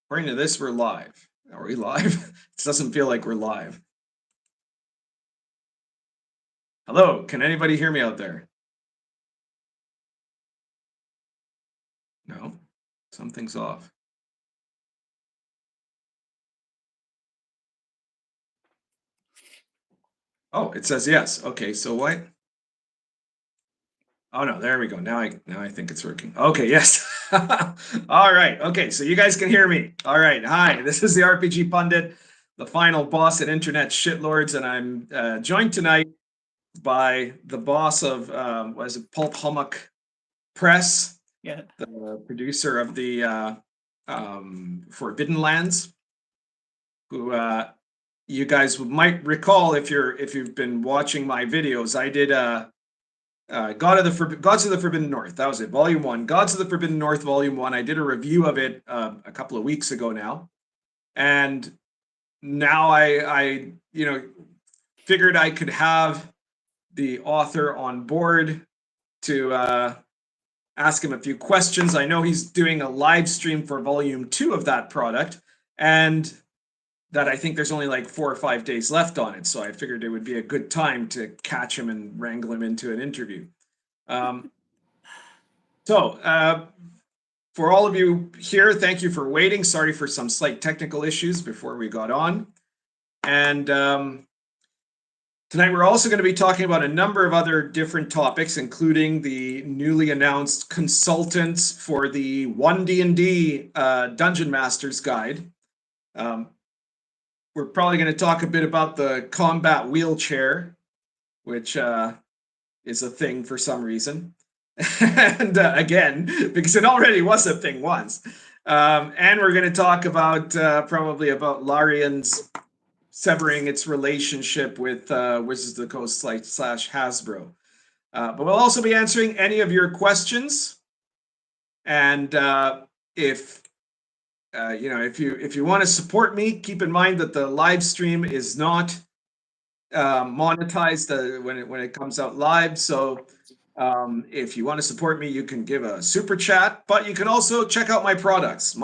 According to this, we're live. Are we live? It doesn't feel like we're live. Hello, can anybody hear me out there? No, something's off. Oh, it says yes. Okay, so what? Oh no, there we go. Now I think it's working. Okay, yes. All right. Okay, so you guys can hear me. All right. Hi, this is the RPG Pundit, the final boss at Internet Shitlords, and I'm joined tonight by the boss of what is it, Pulp Hummock Press, Yeah. the producer of the Forbidden Lands, who you guys might recall if you've been watching my videos. I did Gods of the Forbidden North. That was it, Volume 1. Gods of the Forbidden North, Volume 1. I did a review of it a couple of weeks ago now, and now I figured I could have the author on board to ask him a few questions. I know he's doing a live stream for Volume 2 of that product, and that I think there's only like 4 or 5 days left on it. So I figured it would be a good time to catch him and wrangle him into an interview. So for all of you here, thank you for waiting. Sorry for some slight technical issues before we got on. And tonight we're also going to be talking about a number of other different topics, including the newly announced consultants for the 1D&D Dungeon Master's Guide. We're probably going to talk a bit about the combat wheelchair, which is a thing for some reason. And again, because it already was a thing once. And we're going to talk about probably about Larien's severing its relationship with Wizards of the Coast / Hasbro. But we'll also be answering any of your questions. And if you want to support me, keep in mind that the live stream is not monetized when it comes out live. So if you want to support me, you can give a super chat, but you can also check out my products,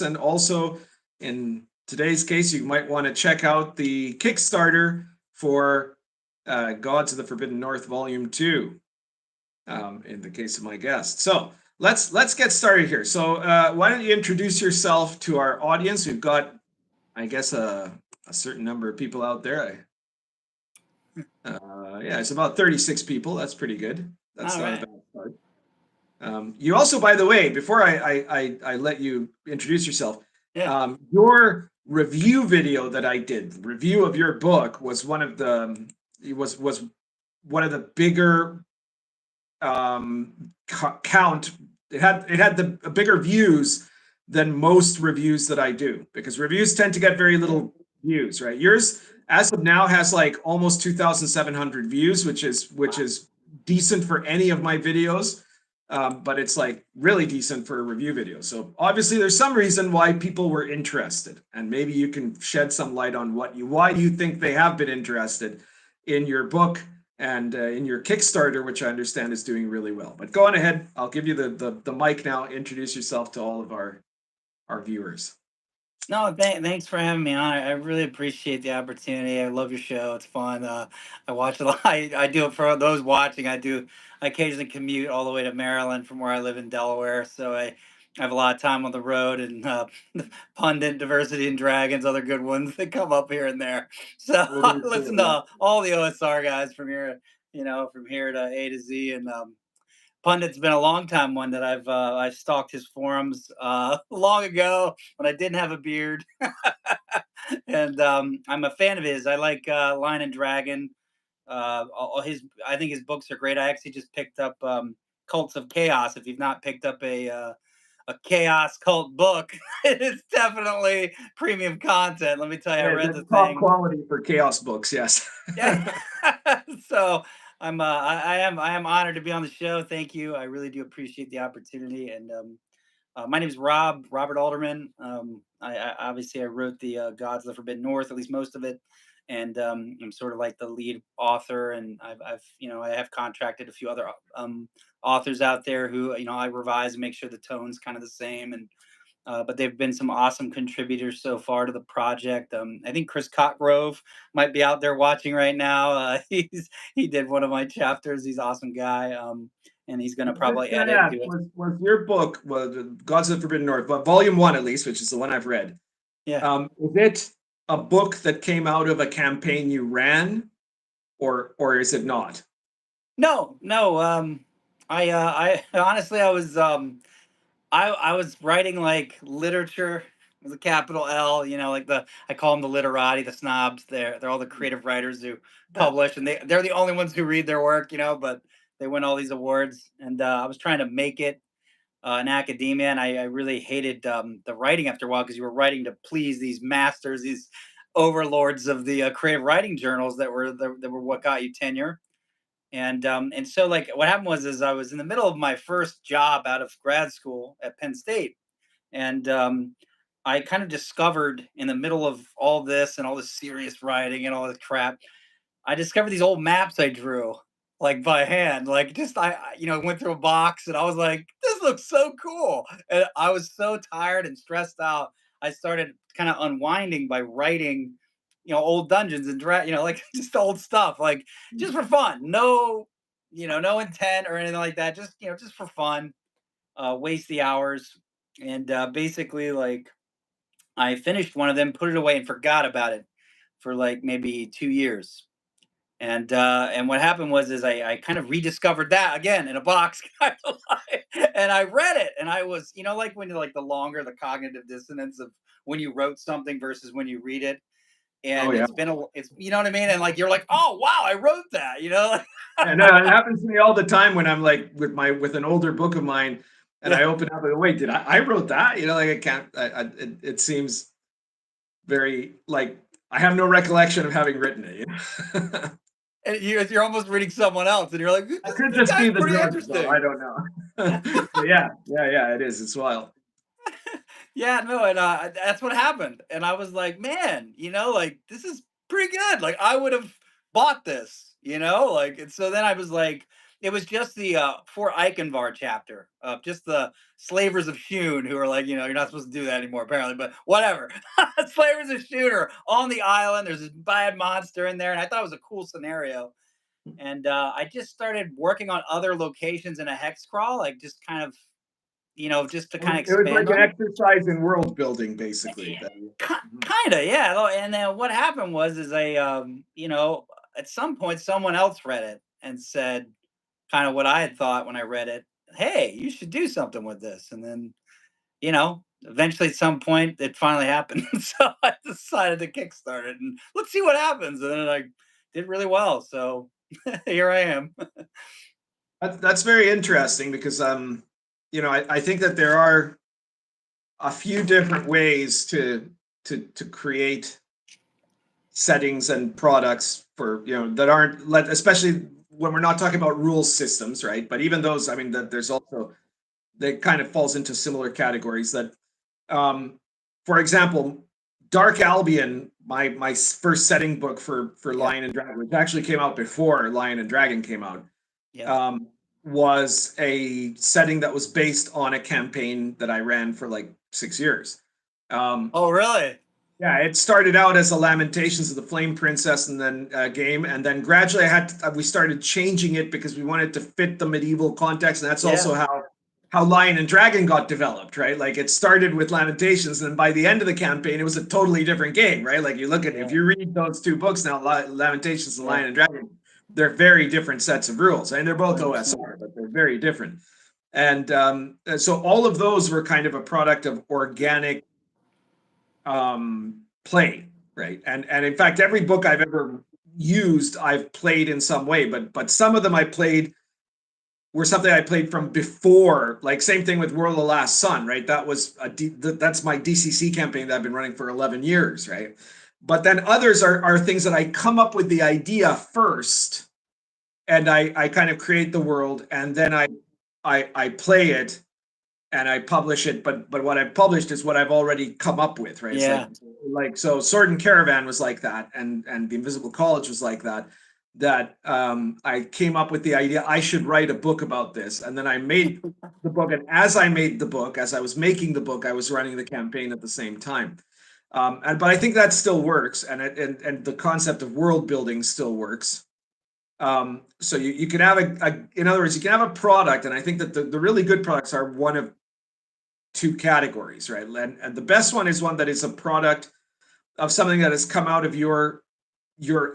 and also in today's case, you might want to check out the Kickstarter for Gods of the Forbidden North Volume 2, in the case of my guest. So let's get started here. So why don't you introduce yourself to our audience? We've got, I guess, a certain number of people out there. Yeah, it's about 36 people. That's pretty good. That's not a bad start. You also, by the way, before I let you introduce yourself, your review video that I did, review of your book, was one of the bigger count. It had a bigger views than most reviews that I do, because reviews tend to get very little views, right? Yours, as of now, has like almost 2,700 views, which is decent for any of my videos, but it's like really decent for a review video. So obviously there's some reason why people were interested, and maybe you can shed some light on why you think they have been interested in your book and in your Kickstarter, which I understand is doing really well. But go on ahead. I'll give you the mic now. Introduce yourself to all of our viewers. No, thanks for having me on. I really appreciate the opportunity. I love your show. It's fun. I watch a lot. I do it for those watching. I occasionally commute all the way to Maryland from where I live in Delaware. So I have a lot of time on the road, and Pundit, Diversity and Dragons, other good ones that come up here and there. So I listen to all the OSR guys from here, from here to A to Z. And Pundit's been a long time one that I've stalked his forums long ago when I didn't have a beard, and I'm a fan of his. I like Lion and Dragon. I think his books are great. I actually just picked up Cults of Chaos. If you've not picked up a chaos cult book, it's definitely premium content. Let me tell you, I read the top thing. Quality for chaos books, yes. Yeah. So I am honored to be on the show. Thank you. I really do appreciate the opportunity. And my name is Robert Alderman. I obviously I wrote the Gods of the Forbidden North, at least most of it, and I'm sort of like the lead author. And I have contracted a few other authors out there who I revise and make sure the tone's kind of the same. And But they've been some awesome contributors so far to the project. I think Chris Cotgrove might be out there watching right now. He did one of my chapters. He's an awesome guy, and he's going to probably edit and do it. Was your book, Gods of the Forbidden North, but volume 1 at least, which is the one I've read? Yeah. Is it a book that came out of a campaign you ran, or is it not? No. I honestly, I was writing like literature with a capital L, like I call them the literati, the snobs. They're all the creative writers who publish, and they're the only ones who read their work, but they win all these awards. And I was trying to make it in academia, and I really hated the writing after a while, because you were writing to please these masters, these overlords of the creative writing journals that were what got you tenure. And so, like, what happened was I was in the middle of my first job out of grad school at Penn State, and I kind of discovered, in the middle of all this and all this serious writing and all this crap, I discovered these old maps I drew, like, by hand. Like, just went through a box, and I was like, this looks so cool. And I was so tired and stressed out. I started kind of unwinding by writing, old dungeons and like, just old stuff, like, just for fun. No, no intent or anything like that. Just for fun. Waste the hours. And basically, like, I finished one of them, put it away, and forgot about it for like maybe 2 years. And what happened was is I kind of rediscovered that again in a box, kind of like, and I read it, and I was, like, when you're like, the longer the cognitive dissonance of when you wrote something versus when you read it. Oh And yeah. it's, you know what I mean? And like, you're like, oh wow, I wrote that, Yeah, no, it happens to me all the time when I'm like with an older book of mine, and I Yeah. open up and wait, did I wrote that? Like, I can't. It seems very like I have no recollection of having written it. And you're almost reading someone else, and you're like, I could this just be guy's the pretty drug, though. I interesting. don't know. But yeah, it is. It's wild. Yeah, no, and that's what happened. And I was like, man, like, this is pretty good. Like, I would have bought this, like. And so then I was like, it was just the for Eichenvar chapter of just the slavers of Shun, who are like, you're not supposed to do that anymore, apparently, but whatever. Slavers of Shun are on the island. There's this bad monster in there, and I thought it was a cool scenario. And I just started working on other locations in a hex crawl, like, just kind of, just to kind of It was expand like an on it. exercise in world building, basically. Kind of, yeah. And then what happened was is at some point someone else read it and said kind of what I had thought when I read it. Hey, you should do something with this. And then, eventually at some point it finally happened. So I decided to kickstart it, and let's see what happens. And then I did really well. So here I am. That's very interesting because I think that there are a few different ways to create settings and products for that aren't especially when we're not talking about rule systems, right? But even those, I mean, that there's also that kind of falls into similar categories. That, for example, Dark Albion, my first setting book for Yeah. Lion and Dragon, which actually came out before Lion and Dragon came out. Yeah. Was a setting that was based on a campaign that I ran for like 6 years. Oh, really? Yeah, it started out as a Lamentations of the Flame Princess, and then game, and then gradually we started changing it because we wanted to fit the medieval context, and that's also how Lion and Dragon got developed, right? Like, it started with Lamentations, and by the end of the campaign, it was a totally different game, right? Like, you look at if you read those two books now, Lamentations and Lion and Dragon, they're very different sets of rules, and they're both 100%. OSR, but they're very different. And so all of those were kind of a product of organic play, right? And in fact, every book I've ever used, I've played in some way, but some of them I played were something I played from before. Like, same thing with World of the Last Sun, right? That was that's my DCC campaign that I've been running for 11 years, right? But then others are things that I come up with the idea first, and I kind of create the world, and then I play it and I publish it. But what I've published is what I've already come up with, right? Yeah. It's like so Sword and Caravan was like that, and the Invisible College was like that. that I came up with the idea I should write a book about this, and then I made the book. And as I made the book, as I was making the book, I was running the campaign at the same time. But I think that still works, and the concept of world building still works. So you can have in other words, you can have a product, and I think that the really good products are one of two categories, right? And the best one is one that is a product of something that has come out of your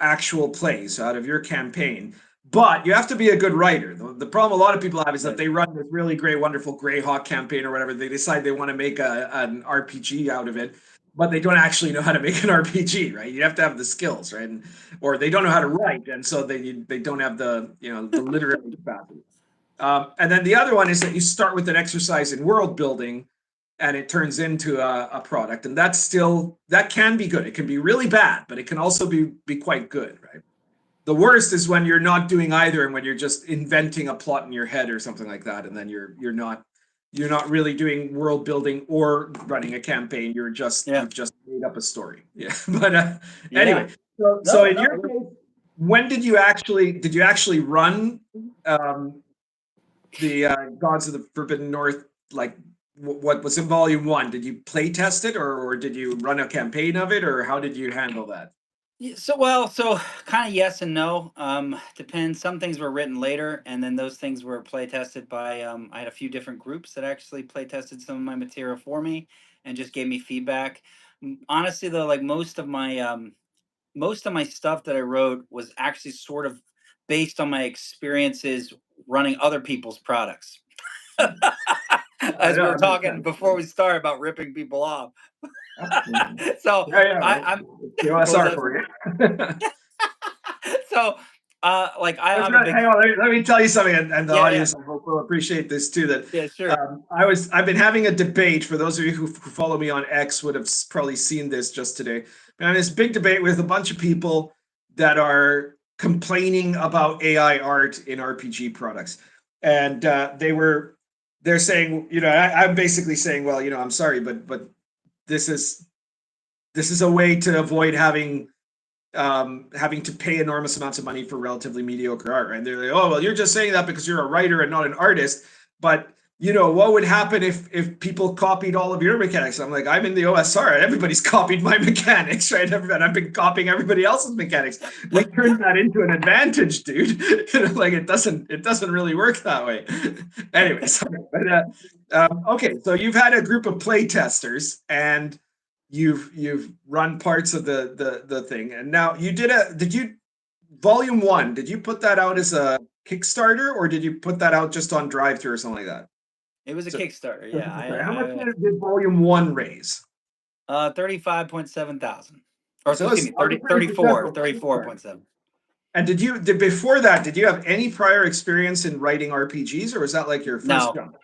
actual plays, out of your campaign. But you have to be a good writer. The problem a lot of people have is that they run this really great, wonderful Greyhawk campaign or whatever. They decide they want to make an RPG out of it, but they don't actually know how to make an RPG, right? You have to have the skills, right? Or they don't know how to write, and so they don't have the the literary capacity. And then the other one is that you start with an exercise in world building, and it turns into a product, and that can be good. It can be really bad, but it can also be quite good, right? The worst is when you're not doing either, and when you're just inventing a plot in your head or something like that, and then you're not really doing world building or running a campaign. You've just made up a story. Yeah, but anyway, so in your case, when did you actually run the Gods of the Forbidden North? Like, what was in volume 1? Did you play test it, or did you run a campaign of it, or how did you handle that? So kind of yes and no. Depends. Some things were written later, and then those things were play tested by. I had a few different groups that actually play tested some of my material for me and just gave me feedback. Honestly, though, like most of my stuff that I wrote was actually sort of based on my experiences running other people's products. As we were talking before we started about ripping people off. So I'm OSR for you. So like I'm a big hang on, let me tell you something, and the audience I hope will appreciate this too. That sure. I've been having a debate. For those of you who follow me on X, would have probably seen this just today. I'm having this big debate with a bunch of people that are complaining about AI art in RPG products, and they're saying, I'm basically saying, well, I'm sorry, but this is a way to avoid having to pay enormous amounts of money for relatively mediocre art. And they're like, oh, well, you're just saying that because you're a writer and not an artist. But what would happen if people copied all of your mechanics? I'm like, I'm in the OSR. Everybody's copied my mechanics, right? And I've been copying everybody else's mechanics. We turned that into an advantage, dude. Like it doesn't really work that way. Anyway, sorry. But okay, so you've had a group of play testers, and you've run parts of the thing, and now did you volume 1, did you put that out as a Kickstarter, or did you put that out just on drive-through or something like that? It was a Kickstarter. Yeah. How much did volume 1 raise? 35.7 thousand. Or So excuse me, 34.7. And before that, did you have any prior experience in writing RPGs, or was that like your first jump?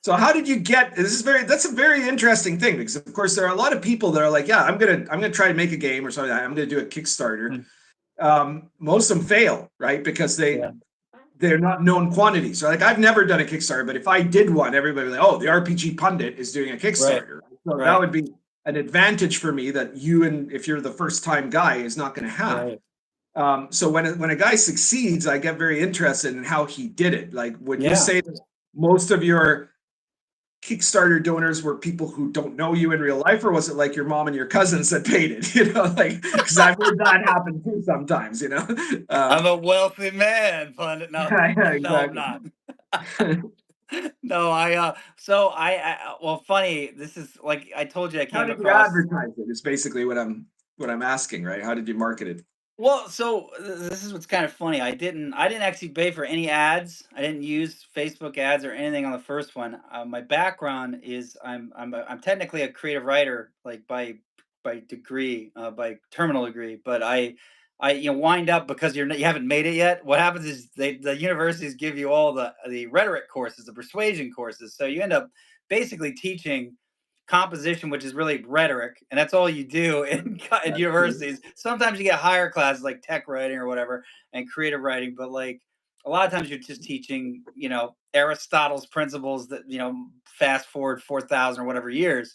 So how did you get that's a very interesting thing, because of course there are a lot of people that are like, yeah, I'm gonna try to make a game or something. I'm gonna do a Kickstarter. Most of them fail, right? Because they're not known quantities. So like, I've never done a Kickstarter, but if I did one, everybody would be like, oh, the RPG Pundit is doing a Kickstarter. Right. So that would be an advantage for me that if you're the first time guy, is not going to have. Right. So when a guy succeeds, I get very interested in how he did it. Like, would you say that most of your Kickstarter donors were people who don't know you in real life, or was it like your mom and your cousins that paid it? Like, because I've heard that happen too sometimes. I'm a wealthy man, Pundit. No, exactly. No, I'm not. No, well, funny. This is like I told you, I came across. How did you advertise it? Is basically what I'm asking, right? How did you market it? Well, so this is what's kind of funny. I didn't actually pay for any ads. I didn't use Facebook ads or anything on the first one. My background is I'm technically a creative writer, like by degree, by terminal degree. But I wind up, because you haven't made it yet. What happens is the universities give you all the rhetoric courses, the persuasion courses. So you end up basically teaching composition, which is really rhetoric, and that's all you do in universities. Sometimes you get higher classes like tech writing or whatever and creative writing, but like a lot of times you're just teaching Aristotle's principles that fast forward 4,000 or whatever years.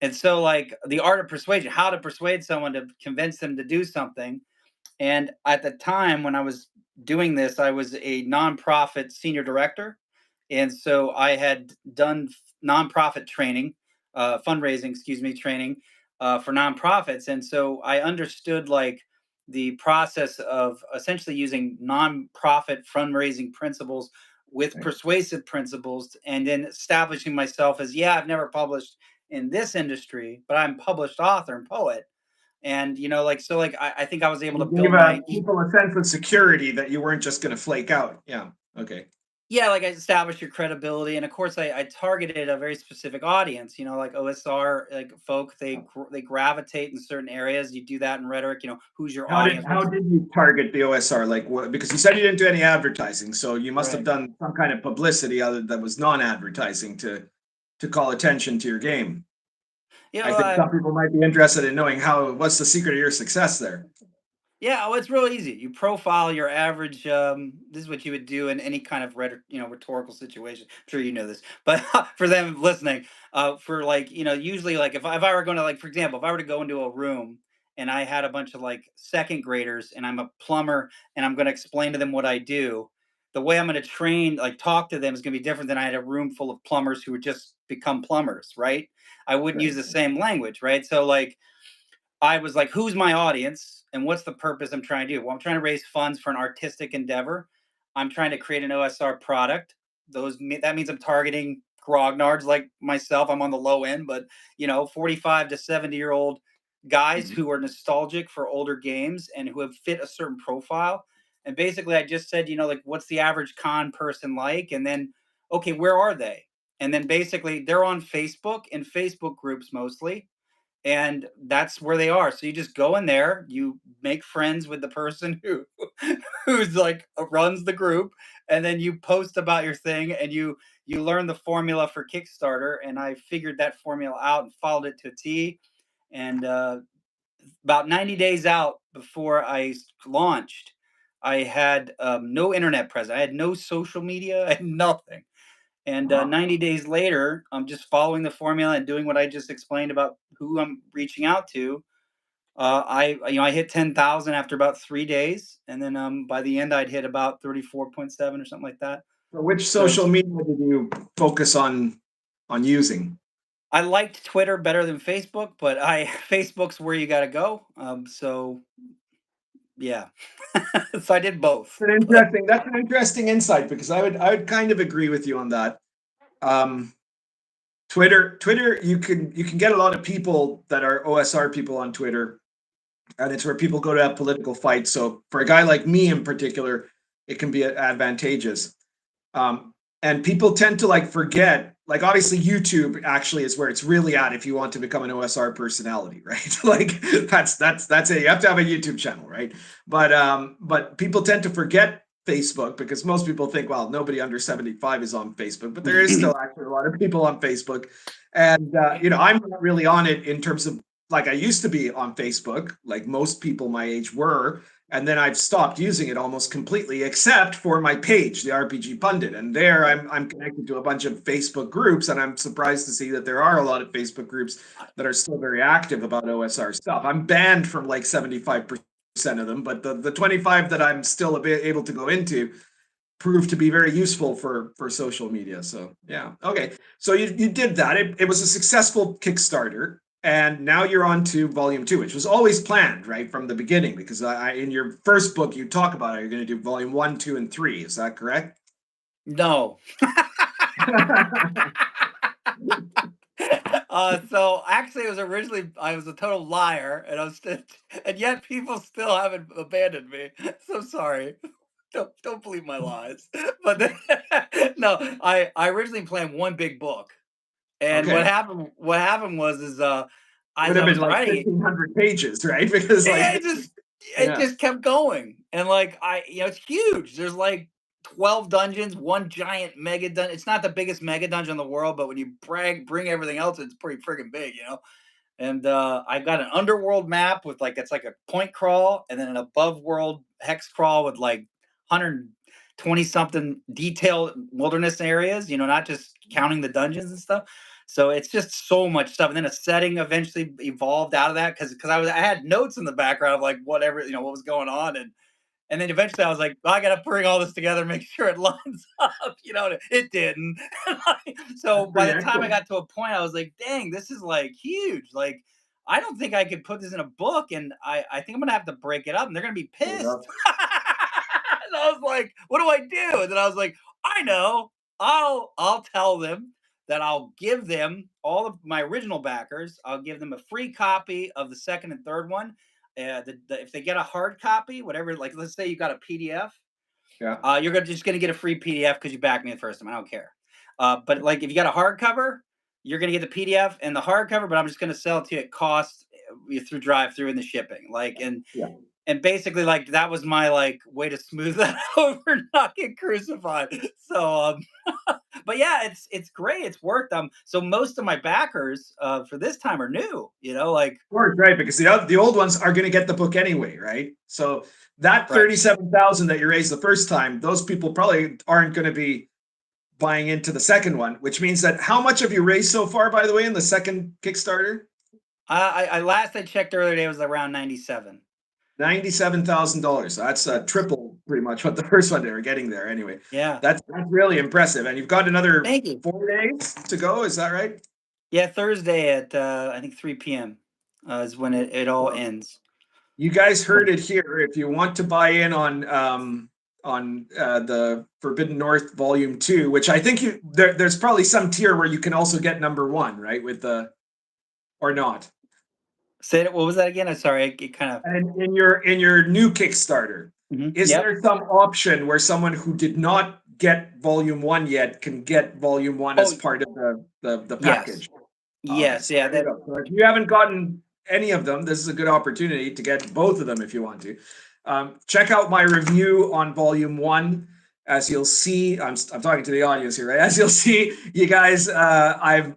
And so like the art of persuasion, how to persuade someone to convince them to do something, And at the time when I was doing this, I was a nonprofit senior director. And so I had done nonprofit training, fundraising, excuse me, training for nonprofits. And so I understood like the process of essentially using nonprofit fundraising principles with Right. persuasive principles, and then establishing myself as, yeah, I've never published in this industry, but I'm a published author and poet. And like, so like I think I was able to You build gave my people a sense of security that you weren't just going to flake out. Yeah. Okay. yeah, like I established your credibility, and of course I targeted a very specific audience. Like OSR, like folk, they gravitate in certain areas. You do that in rhetoric. Who's your audience? How did you target the OSR? Like what? Because you said you didn't do any advertising, so you must have Right. done some kind of publicity other that was non-advertising to call attention to your game. I think I some people might be interested in knowing what's the secret of your success there. Yeah, oh, it's real easy. You profile your average. This is what you would do in any kind of rhetorical situation. I'm sure you know this, but for them listening, for like usually like if I were going to, like, for example, if I were to go into a room and I had a bunch of like second graders and I'm a plumber and I'm going to explain to them what I do, the way I'm going to talk to them is going to be different than I had a room full of plumbers who would just become plumbers, right? I wouldn't Right. use the same language, right? So like I was like, who's my audience and what's the purpose I'm trying to do? Well, I'm trying to raise funds for an artistic endeavor. I'm trying to create an OSR product. That means I'm targeting grognards like myself. I'm on the low end, but 45 to 70-year-old guys Mhm. who are nostalgic for older games and who have fit a certain profile. And basically I just said, like, what's the average con person like? And then, okay, where are they? And then basically they're on Facebook and Facebook groups mostly, and that's where they are. So you just go in there, you make friends with the person who's like runs the group, and then you post about your thing, and you learn the formula for Kickstarter. And I figured that formula out and followed it to a T. And about 90 days out before I launched, I had no internet presence. I had no social media. I had nothing. And Uh-huh. 90 days later, I'm just following the formula and doing what I just explained about who I'm reaching out to. I hit 10,000 after about 3 days, and then by the end I'd hit about 34.7 or something like that. So which So social media did you focus on using? I liked Twitter better than Facebook, but Facebook's where you got to go. So yeah, so I did both. But That's an interesting insight because I would kind of agree with you on that. Um, Twitter, you can get a lot of people that are OSR people on Twitter, and it's where people go to have political fights. So for a guy like me in particular, it can be advantageous. Um, and people tend to like forget, like obviously YouTube actually is where it's really at if you want to become an OSR personality, right? Like that's it. You have to have a YouTube channel, right? But people tend to forget Facebook because most people think, well, nobody under 75 is on Facebook, but there is still actually a lot of people on Facebook. And I'm not really on it in terms of, like, I used to be on Facebook, like most people my age were, and then I've stopped using it almost completely, except for my page, the RPG Pundit. And there I'm connected to a bunch of Facebook groups, and I'm surprised to see that there are a lot of Facebook groups that are still very active about OSR stuff. I'm banned from like 75% of them, but the 25 that I'm still able to go into proved to be very useful for social media. So yeah, okay. So you did that. It was a successful Kickstarter, and now you're on to volume 2, which was always planned right from the beginning. Because in your first book you talk about how you're going to do volume 1, 2, and 3. Is that correct? no. So actually, it was originally I was a total liar, and and yet people still haven't abandoned me. So sorry. Don't believe my lies. But no, I originally planned one big book, and Okay. what happened was It as would have I been was like writing it, 1,500 pages, right? Because like it just it yeah. just kept going, and like it's huge. There's like 12 dungeons, one giant mega dungeon. It's not the biggest mega dungeon in the world, but when you bring everything else, it's pretty friggin' big. And I've got an underworld map with like, it's like a point crawl, and then an above world hex crawl with like 120 something detailed wilderness areas. Not just counting the dungeons and stuff. So it's just so much stuff. And then a setting eventually evolved out of that because I had notes in the background of like whatever, what was going on. And then eventually I was like, well, I got to bring all this together, make sure it lines up. It didn't. So That's by pretty the time I excellent. got to a point, I was like, dang, this is like huge. Like, I don't think I could put this in a book, and I think I'm gonna have to break it up, and they're gonna be Fair enough. pissed. And I was like, what do I do? And then I was like, I know. I'll tell them that I'll give them all of my original backers. I'll give them a free copy of the second and third one. If they get a hard copy, whatever, like let's say you got a PDF, Yeah. you're just gonna get a free PDF because you backed me the first time. I don't care. But like if you got a hardcover, you're gonna get the PDF and the hardcover, but I'm just gonna sell it to you at cost through drive-through and the shipping. Like Yeah. and basically like that was my like way to smooth that over, not get crucified. So but yeah, it's great. It's worked. So most of my backers for this time are new, like Of course, right, because the old ones are going to get the book anyway, right? So that right. 37,000 that you raised the first time, those people probably aren't going to be buying into the second one, which means that how much have you raised so far, by the way, in the second Kickstarter? I last I checked earlier today, it was around 97. $97,000. That's triple pretty much what the first one they were getting there anyway. Yeah. That's really impressive. And you've got another Thank you. 4 days to go, is that right? Yeah, Thursday at I think 3 p.m. Is when it all ends. You guys heard it here. If you want to buy in on the Forbidden North Volume 2, which I think there's probably some tier where you can also get number 1, right? With the or not. Say it. What was that again? I'm sorry. It kind of. And in your new Kickstarter, is there some option where someone who did not get Volume 1 yet can get Volume 1 as part of the package? Yes. Okay, Yeah. So if you haven't gotten any of them, this is a good opportunity to get both of them if you want to. Check out my review on Volume 1. As you'll see, I'm talking to the audience here, right? As you'll see, you guys, I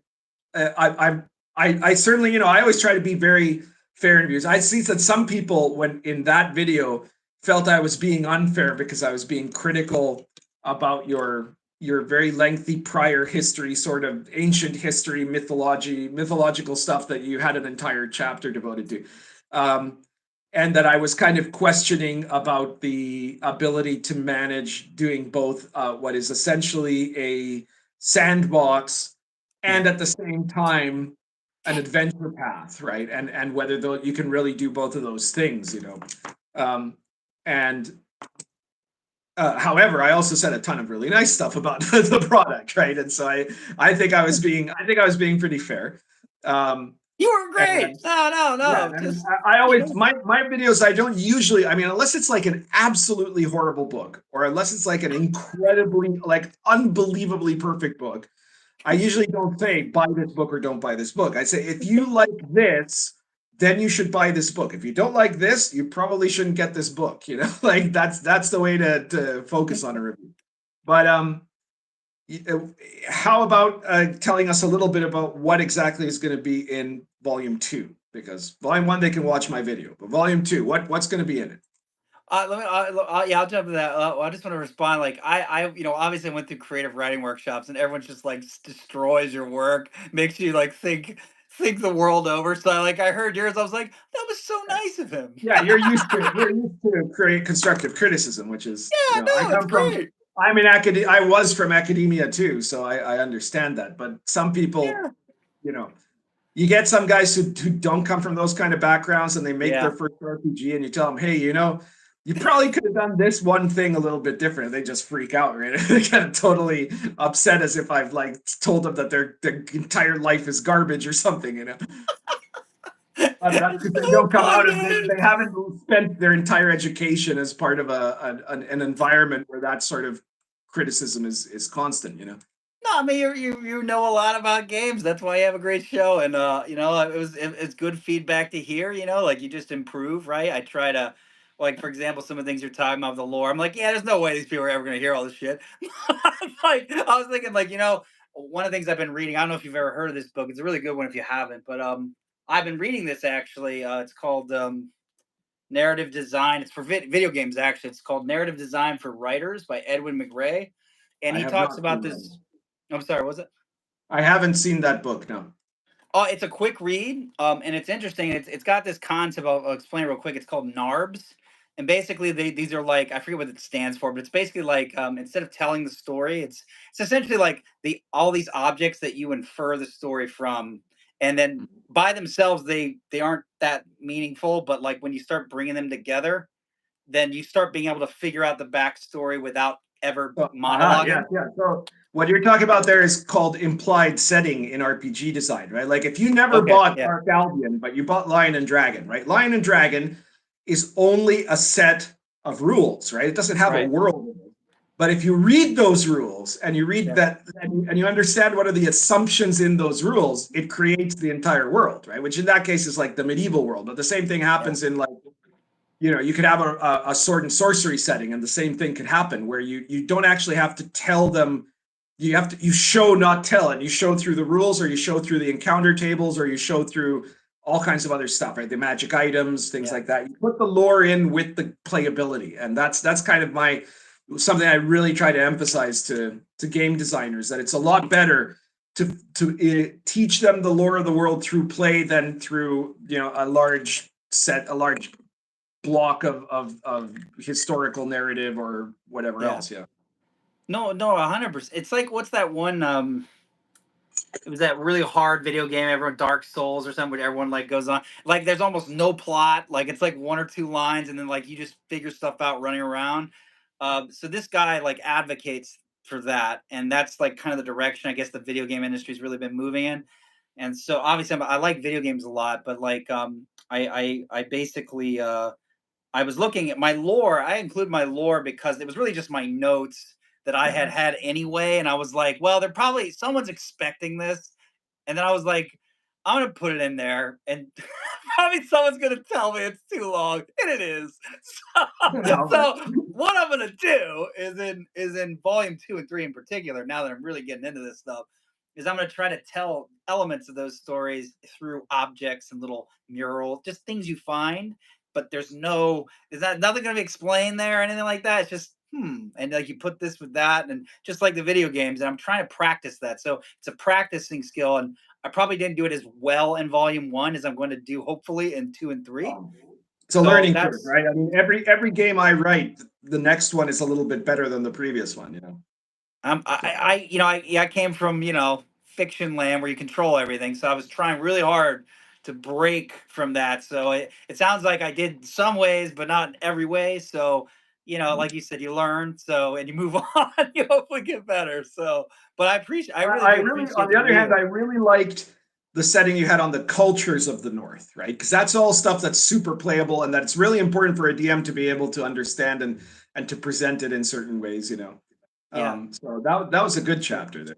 certainly, I always try to be very fair in views. I see that some people, when in that video, felt I was being unfair because I was being critical about your very lengthy prior history, sort of ancient history, mythological stuff that you had an entire chapter devoted to. And that I was kind of questioning about the ability to manage doing both what is essentially a sandbox and at the same time an adventure path, right? And whether you can really do both of those things, and however, I also said a ton of really nice stuff about the product, right? And so I think I was being pretty fair. You were great. No. Yeah, just, I always my videos. I don't usually. I mean, unless it's like an absolutely horrible book, or unless it's like an incredibly, like unbelievably perfect book. I usually don't say buy this book or don't buy this book. I say if you like this, then you should buy this book. If you don't like this, you probably shouldn't get this book. Like that's the way to focus on a review. But how about telling us a little bit about what exactly is going to be in Volume 2? Because Volume 1 they can watch my video, but Volume 2, what's going to be in it? I'll jump to that. I just want to respond. Like I obviously went through creative writing workshops, and everyone just like destroys your work, makes you like think the world over. So I heard yours. I was like, that was so nice of him. Yeah, you're used to create constructive criticism, which is it's great. I'm in academia. I was from academia too, so I understand that. But some people, you get some guys who don't come from those kind of backgrounds, and they make their first RPG, and you tell them, hey, you probably could have done this one thing a little bit different. They just freak out, right? They get totally upset as if I've like told them that their entire life is garbage or something, That's because they don't come out of it. They haven't spent their entire education as part of an environment where that sort of criticism is constant, No, I mean you know a lot about games. That's why you have a great show, and it's good feedback to hear. Like you just improve, right? I try to, like for example, some of the things you're talking about the lore. I'm like, yeah, there's no way these people are ever gonna hear all this shit. Like I was thinking, like one of the things I've been reading. I don't know if you've ever heard of this book. It's a really good one if you haven't. But I've been reading this actually. It's called Narrative Design. It's for video games actually. It's called Narrative Design for Writers by Edwin McRae, and he talks about this. I'm sorry, was it? I haven't seen that book. No. Oh, it's a quick read, and it's interesting. It's got this concept. I'll explain it real quick. It's called NARBs, and basically these are like, I forget what it stands for, but it's basically like, instead of telling the story, it's essentially like all these objects that you infer the story from, and then by themselves they aren't that meaningful. But like when you start bringing them together, then you start being able to figure out the backstory without ever So, yeah, monologuing. yeah. So what you're talking about there is called implied setting in RPG design, right? Like if you never Okay, bought yeah, Albion, but you bought Lion and Dragon, right? Lion and Dragon is only a set of rules, right? It doesn't have a right, world in it. But if you read those rules and you read yeah, that and you understand what are the assumptions in those rules, it creates the entire world, right? Which in that case is like the medieval world. But the same thing yeah, happens in like, you could have a sword and sorcery setting, and the same thing could happen where you don't actually have to tell them. You show, not tell, and you show through the rules, or you show through the encounter tables, or you show through all kinds of other stuff, right? The magic items, things yeah, like that. You put the lore in with the playability, and that's kind of something I really try to emphasize to game designers, that it's a lot better to teach them the lore of the world through play than through a large block of historical narrative or whatever yeah. else. Yeah. No, no, 100%. It's like, what's that one? It was that really hard video game, everyone, Dark Souls or something, where everyone like goes on. Like, there's almost no plot. Like, it's like one or two lines, and then like you just figure stuff out running around. So this guy like advocates for that, and that's like kind of the direction I guess the video game industry's really been moving in. And so obviously, I like video games a lot, but like, I basically I was looking at my lore. I include my lore because it was really just my notes that I Yeah. had anyway. And I was like, well, they're probably someone's expecting this. And then I was like, I'm gonna put it in there, and probably someone's gonna tell me it's too long, and it is. So, No, but so what I'm gonna do is in volume 2 and 3 in particular. Now that I'm really getting into this stuff, is I'm gonna try to tell elements of those stories through objects and little mural, just things you find. But is that nothing gonna be explained there or anything like that? It's just and like you put this with that, and just like the video games, and I'm trying to practice that. So it's a practicing skill, and I probably didn't do it as well in volume 1 as I'm going to do hopefully in 2 and 3. it's a So learning curve, that's right? I mean, every game I write, the next one is a little bit better than the previous one. So, I came from fiction land where you control everything, so I was trying really hard to break from that. So it sounds like I did some ways, but not in every way. So like you said, you learn, so and you move on, you hopefully get better. So, but I really I do really, on appreciate the the other hand, real. I really liked the setting you had on the cultures of the North, right? Because that's all stuff that's super playable, and that's really important for a DM to be able to understand and to present it in certain ways. Yeah. So that was a good chapter there.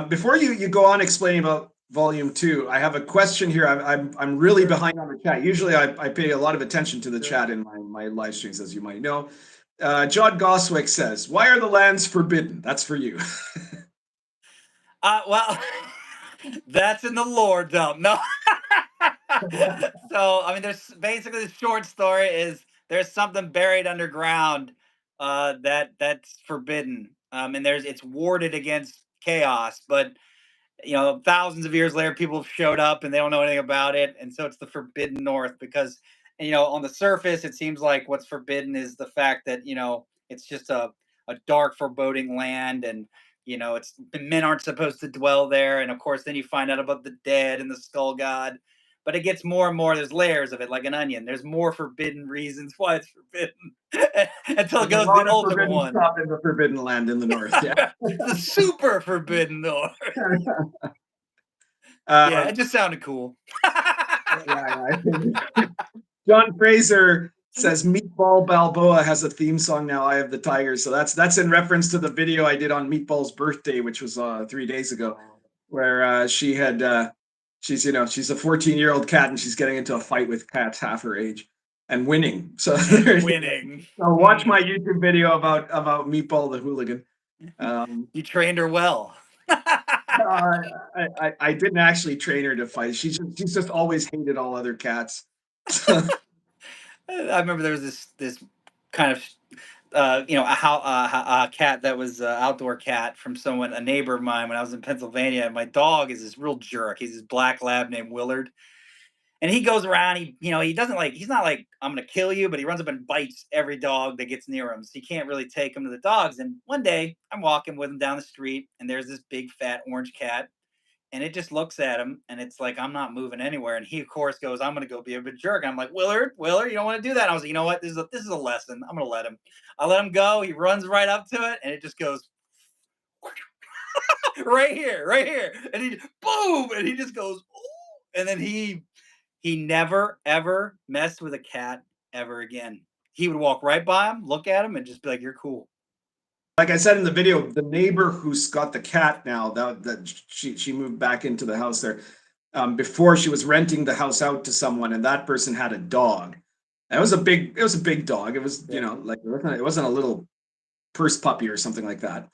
Before you go on explaining about volume 2, I have a question here. I'm really Sure. behind on the chat. Usually I pay a lot of attention to the Sure. chat in my live streams, as you might know. John Goswick says, "Why are the lands forbidden?" That's for you. Well, that's in the lore dump. No. So, I mean, there's basically the short story is there's something buried underground that's forbidden. And it's warded against chaos, but thousands of years later, people have showed up and they don't know anything about it, and so it's the Forbidden North because on the surface, it seems like what's forbidden is the fact that it's just a dark, foreboding land, and it's the men aren't supposed to dwell there, and of course, then you find out about the dead and the Skull God. But it gets more and more. There's layers of it, like an onion. There's more forbidden reasons why it's forbidden until it There's a goes to the lot of ultimate forbidden one. stuff in the Forbidden Land in the North. Yeah. The super forbidden North. Yeah, Um, it just sounded cool. yeah. John Fraser says Meatball Balboa has a theme song now, Eye of the Tiger. So that's in reference to the video I did on Meatball's birthday, which was 3 days ago, where she's a 14-year-old cat and she's getting into a fight with cats half her age and winning. So, And winning. so watch my YouTube video about Meatball the hooligan. You trained her well. I didn't actually train her to fight. She's just always hated all other cats. I remember there was this kind of a cat that was outdoor cat from a neighbor of mine when I was in Pennsylvania. And my dog is this real jerk. He's this black lab named Willard, and he goes around. He doesn't like. He's not like I'm gonna kill you, but he runs up and bites every dog that gets near him. So you can't really take him to the dogs. And one day I'm walking with him down the street, and there's this big fat orange cat, and it just looks at him, and it's like, I'm not moving anywhere. And he, of course, goes, I'm going to go be a bit jerk. I'm like, Willard, you don't want to do that. I was like, you know what? This is a lesson. I'm going to let him. I let him go. He runs right up to it, and it just goes right here. And he, boom, and he just goes, ooh. And then he never, ever messed with a cat ever again. He would walk right by him, look at him, and just be like, you're cool. Like I said in the video, the neighbor who's got the cat now, that she moved back into the house there. Before she was renting the house out to someone, and that person had a dog. It was a big dog. It was, like it wasn't a little purse puppy or something like that.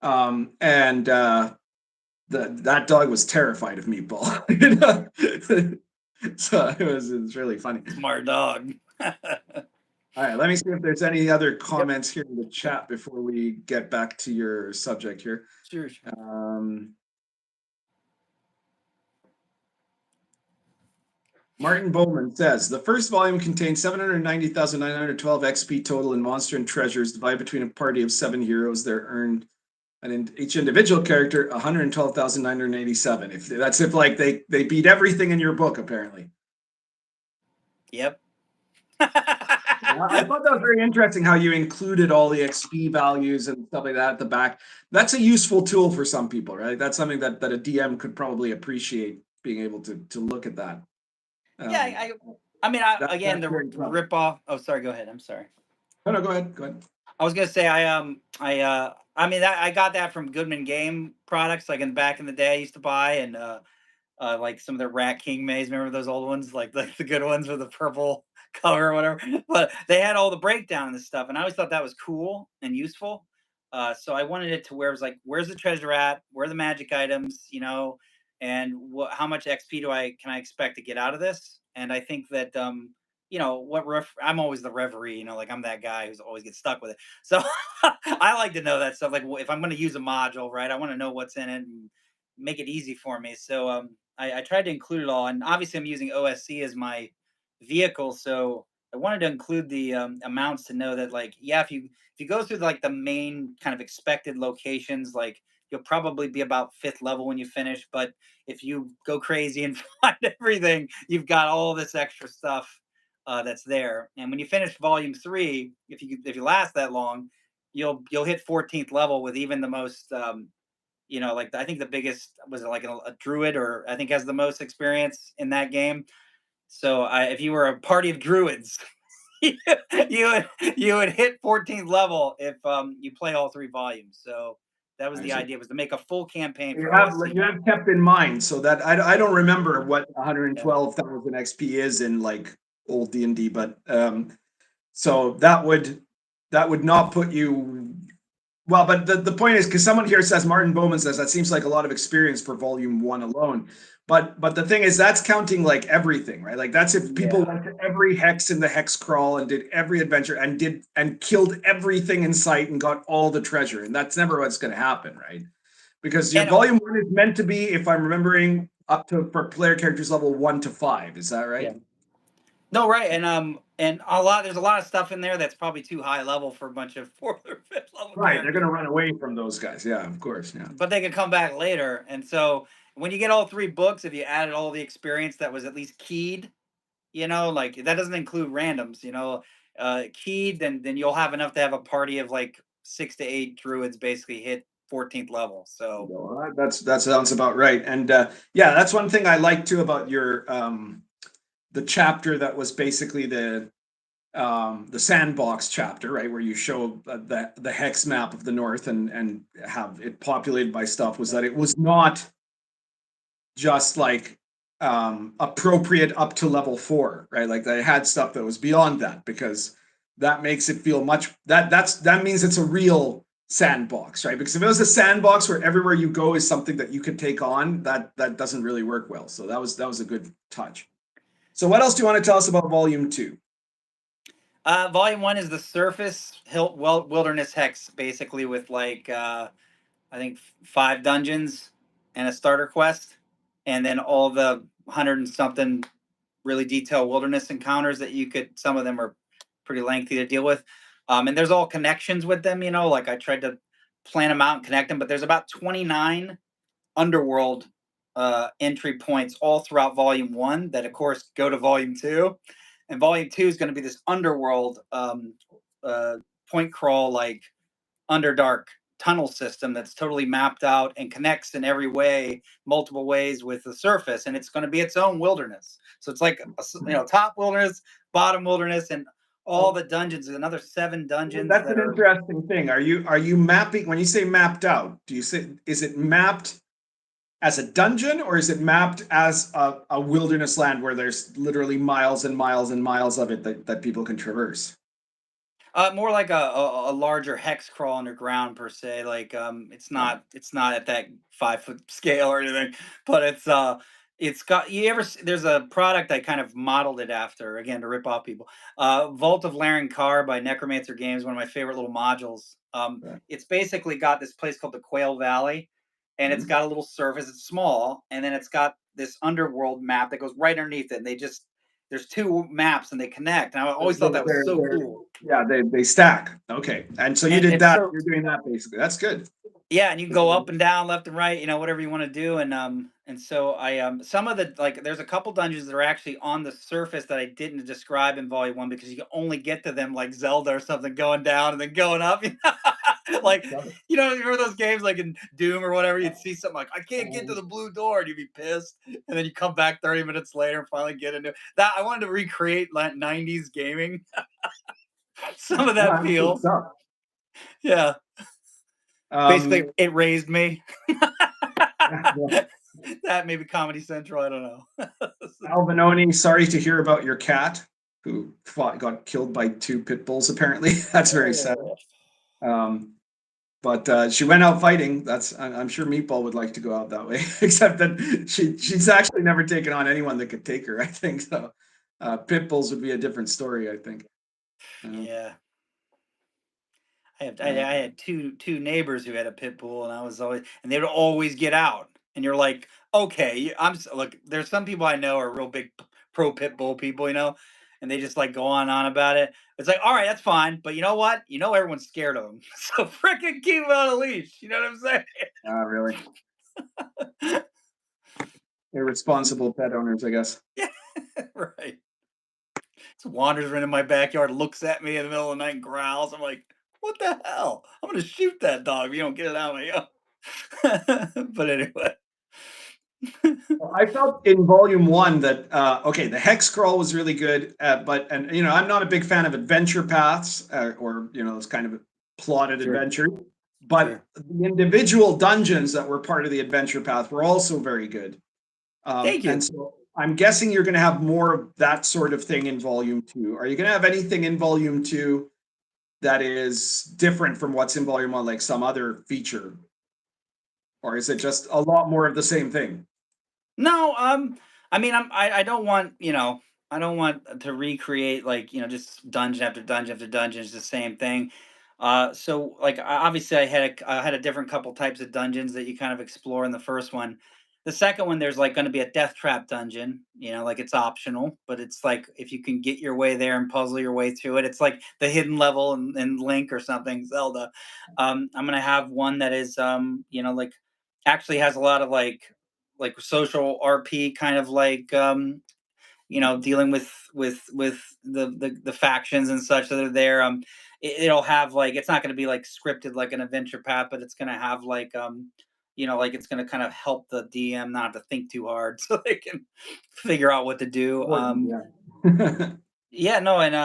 And that dog was terrified of Meatball. So it was really funny. Smart dog. All right, let me see if there's any other comments here in the chat before we get back to your subject here. Sure. Martin Bowman says, the first volume contains 790,912 XP total in monster and treasures divided between a party of 7 heroes. They're earned, and in each individual character, 112,987. If they beat everything in your book, apparently. Yep. I thought that was very interesting how you included all the XP values and stuff like that at the back. That's a useful tool for some people, right? That's something that a DM could probably appreciate, being able to look at that. The rip off. Oh, sorry. Go ahead. I'm sorry. No, go ahead. I was gonna say I got that from Goodman Game products, like back in the day I used to buy, and like some of the Rat King Maze. Remember those old ones, like the good ones with the purple color or whatever? But they had all the breakdown and this stuff, and I always thought that was cool and useful. So I wanted it to where it was like, where's the treasure at? Where are the magic items? And how much XP can I expect to get out of this? And I think that I'm always the referee, like I'm that guy who's always gets stuck with it. So I like to know that stuff. Like if I'm going to use a module, right, I want to know what's in it and make it easy for me. So I tried to include it all, and obviously I'm using OSC as my vehicle, so I wanted to include the amounts to know that, like, if you go through like the main kind of expected locations, like you'll probably be about 5th level when you finish. But if you go crazy and find everything, you've got all this extra stuff that's there. And when you finish volume 3, if you last that long, you'll hit 14th level with even the most like I think the biggest was like a druid, or I think has the most experience in that game. So if you were a party of druids, you would hit 14th level if you play all 3 volumes. So that was the idea, was to make a full campaign. You have kept in mind, so that I don't remember what 112,000 XP is in like old D&D, but so that would not put you well. But the point is, because someone here says, Martin Bowman says, that seems like a lot of experience for volume 1 alone. But the thing is, that's counting like everything, right? Like that's if people went to every hex in the hex crawl and did every adventure and killed everything in sight and got all the treasure, and that's never what's going to happen, right? Because your volume 1 is meant to be, if I'm remembering, up to for player characters level 1 to 5. Is that right? Yeah. No, right, and there's a lot of stuff in there that's probably too high level for a bunch of 4th or 5th level. Right, they're going to run away from those guys. Yeah, of course. Yeah, but they can come back later, and so when you get all 3 books, if you added all the experience that was at least keyed, like that doesn't include randoms, keyed, then you'll have enough to have a party of like 6 to 8 druids basically hit 14th level. So that sounds about right. And that's one thing I like too about your the chapter that was basically the Sandbox chapter, right, where you show the hex map of the north and have it populated by stuff, was that it was not just like appropriate up to level 4, right? Like they had stuff that was beyond that, because that makes it feel that means it's a real sandbox, right? Because if it was a sandbox where everywhere you go is something that you could take on, that doesn't really work well. So that was a good touch. So what else do you want to tell us about volume 2? Volume 1 is the surface wilderness hex, basically with like I think 5 dungeons and a starter quest, and then all the 100 and something really detailed wilderness encounters that you could. Some of them are pretty lengthy to deal with, and there's all connections with them. You know, like I tried to plan them out and connect them, but there's about 29 underworld entry points all throughout Volume 1 that, of course, go to Volume 2. And Volume 2 is going to be this underworld point crawl, like Underdark tunnel system that's totally mapped out and connects in every way, multiple ways with the surface. And it's going to be its own wilderness. So it's like, top wilderness, bottom wilderness, and all the dungeons, another 7 dungeons. That's an interesting thing. Are you mapping, when you say mapped out, is it mapped as a dungeon, or is it mapped as a wilderness land where there's literally miles and miles and miles of it that people can traverse? More like a larger hex crawl underground per se. Like it's not at that 5-foot scale or anything, but it's got, there's a product I kind of modeled it after, again to rip off people. Vault of Larien by Necromancer Games, one of my favorite little modules. Right. It's basically got this place called the Quail Valley, and it's got a little surface. It's small, and then it's got this underworld map that goes right underneath it. And there's 2 maps and they connect. And I always thought that was so cool. Yeah, they stack. Okay. And so you did that. You're doing that basically. That's good. Yeah, and you can go up and down, left and right, whatever you want to do. And so I some of the, like, there's a couple dungeons that are actually on the surface that I didn't describe in Volume 1 because you can only get to them like Zelda or something, going down and then going up. Like, you remember those games like in Doom or whatever, you'd see something like, I can't get to the blue door, and you'd be pissed, and then you come back 30 minutes later and finally get into that. I wanted to recreate 90s gaming. Some of that feel. Yeah. Basically, it raised me. That maybe Comedy Central, I don't know. Albinoni, sorry to hear about your cat who got killed by 2 pit bulls, apparently. That's very sad. But she went out fighting. I'm sure Meatball would like to go out that way, except that she's actually never taken on anyone that could take her, I think. So pit bulls would be a different story, I think. Yeah. I had two neighbors who had a pit bull, and they would always get out. And you're like, okay, look. There's some people I know are real big pro pit bull people, and they just like go on about it. It's like, all right, that's fine, but you know what? Everyone's scared of them, so frickin' keep them on a leash. You know what I'm saying? Really? Irresponsible pet owners, I guess. Yeah, right. It wanders into my backyard, looks at me in the middle of the night, and growls. I'm like, what the hell? I'm gonna shoot that dog if you don't get it out of me. But anyway. I felt in Volume 1 that the hex crawl was really good, but I'm not a big fan of adventure paths or those kind of plotted adventures. But the individual dungeons that were part of the adventure path were also very good. Thank you. And so I'm guessing you're going to have more of that sort of thing in Volume 2. Are you going to have anything in Volume 2 that is different from what's in Volume 1, like some other feature? Or is it just a lot more of the same thing? No, I mean, I don't want, I don't want to recreate just dungeon after dungeon after dungeon. It's the same thing. So like obviously I had a different couple types of dungeons that you kind of explore in the first one. The second one, there's like going to be a death trap dungeon, like it's optional, but it's like if you can get your way there and puzzle your way through it, it's like the hidden level in Link or something, Zelda. I'm gonna have one that is like actually has a lot of like social RP kind of like dealing with the factions and such that are there. It'll have like, it's not going to be like scripted like an adventure path, but it's going to have like like it's going to kind of help the DM not to think too hard so they can figure out what to do. Yeah, no, and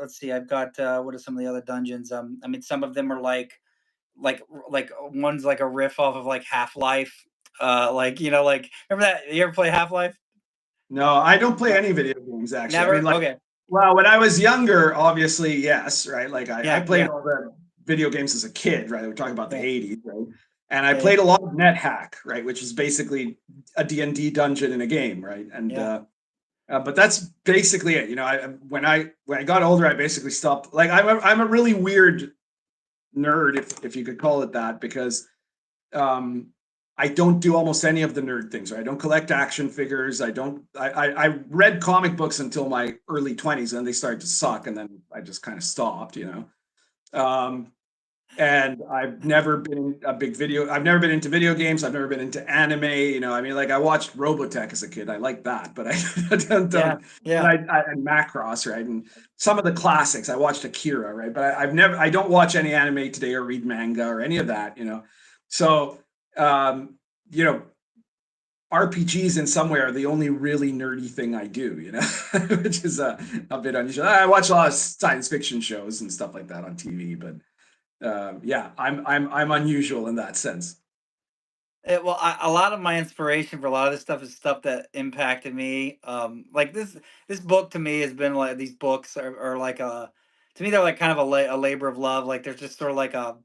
let's see, I've got what are some of the other dungeons? I mean, some of them are like one's like a riff off of like Half-Life. Like like, remember that? You ever play Half-Life? No, I don't play any video games, actually. Never? I mean, Okay. Well, when I was younger, obviously, yes, right? Like I played all the video games as a kid, right? We're talking about the 80s, right? And I played a lot of NetHack, right? Which is basically a D&D dungeon in a game, right? And But that's basically it. You know, when I got older, I basically stopped. Like I'm a really weird nerd, if you could call it that, because um, I don't do almost any of the nerd things. Right? I don't collect action figures. I don't. I read comic books until my early 20s, and they started to suck, and then I just kind of stopped. You know. And I've never been a big video. I've never been into video games. I've never been into anime. You know, I mean, like I watched Robotech as a kid. I like that, but I Yeah, don't. yeah. And Macross, right? And some of the classics. I watched Akira, right? But I've never. I don't watch any anime today or read manga or any of that. You know, so you know, RPGs in some way are the only really nerdy thing I do. You know, which is a bit unusual. I watch a lot of science fiction shows and stuff like that on TV, but yeah, I'm unusual in that sense. Well, a lot of my inspiration for a lot of this stuff is stuff that impacted me. Like this book to me has been like these books are like a to me they're like kind of a labor of love. Like there's just sort of like a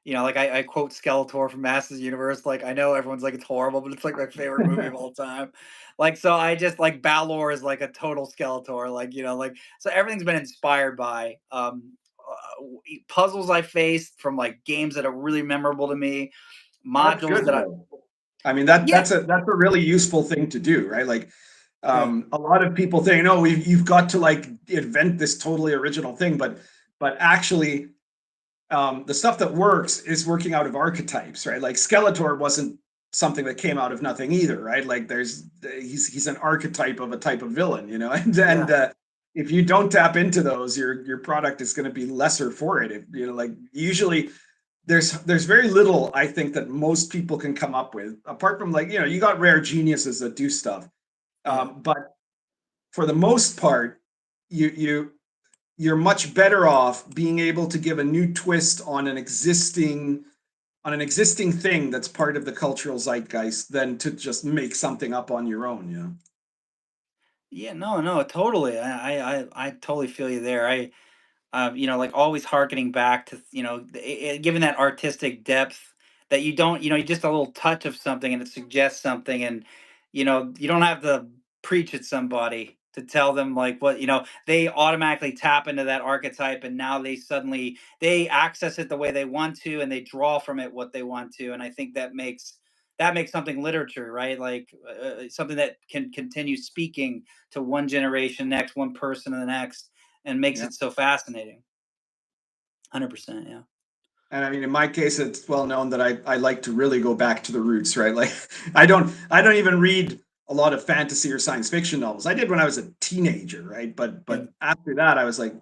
like I quote Skeletor from Masters of the Universe. Like I know everyone's like it's horrible, but it's like my favorite movie of all time. Like so I just like Balor is like a total Skeletor. Like like so everything's been inspired by puzzles I faced from like games that are really memorable to me, That's modules good that I though. I mean yeah. that's a really useful thing to do, right? Like Right. a lot of people think, no, you've got to like invent this totally original thing, but actually the stuff that works is working out of archetypes, right? Like Skeletor wasn't something that came out of nothing either, right? Like he's an archetype of a type of villain, you know, and Yeah. if you don't tap into those, your product is going to be lesser for it. If, you know, like usually there's very little I think that most people can come up with apart from like you got rare geniuses that do stuff, Yeah. but for the most part, you you're much better off being able to give a new twist on an existing thing that's part of the cultural zeitgeist than to just make something up on your own. Yeah. No, no, totally. I totally feel you there. Like always harkening back to, given that artistic depth that you don't, just a little touch of something and it suggests something. And, you don't have to preach at somebody to tell them like what, they automatically tap into that archetype and now they access it the way they want to and they draw from it what they want to. And I think that makes something literature, right? Like something that can continue speaking to one generation, next one person, and the next, and makes Yeah. it so fascinating. 100%, yeah. And I mean, in my case, it's well known that I like to really go back to the roots, right? Like I don't even read a lot of fantasy or science fiction novels. I did when I was a teenager, right? Yeah. But after that, I was like,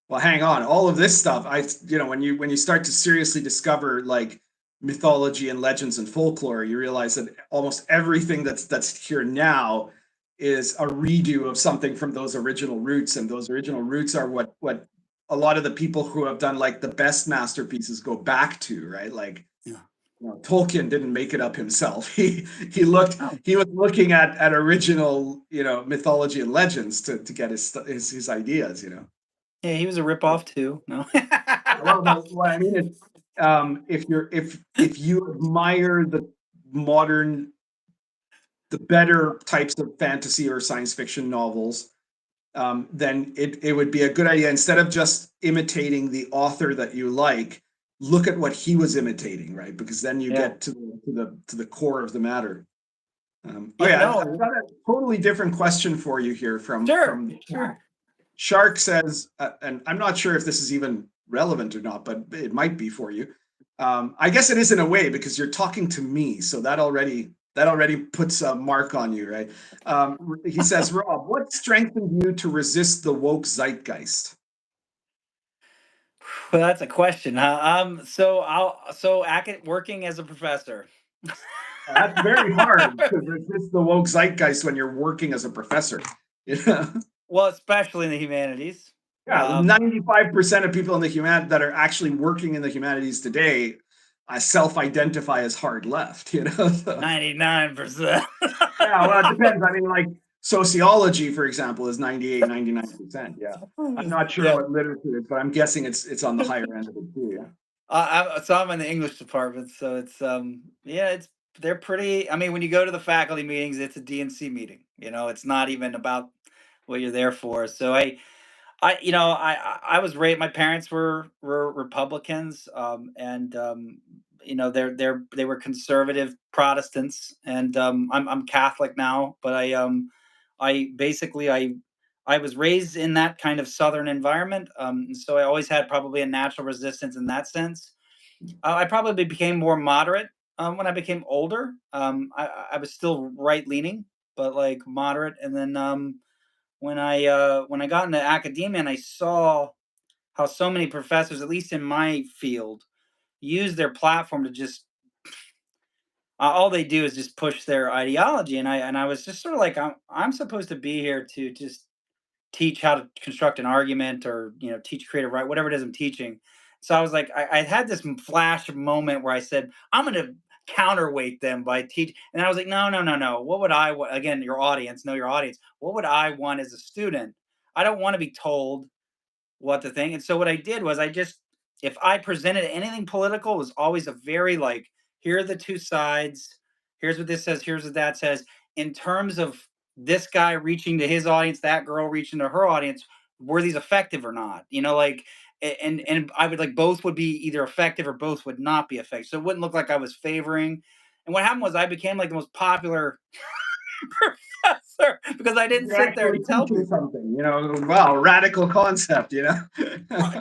well, hang on, all of this stuff. When you start to seriously discover like mythology and legends and folklore, you realize that almost everything that's here now is a redo of something from those original roots, and those original roots are what a lot of the people who have done like the best masterpieces go back to, right? Like Yeah. Tolkien didn't make it up himself. Oh, He was looking at original mythology and legends to get his ideas. yeah, he was a ripoff too. No. Well, what I mean is, if you admire modern, the better types of fantasy or science fiction novels, then it would be a good idea instead of just imitating the author that you like, look at what he was imitating, right? Because then you Yeah. get to the core of the matter. Oh Yeah, yeah, I've no. got a totally different question for you here Sure, from sure. Shark says, and I'm not sure if this is even relevant or not, but it might be for you. I guess it is in a way because you're talking to me, so that already puts a mark on you, right? He says, Rob, what strengthened you to resist the woke zeitgeist? Well, that's a question, huh? Working as a professor. That's very hard to resist the woke zeitgeist when you're working as a professor. Yeah, Well, especially in the humanities. yeah. Um, 95% of people in the that are actually working in the humanities today self-identify as hard left. So. 99%. Yeah, well, it depends. I mean, like sociology, for example, is 98, 99%. Yeah. I'm not sure Yeah. what literature is, but I'm guessing it's on the higher end of it too. Yeah. I'm in the English department, so it's yeah, they're pretty. I mean, when you go to the faculty meetings, it's a DNC meeting. It's not even about what you're there for. So I was raised. My parents were Republicans, and they were conservative Protestants, and I'm Catholic now. But I basically I was raised in that kind of Southern environment, so I always had probably a natural resistance in that sense. I probably became more moderate when I became older. I was still right leaning, but like moderate, and then when I got into academia and I saw how so many professors, at least in my field, use their platform to just all they do is just push their ideology, and I was just sort of like I'm supposed to be here to just teach how to construct an argument, or teach creative right, whatever it is I'm teaching. So I was like, I had this flash moment where I said, I'm going to counterweight them by teach, and I was like, no, no, no, no. What would again, your audience, know your audience. What would I want as a student? I don't want to be told what to think. And so what I did was if I presented anything political, it was always a very like, here are the two sides. Here's what this says. Here's what that says. In terms of this guy reaching to his audience, that girl reaching to her audience, were these effective or not? And I would like both would be either effective or both would not be effective. So it wouldn't look like I was favoring. And what happened was I became like the most popular professor because I didn't You're sit there actually and tell teaching people. something, wow, radical concept,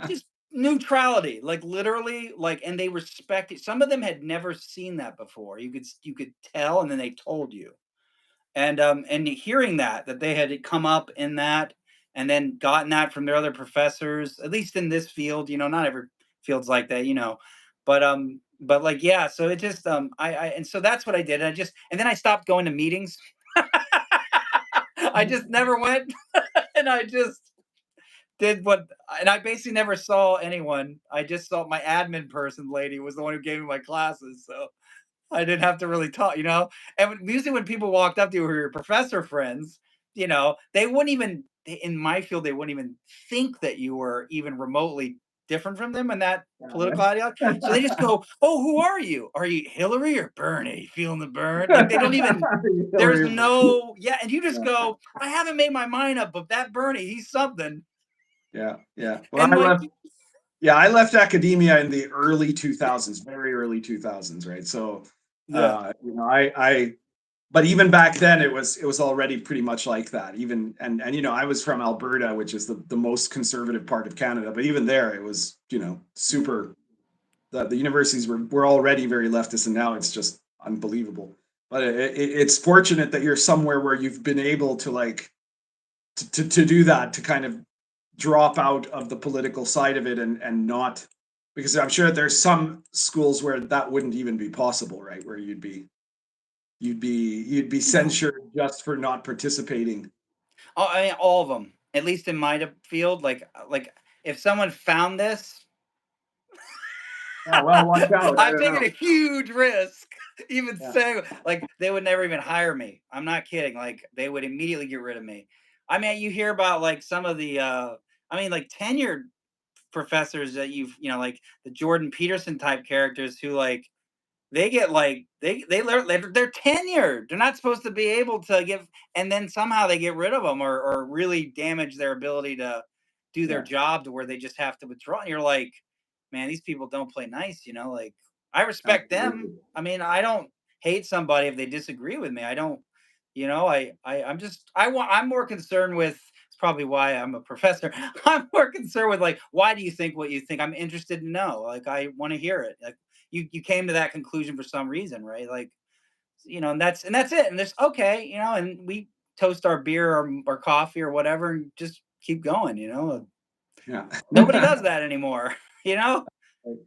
Just neutrality, like literally, like, and they respect it. Some of them had never seen that before. You could tell, and then they told you. And hearing that they had come up in that, and then gotten that from their other professors, at least in this field, not every field's like that, but like, yeah, so it just and so that's what I did. And then I stopped going to meetings. I just never went, and I just did what, and I basically never saw anyone. I just saw my admin person lady was the one who gave me my classes, so I didn't have to really talk. And usually when people walked up to you who were your professor friends, they wouldn't even, in my field, they wouldn't even think that you were even remotely different from them in that political ideology. So they just go, "Oh, who are you? Are you Hillary or Bernie? Feeling the burn?" Like they don't even. There's no, yeah, and you just go, "I haven't made my mind up, but that Bernie, he's something." Yeah, yeah. Well, And like, I left academia in the early 2000s, very early 2000s, right? So, yeah. but even back then, it was already pretty much like that. Even and I was from Alberta, which is the most conservative part of Canada. But even there, it was super. The universities were already very leftist, and now it's just unbelievable. But it's fortunate that you're somewhere where you've been able to like to do that, to kind of drop out of the political side of it, and not, because I'm sure there's some schools where that wouldn't even be possible, right? Where you'd be No. censured just for not participating. Oh, I mean, all of them. At least in my field, like if someone found this, Yeah, well, watch out. I I've don't taken know. a huge risk. Even Yeah, saying like they would never even hire me. I'm not kidding. Like they would immediately get rid of me. I mean, you hear about like some of the I mean like tenured professors that like the Jordan Peterson type characters who like they get like they learn they're tenured. They're not supposed to be able to give, and then somehow they get rid of them, or really damage their ability to do their yeah, job to where they just have to withdraw. And you're like, man, these people don't play nice. Like I respect them. absolutely. I mean, I don't hate somebody if they disagree with me. I don't, I'm just I'm more concerned with, it's probably why I'm a professor. I'm more concerned with like, why do you think what you think? I'm interested to know. Like I want to hear it. Like you came to that conclusion for some reason, right? Like, and that's it. And this okay, and we toast our beer or coffee or whatever and just keep going. Yeah. Nobody does that anymore, you know? So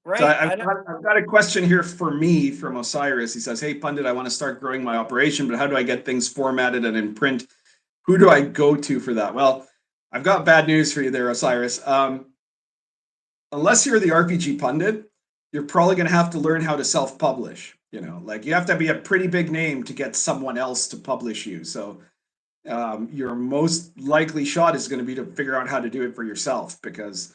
Right? I don't. I've got a question here for me from Osiris. He says, "Hey Pundit, I want to start growing my operation, but how do I get things formatted and in print? Who do I go to for that?" Well, I've got bad news for you there, Osiris. Unless you're the RPG pundit, you're probably going to have to learn how to self-publish. Like you have to be a pretty big name to get someone else to publish you. So your most likely shot is going to be to figure out how to do it for yourself, because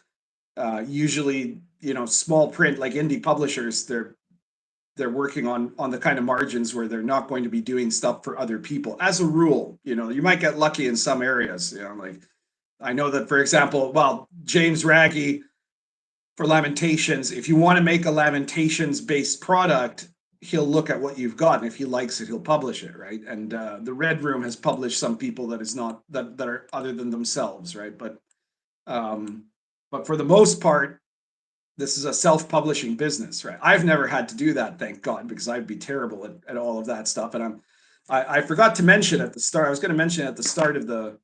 usually, small print like indie publishers, they're working on the kind of margins where they're not going to be doing stuff for other people. As a rule, you know, you might get lucky in some areas. You know, like I know that, for example, well, James Raggy for Lamentations, if you want to make a Lamentations-based product, he'll look at what you've got, and if he likes it, he'll publish it, right? And the Red Room has published some people that is not that are other than themselves, right? But for the most part, this is a self-publishing business, right? I've never had to do that, thank God, because I'd be terrible at all of that stuff. And I forgot to mention at the start. I was going to mention at the start of the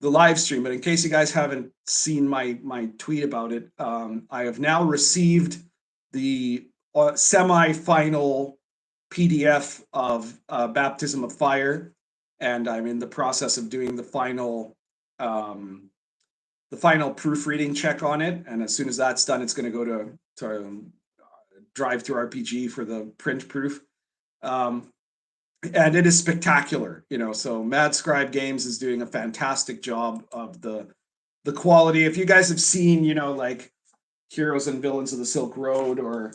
live stream, but in case you guys haven't seen my tweet about it, I have now received the semi-final PDF of Baptism of Fire, and I'm in the process of doing the final proofreading check on it. And as soon as that's done, it's going to go to Drive Through RPG for the print proof. And it is spectacular, you know. So Mad Scribe Games is doing a fantastic job of the quality. If you guys have seen, you know, like Heroes and Villains of the Silk Road or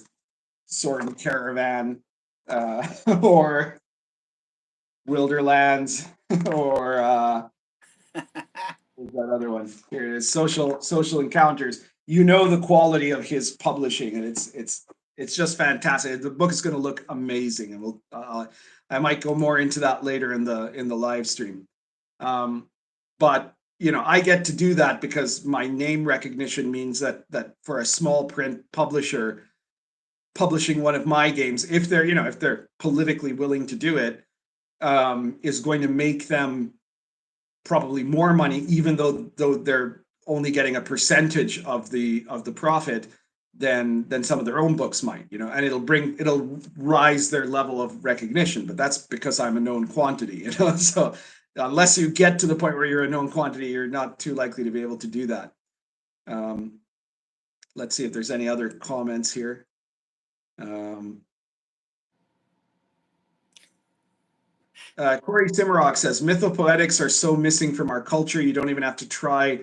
Sword and Caravan, or Wilderlands, or what's that other one? Here it is, Social Encounters. You know the quality of his publishing, and it's just fantastic. The book is going to look amazing, and I might go more into that later in the live stream. But you know, I get to do that because my name recognition means that for a small print publisher publishing one of my games, if they're politically willing to do it, is going to make them probably more money, even though they're only getting a percentage of the profit than some of their own books might, you know, and it'll rise their level of recognition. But that's because I'm a known quantity, you know. So unless you get to the point where you're a known quantity, you're not too likely to be able to do that. Let's see if there's any other comments here. Corey Simrock says mythopoetics are so missing from our culture, you don't even have to try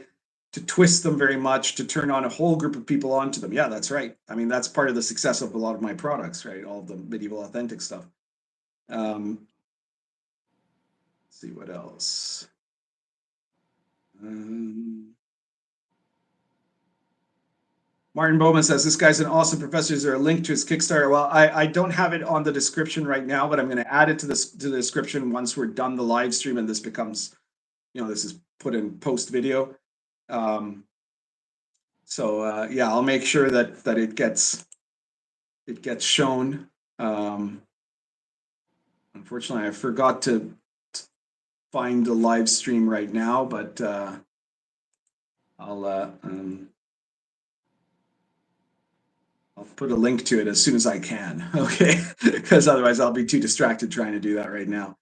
to twist them very much to turn on a whole group of people onto them. Yeah, that's right. I mean, that's part of the success of a lot of my products, right? All of the medieval authentic stuff. Let's see what else. Martin Bowman says, this guy's an awesome professor. Is there a link to his Kickstarter? Well, I don't have it on the description right now, but I'm going to add it to the description once we're done the live stream and this becomes, you know, this is put in post video. So yeah, I'll make sure that it gets shown. Unfortunately, I forgot to find the live stream right now, but I'll put a link to it as soon as I can, okay? Because otherwise I'll be too distracted trying to do that right now.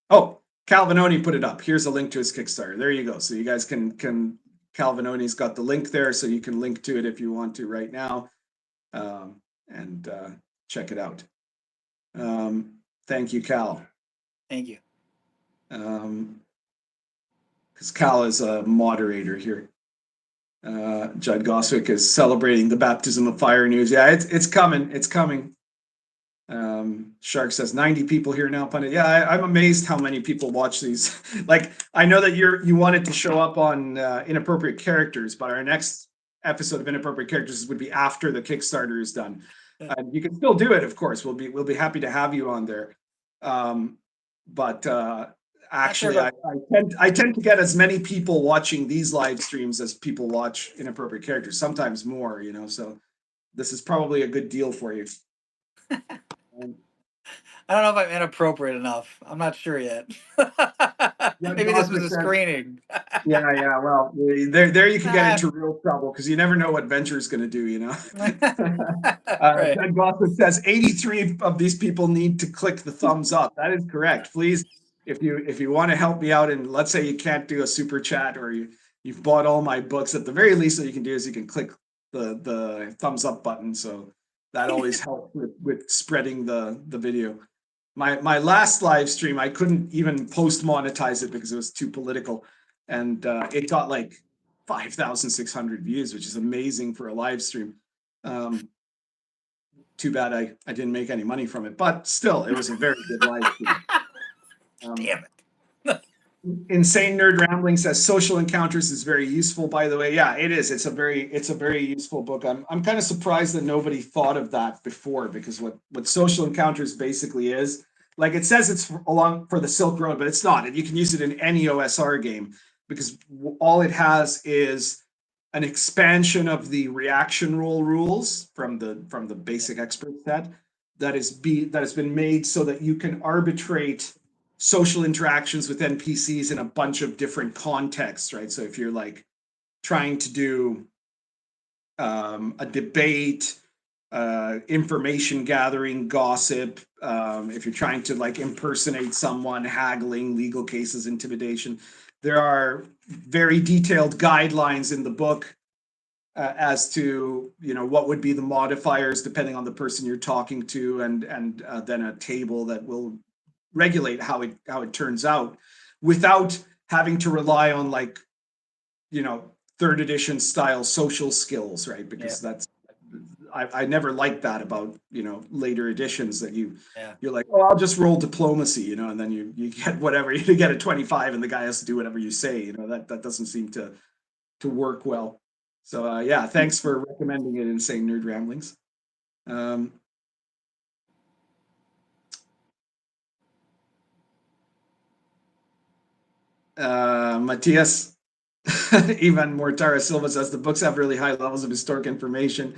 Oh, Calvinoni put it up. Here's a link to his Kickstarter. There you go. So you guys can Calvinoni's got the link there, so you can link to it if you want to right now, and check it out. Thank you, Cal. Thank you. Because Cal is a moderator here. Judd Goswick is celebrating the Baptism of Fire news. Yeah, it's coming. It's coming. Shark says 90 people here now, Pundit. Yeah, I'm amazed how many people watch these. Like, I know that you wanted to show up on Inappropriate Characters, but our next episode of Inappropriate Characters would be after the Kickstarter is done. You can still do it, of course. We'll be happy to have you on there. But actually, I tend to get as many people watching these live streams as people watch Inappropriate Characters, sometimes more, you know. So this is probably a good deal for you. I don't know if I'm inappropriate enough. I'm not sure yet. Maybe this was a screening. Yeah. Well, there you can get into real trouble because you never know what Venture's going to do, you know. Right. Doug Gossett says 83 of these people need to click the thumbs up. That is correct. Please, if you want to help me out, and let's say you can't do a super chat or you've bought all my books, at the very least that you can do is you can click the thumbs up button. So that always helps with spreading the video. My last live stream, I couldn't even post monetize it because it was too political, and it got like 5,600 views, which is amazing for a live stream. 2 too bad I didn't make any money from it, but still, it was a very good live stream. Damn it. Insane Nerd Ramblings says social encounters is very useful, by the way. Yeah, it is. It's a very useful book. I'm kind of surprised that nobody thought of that before, because what social encounters basically is, like, it says it's along for the Silk Road, but it's not. And you can use it in any OSR game, because all it has is an expansion of the reaction roll rules from the basic expert set that has been made so that you can arbitrate social interactions with NPCs in a bunch of different contexts, right? So if you're like trying to do a debate, information gathering, gossip, if you're trying to like impersonate someone, haggling, legal cases, intimidation, there are very detailed guidelines in the book as to, you know, what would be the modifiers depending on the person you're talking to, and then a table that will regulate how it turns out, without having to rely on, like, you know, third edition style social skills, right? Because that's I never liked that about, you know, later editions, that you're like, oh, I'll just roll diplomacy, you know, and then you get whatever, you get a 25 and the guy has to do whatever you say, you know, that doesn't seem to work well. So yeah, thanks for recommending it, Insane Nerd Ramblings. Matias Ivan Mortara Silva says the books have really high levels of historic information.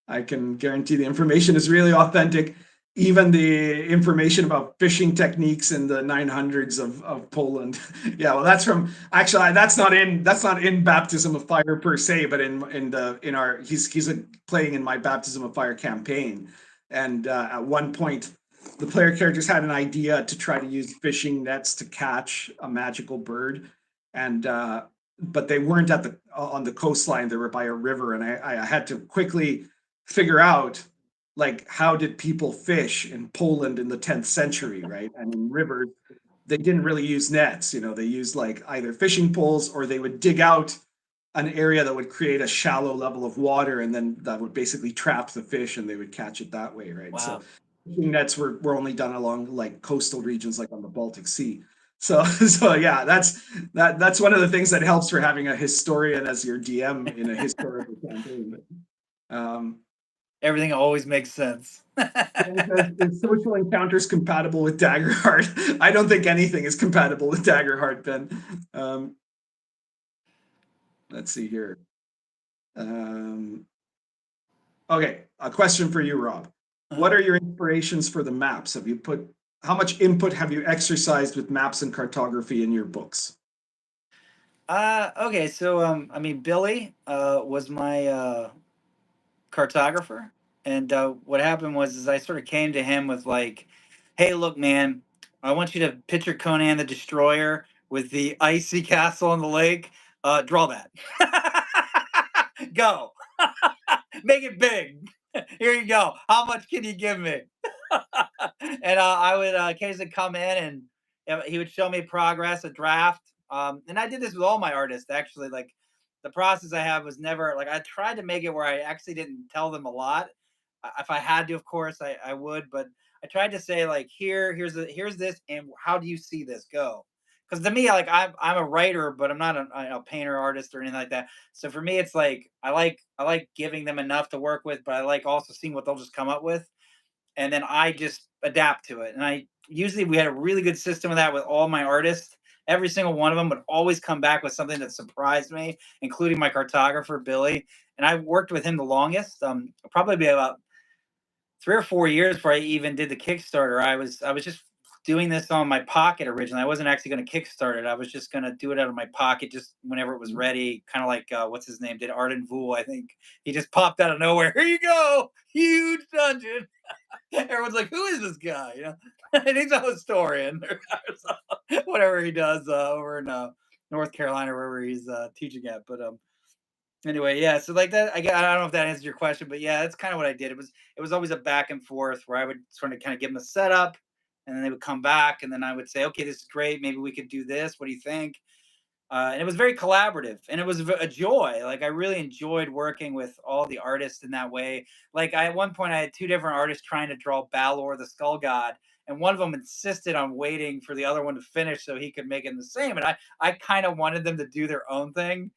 I can guarantee the information is really authentic. Even the information about fishing techniques in the 900s of Poland. Yeah, well, that's from, actually, that's not in Baptism of Fire per se, but in our he's playing in my Baptism of Fire campaign, and at one point the player characters had an idea to try to use fishing nets to catch a magical bird, and but they weren't on the coastline. They were by a river, and I had to quickly figure out, like, how did people fish in Poland in the 10th century, right? And in rivers, they didn't really use nets. You know, they used like either fishing poles, or they would dig out an area that would create a shallow level of water, and then that would basically trap the fish, and they would catch it that way, right? Wow. So fishing nets were only done along like coastal regions, like on the Baltic Sea. So yeah, that's one of the things that helps for having a historian as your DM in a historical campaign. Everything always makes sense. Is social encounters compatible with Daggerheart? I don't think anything is compatible with Daggerheart, Ben. Let's see here. Okay, a question for you, Rob. What are your inspirations for the maps? How much input have you exercised with maps and cartography in your books? Okay, so I mean, Billy was my cartographer, and what happened was I sort of came to him with like, hey, look, man, I want you to picture Conan the Destroyer with the icy castle on the lake. Draw that. Go. Make it big. Here you go. How much can you give me? And I would occasionally come in, and he would show me progress, a draft. And I did this with all my artists, actually. Like, the process I have was never like, I tried to make it where I actually didn't tell them a lot. If I had to, of course, I would, but I tried to say, like, here's this, and how do you see this go? Because to me, like, I'm a writer, but I'm not a painter, artist, or anything like that. So for me, it's like I like giving them enough to work with, but I like also seeing what they'll just come up with, and then I just adapt to it. And we had a really good system of that with all my artists. Every single one of them would always come back with something that surprised me, including my cartographer Billy. And I worked with him the longest, probably about 3 or 4 years before I even did the Kickstarter. I was just doing this on my pocket originally. I wasn't actually going to kickstart it. I was just going to do it out of my pocket just whenever it was ready. Kind of like what's his name did, Arden Vool, I think. He just popped out of nowhere. Here you go, huge dungeon. Everyone's like, who is this guy? You know, and he's a historian, whatever he does over in North Carolina, wherever he's teaching at. But anyway, yeah. So like that, I don't know if that answers your question, but yeah, that's kind of what I did. It was always a back and forth where I would sort of kind of give them a setup, and then they would come back, and then I would say, okay, this is great. Maybe we could do this. What do you think? And it was very collaborative, and it was a joy. Like I really enjoyed working with all the artists in that way. Like at one point, I had two different artists trying to draw Balor, the Skull God, and one of them insisted on waiting for the other one to finish so he could make it the same. And I kind of wanted them to do their own thing,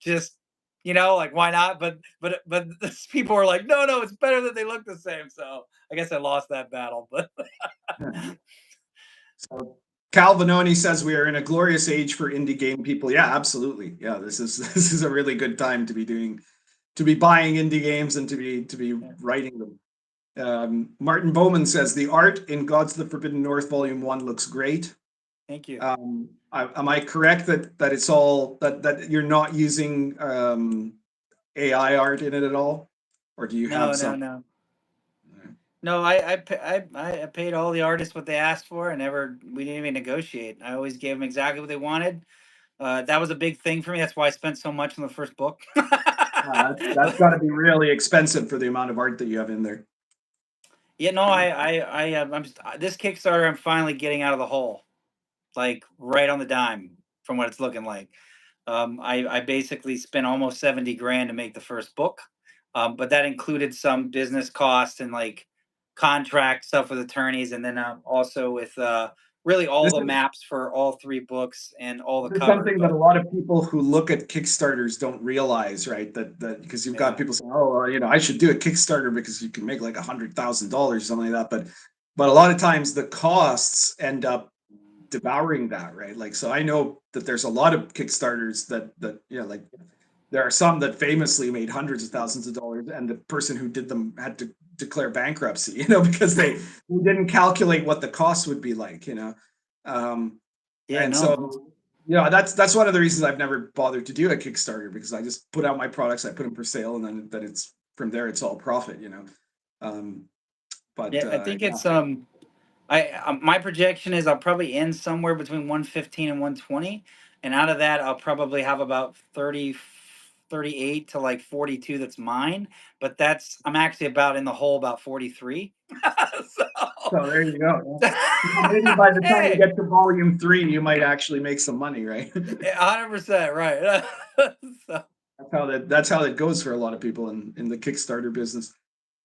just like why not? But these people were like, no, no, it's better that they look the same. So I guess I lost that battle, but. So Cal Vanoni says we are in a glorious age for indie game people. Yeah, absolutely. Yeah, this is a really good time to be buying indie games and to be writing them. Martin Bowman says the art in Gods of the Forbidden North Volume 1 looks great. Thank you. Am I correct that it's all that you're not using AI art in it at all, or do you No, have some? no. No, I paid all the artists what they asked for, and we didn't even negotiate. I always gave them exactly what they wanted. That was a big thing for me. That's why I spent so much on the first book. That's got to be really expensive for the amount of art that you have in there. Yeah, no, I'm just this Kickstarter. I'm finally getting out of the hole, like right on the dime from what it's looking like. I basically spent almost 70 grand to make the first book, but that included some business costs and like contract stuff with attorneys, and then also with really all This the is maps for all three books and all the There's covers. something that But a lot of people who look at Kickstarters don't realize, right? That because you've got yeah, people saying, "Oh, I should do a Kickstarter because you can make like $100,000 or something like that." But a lot of times the costs end up devouring that, right? Like, so I know that there's a lot of Kickstarters that like there are some that famously made hundreds of thousands of dollars, and the person who did them had to declare bankruptcy, because they didn't calculate what the cost would be like. yeah, And no, so, that's one of the reasons I've never bothered to do a Kickstarter, because I just put out my products, I put them for sale, and then it's from there, it's all profit. Um, but yeah, I think yeah, it's my projection is I'll probably end somewhere between 115 and 120, and out of that I'll probably have about 38 to like 42 that's mine, but I'm actually about in the hole about 43. So so there you go. So maybe by the time you hey, get to volume 3, you might actually make some money, right? 100% right. So, That's how it goes for a lot of people in the Kickstarter business.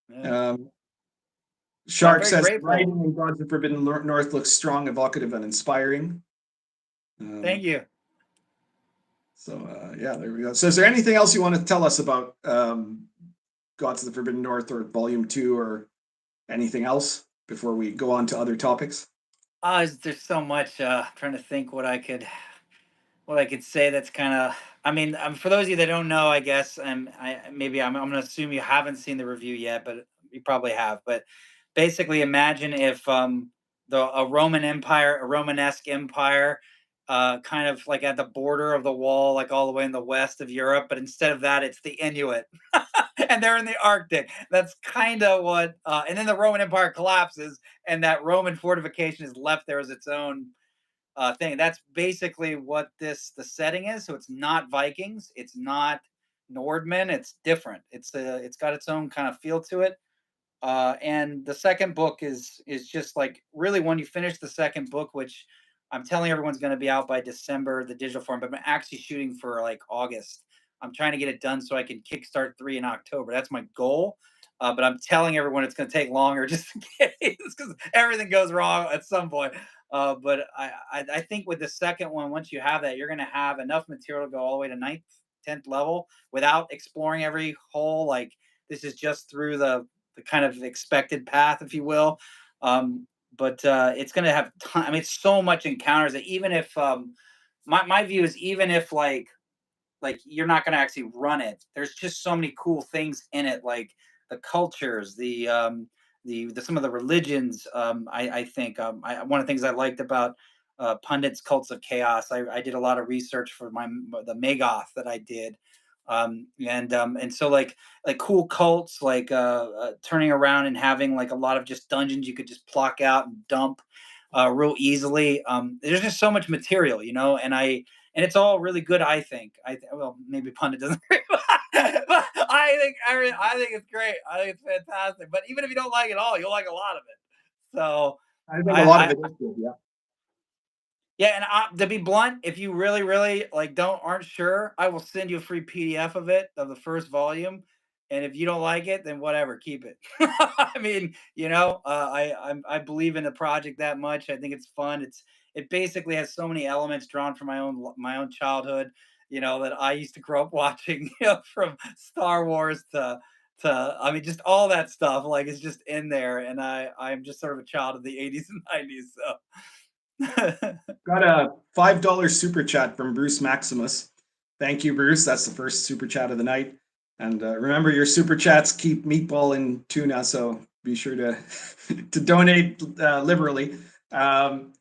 yeah. Um, So I'm Shark very says grateful. writing in Gods of the Forbidden North looks strong, evocative, and inspiring. Thank Um, you. so yeah, there we go. So is there anything else you want to tell us about Gods of the Forbidden North or Volume 2 or anything else before we go on to other topics? There's so much. Trying to think what I could say that's kind of. I mean, for those of you that don't know, I guess, I'm going to assume you haven't seen the review yet, but you probably have. But basically, imagine if a Roman Empire, a Romanesque empire, kind of like at the border of the wall, like all the way in the west of Europe, but instead of that, it's the Inuit, and they're in the Arctic. That's kind of what. And then the Roman Empire collapses, and that Roman fortification is left there as its own thing. That's basically what the setting is. So it's not Vikings, it's not Nordmen. It's different. It's got its own kind of feel to it. And the second book is just like really when you finish the second book, which I'm telling everyone's going to be out by December, the digital form, but I'm actually shooting for like August. I'm trying to get it done so I can kickstart 3 in October. That's my goal. But I'm telling everyone it's going to take longer just in case because everything goes wrong at some point. But I think with the second one, once you have that, you're going to have enough material to go all the way to 9th, 10th level without exploring every hole. Like this is just through the kind of expected path, if you will. But it's going to have I mean, it's so much encounters that even if my view is even if like you're not going to actually run it, there's just so many cool things in it, like the cultures, the some of the religions. I think one of the things I liked about Pundit's Cults of Chaos, I did a lot of research for the Magoth that I did, and so like cool cults like turning around and having like a lot of just dungeons you could just pluck out and dump real easily. There's just so much material, and it's all really good. I think. Well, maybe Pundit doesn't agree, but I think it's great. I think it's fantastic. But even if you don't like it all, you'll like a lot of it. So I think a lot of I it is good, yeah. Yeah, and to be blunt, if you really, really like aren't sure, I will send you a free PDF of it of the first volume. And if you don't like it, then whatever, keep it. I mean, I believe in the project that much. I think it's fun. It basically has so many elements drawn from my own childhood. That I used to grow up watching. From Star Wars to I mean, just all that stuff. Like it's just in there, and I'm just sort of a child of the '80s and '90s. So. Got a $5 super chat from Bruce Maximus. Thank you, Bruce. That's the first super chat of the night. And remember, your super chats keep Meatball in tuna, so be sure to to donate liberally. Um,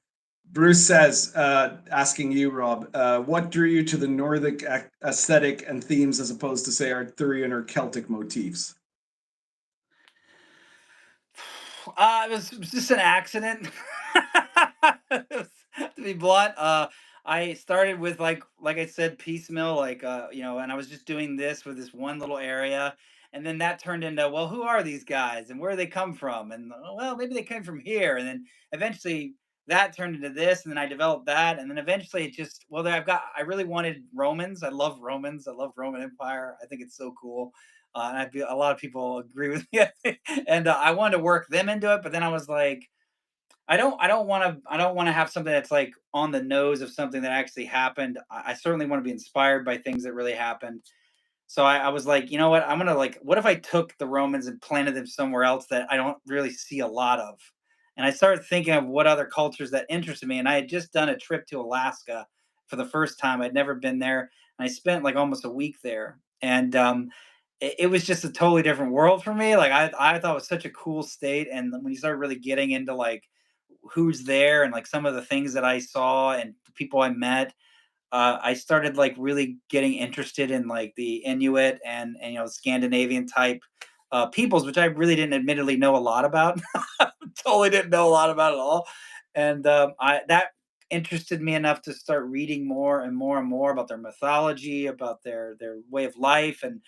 Bruce says, asking you, Rob, what drew you to the Nordic aesthetic and themes as opposed to, say, Arthurian or Celtic motifs? It was just an accident. To be blunt, I started with like I said, piecemeal, and I was just doing this with this one little area, and then that turned into, well, who are these guys and where do they come from? And well, maybe they came from here, and then eventually that turned into this, and then I developed that, and then eventually it just well, I really wanted Romans. I love Romans. I love Roman Empire. I think it's so cool. And I feel a lot of people agree with me, and I wanted to work them into it, but then I was like, I don't want to have something that's like on the nose of something that actually happened. I certainly want to be inspired by things that really happened. So I was like, you know what? I'm gonna like, what if I took the Romans and planted them somewhere else that I don't really see a lot of? And I started thinking of what other cultures that interested me. And I had just done a trip to Alaska for the first time. I'd never been there, and I spent like almost a week there. And it was just a totally different world for me. Like I thought it was such a cool state. And when you start really getting into like who's there and like some of the things that I saw and the people I met, I started like really getting interested in like the Inuit and Scandinavian type peoples, which I really didn't admittedly know a lot about. Totally didn't know a lot about at all, and I that interested me enough to start reading more and more and more about their mythology, about their way of life, and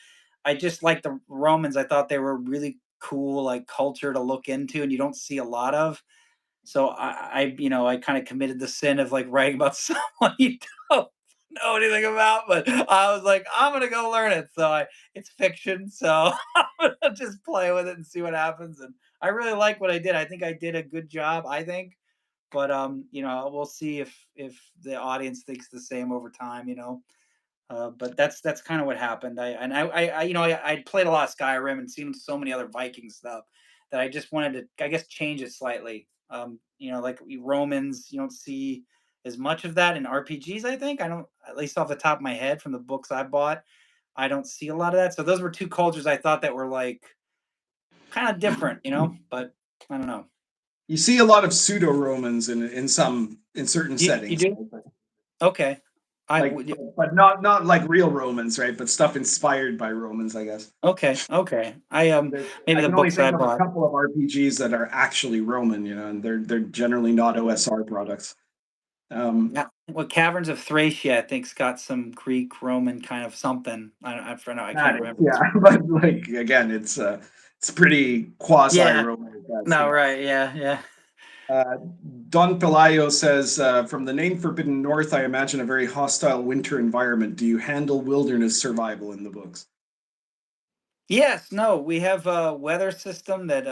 I just like the Romans. I thought they were really cool, like culture to look into, and you don't see a lot of. So I kind of committed the sin of like writing about someone you don't know anything about, but I was like, I'm gonna go learn it. It's fiction, so I'm gonna just play with it and see what happens. And I really like what I did. I think I did a good job. I think, but we'll see if the audience thinks the same over time. But that's kind of what happened. I played a lot of Skyrim and seen so many other Viking stuff that I just wanted to, I guess, change it slightly. Like Romans, you don't see as much of that in RPGs. I think I don't, at least off the top of my head from the books I bought, I don't see a lot of that. So those were two cultures I thought that were like kind of different, but I don't know. You see a lot of pseudo Romans in certain You settings, do? Okay. I like would. but not like real Romans, right? But stuff inspired by Romans, I guess. Okay. Okay. Maybe I the can only books I think of a bought. couple of RPGs that are actually Roman, and they're generally not OSR products. Yeah, well, Caverns of Thracia, I think's got some Greek Roman kind of something. I know I Not can't it, remember. yeah, but like again, it's pretty quasi Yeah. Roman at best. No, right. Yeah, yeah. Uh, Don Pelayo says, from the name Forbidden North, I imagine a very hostile winter environment. Do you handle wilderness survival in the books? Yes, no, we have a weather system that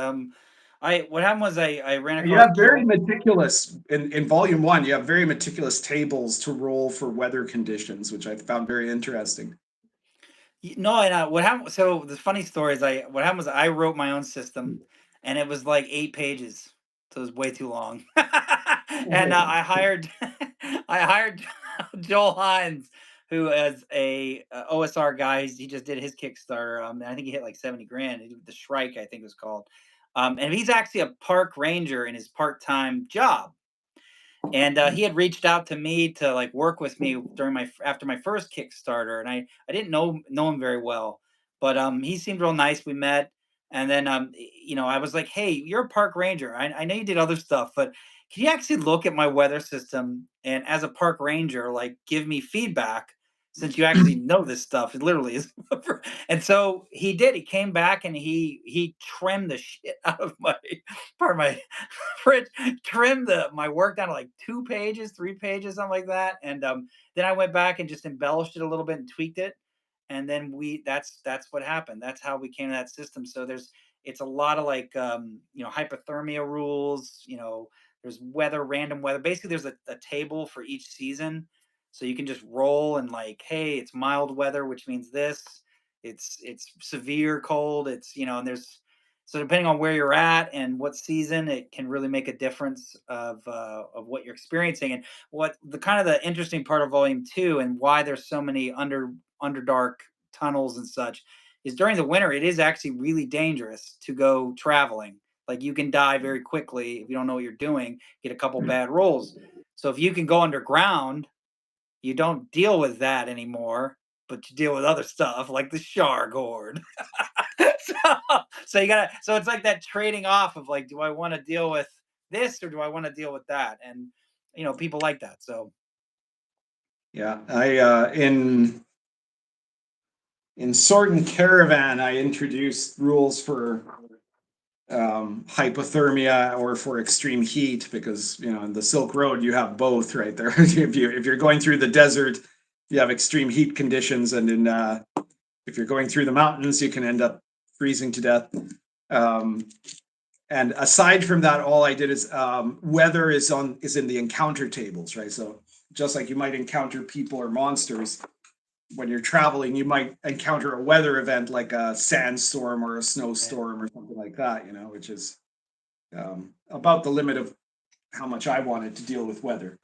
I what happened was I ran You across have very meticulous in volume one. You have very meticulous tables to roll for weather conditions, which I found very interesting. No, and what happened? So the funny story is, I what happened was I wrote my own system, and it was like 8 pages, so it was way too long. And I hired I hired Joel Hines, who is a OSR guy. He just did his Kickstarter. And I think he hit like 70 grand. The Shrike, I think it was called. And he's actually a park ranger in his part-time job, and he had reached out to me to like work with me during my after my first Kickstarter, and I didn't know him very well, but he seemed real nice. We met, and then I was like, hey, you're a park ranger. I know you did other stuff, but can you actually look at my weather system and as a park ranger, like give me feedback? since you actually know this stuff. It literally is. And so he did. He came back and he trimmed the shit out of my part of my fridge, trimmed my work down to like 2 pages, 3 pages, something like that. And then I went back and just embellished it a little bit and tweaked it. And then that's what happened. That's how we came to that system. So it's a lot of like hypothermia rules. There's weather, random weather. Basically, there's a table for each season, so you can just roll and like, hey, it's mild weather, which means this. It's severe cold. And there's, so depending on where you're at and what season, it can really make a difference of what you're experiencing. And what the kind of the interesting part of Volume 2 and why there's so many underdark tunnels and such is during the winter, it is actually really dangerous to go traveling. Like you can die very quickly if you don't know what you're doing, get a couple bad rolls. So if you can go underground, you don't deal with that anymore, but you deal with other stuff like the Shark Horde. So it's like that trading off of like, do I want to deal with this or do I want to deal with that? And people like that. So yeah, I in Sword and Caravan, I introduced rules for hypothermia or for extreme heat, because in the Silk Road you have both right there. if you're going through the desert, you have extreme heat conditions, and if you're going through the mountains, you can end up freezing to death. And aside from that, all I did is weather is in the encounter tables, right? So just like you might encounter people or monsters, when you're traveling, you might encounter a weather event like a sandstorm or a snowstorm or something like that, which is about the limit of how much I wanted to deal with weather.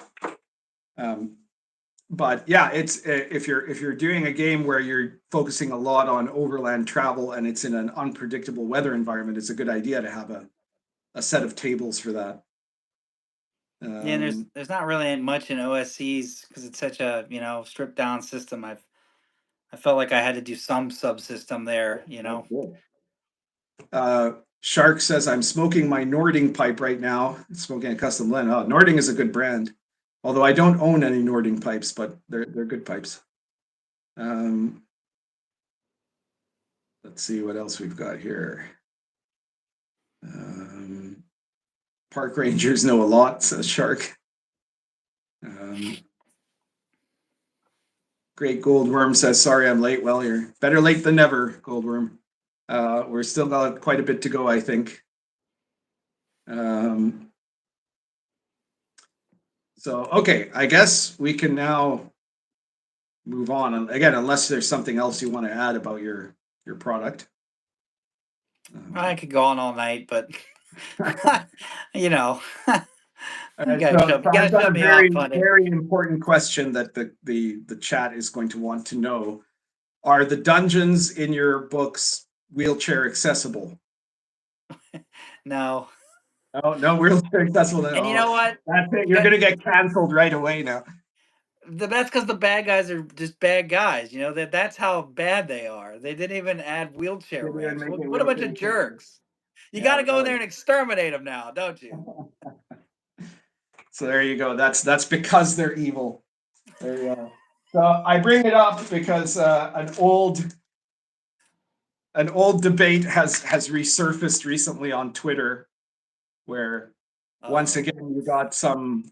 But yeah, it's if you're doing a game where you're focusing a lot on overland travel and it's in an unpredictable weather environment, it's a good idea to have a set of tables for that. Yeah, there's not really much in OSCs because it's such a stripped down system. I felt like I had to do some subsystem there. Shark says, I'm smoking my Nording pipe right now. Smoking a custom blend. Oh, Nording is a good brand. Although I don't own any Nording pipes, but they're good pipes. Let's see what else we've got here. Park rangers know a lot, says Shark. Great Goldworm says, sorry I'm late. Well, you're better late than never, Goldworm. We're still got quite a bit to go, I think. So, okay, I guess we can now move on. And again, unless there's something else you want to add about your product. I could go on all night, but you I've gotta got a shut me off, Pundit. very important question that the chat is going to want to know. Are the dungeons in your books wheelchair accessible? No. Oh, no wheelchair accessible. And you know what? That's it. You're going to get canceled right away now. That's because the bad guys are just bad guys. That's how bad they are. They didn't even add wheelchair ramps. What a bunch of jerks! You got to go in there and exterminate them now, don't you? So there you go. That's because they're evil. There you go. So I bring it up because an old debate has resurfaced recently on Twitter, where once again you got some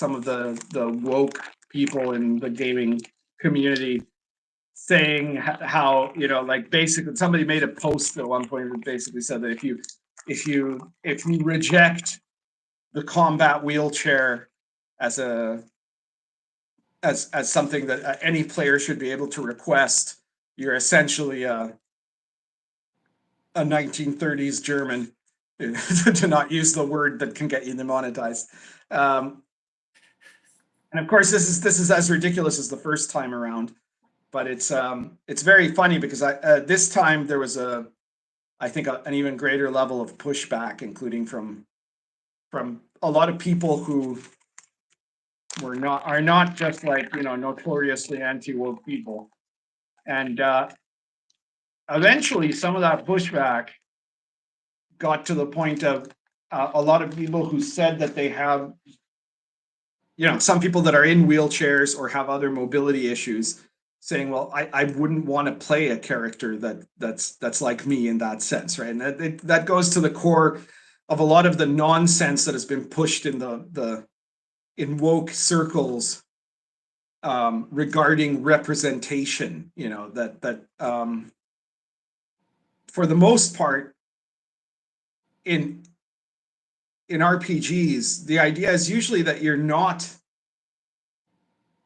of the woke people in the gaming community saying how like basically somebody made a post at one point that basically said that if you reject the combat wheelchair as something that any player should be able to request, you're essentially a 1930s German, to not use the word that can get you demonetized. And of course, this is as ridiculous as the first time around, but it's very funny because this time there was I think an even greater level of pushback, including from a lot of people who are not just like notoriously anti-woke people, and eventually some of that pushback got to the point of a lot of people who said that they have, some people that are in wheelchairs or have other mobility issues saying, well, I wouldn't want to play a character that's like me in that sense, right? And that goes to the core of a lot of the nonsense that has been pushed in in woke circles regarding representation. You know, that for the most part in RPGs, the idea is usually that you're not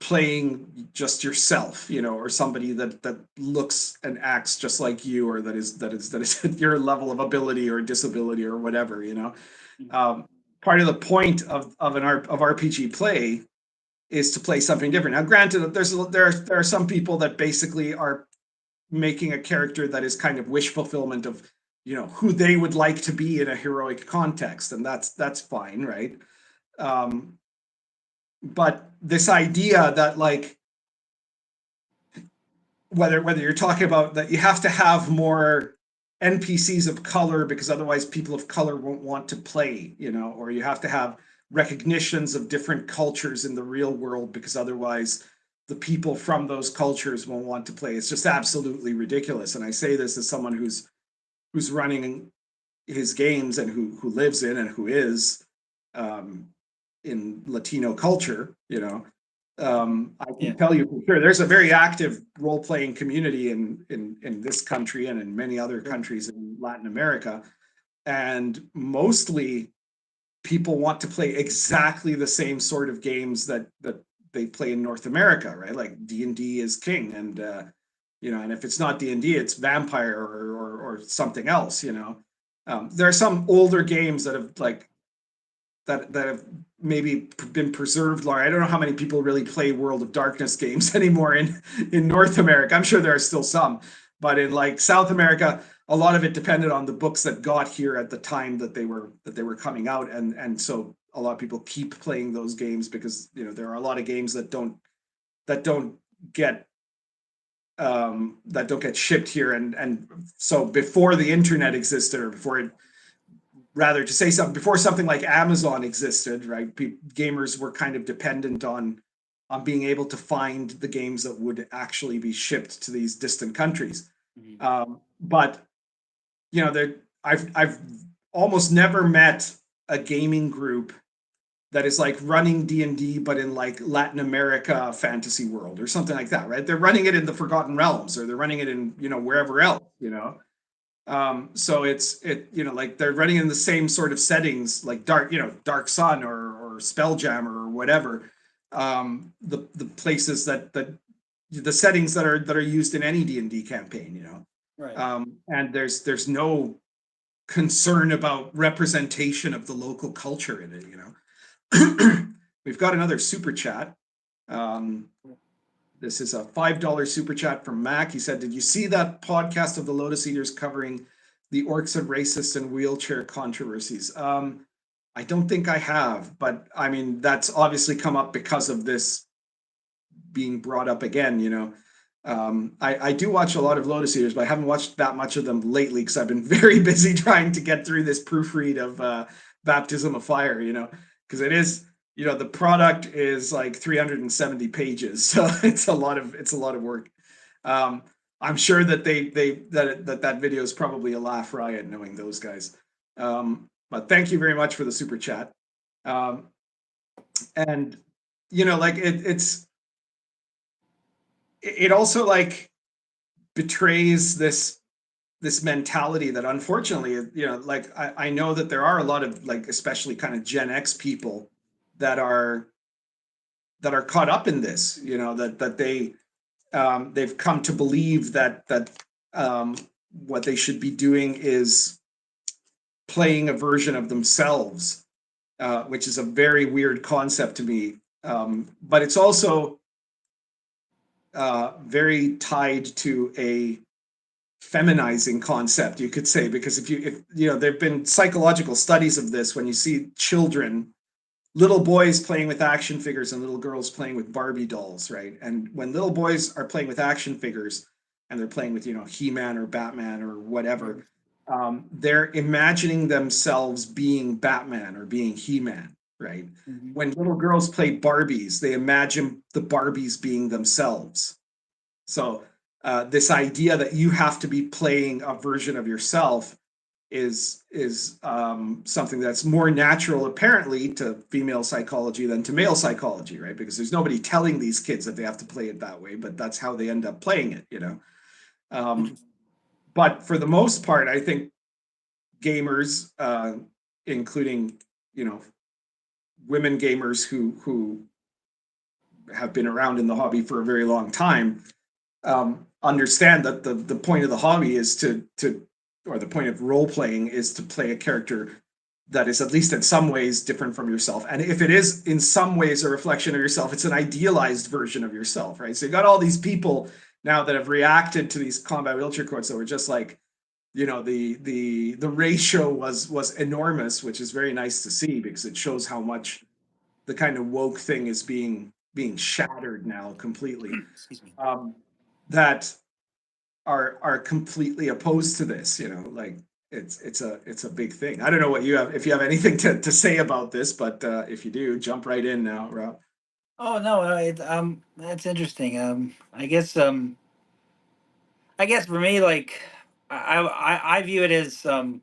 playing just yourself, you know, or somebody that looks and acts just like you, or that is at your level of ability or disability or whatever, you know. Part of the point of RPG play is to play something different. Now, granted, there are some people that basically are making a character that is kind of wish fulfillment of, you know, who they would like to be in a heroic context, and that's fine, right? But this idea that, like, whether you're talking about that you have to have more NPCs of color because otherwise people of color won't want to play, you know, or you have to have recognitions of different cultures in the real world because otherwise the people from those cultures won't want to play. It's just absolutely ridiculous. And I say this as someone who's running his games and who lives in and who is in Latino culture, you know. I can tell you for sure there's a very active role-playing community in this country and in many other countries in Latin America, and mostly people want to play exactly the same sort of games that they play in North America, right? Like D&D is king, and you know, and if it's not D&D, it's Vampire or something else, you know. There are some older games that have like that have maybe been preserved. I don't know how many people really play World of Darkness games anymore in North America. I'm sure there are still some, but in like South America, a lot of it depended on the books that got here at the time that they were coming out, and so a lot of people keep playing those games because, you know, there are a lot of games that don't get shipped here, and so before the internet existed, or before it, rather to say something, before something like Amazon existed, right? Gamers were kind of dependent on being able to find the games that would actually be shipped to these distant countries. But you know, I've almost never met a gaming group that is like running D&D but in like Latin America fantasy world or something like that, right? They're running it in the Forgotten Realms, or they're running it in, you know, wherever else, you know. So you know, like they're running in the same sort of settings, like Dark Sun or Spelljammer or whatever. The places that the settings that are used in any D&D campaign, you know. Right. And there's no concern about representation of the local culture in it, you know. We've got another super chat. This is a $5 super chat from Mac. He said, "Did you see that podcast of the Lotus Eaters covering the orcs and racists and wheelchair controversies?" I don't think I have, but I mean, that's obviously come up because of this being brought up again, you know. I do watch a lot of Lotus Eaters, but I haven't watched that much of them lately because I've been very busy trying to get through this proofread of Baptism of Fire, you know, because it is, you know, the product is like 370 pages, so it's a lot of work. I'm sure that that video is probably a laugh riot knowing those guys. But thank you very much for the super chat. And you know, like it also like betrays this mentality that, unfortunately, you know, like I know that there are a lot of, like, especially kind of Gen X people that are caught up in this, you know, that they've come to believe that what they should be doing is playing a version of themselves, which is a very weird concept to me. But it's also very tied to a feminizing concept, you could say, because if you know, there've been psychological studies of this. When you see children, little boys playing with action figures and little girls playing with Barbie dolls, right? And when little boys are playing with action figures and they're playing with, you know, He-Man or Batman or whatever, they're imagining themselves being Batman or being He-Man, right? When little girls play Barbies, they imagine the Barbies being themselves. So this idea that you have to be playing a version of yourself is something that's more natural apparently to female psychology than to male psychology, right? Because there's nobody telling these kids that they have to play it that way, but that's how they end up playing it, you know. But for the most part, I think gamers, including, you know, women gamers who have been around in the hobby for a very long time, understand that the point of the hobby is to or the point of role playing is to play a character that is at least in some ways different from yourself. And if it is in some ways a reflection of yourself, it's an idealized version of yourself, right? So you got all these people now that have reacted to these combat wheelchair quotes that were just like, you know, the ratio was enormous, which is very nice to see because it shows how much the kind of woke thing is being shattered now completely. Excuse me. That are completely opposed to this, you know, like it's a big thing. I don't know what you have, if you have anything to say about this, but if you do, jump right in now, Rob. Oh no, that's interesting. I guess for me, like, I view it as, and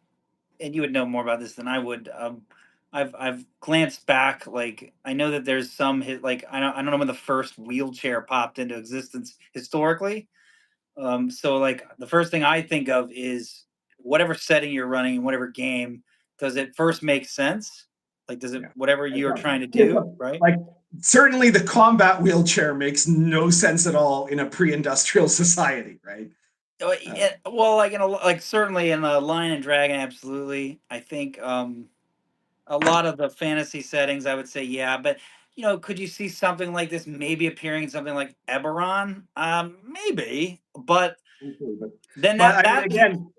you would know more about this than I would. I've glanced back. Like, I know that there's some hit. Like, I don't know when the first wheelchair popped into existence historically. So like the first thing I think of is whatever setting you're running in whatever game. Does it first make sense? Like, does it Yeah. whatever you're trying to do, right? Like certainly the combat wheelchair makes no sense at all in a pre-industrial society, right? Well, like like certainly in a Lion and Dragon, absolutely. I think a lot of the fantasy settings, I would say, yeah. But could you see something like this maybe appearing in something like Eberron? Maybe, but Okay, then but that I mean, that leads again,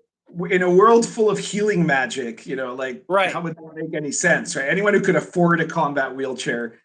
in a world full of healing magic, you know, like how right. would that make any sense, right? Anyone who could afford a combat wheelchair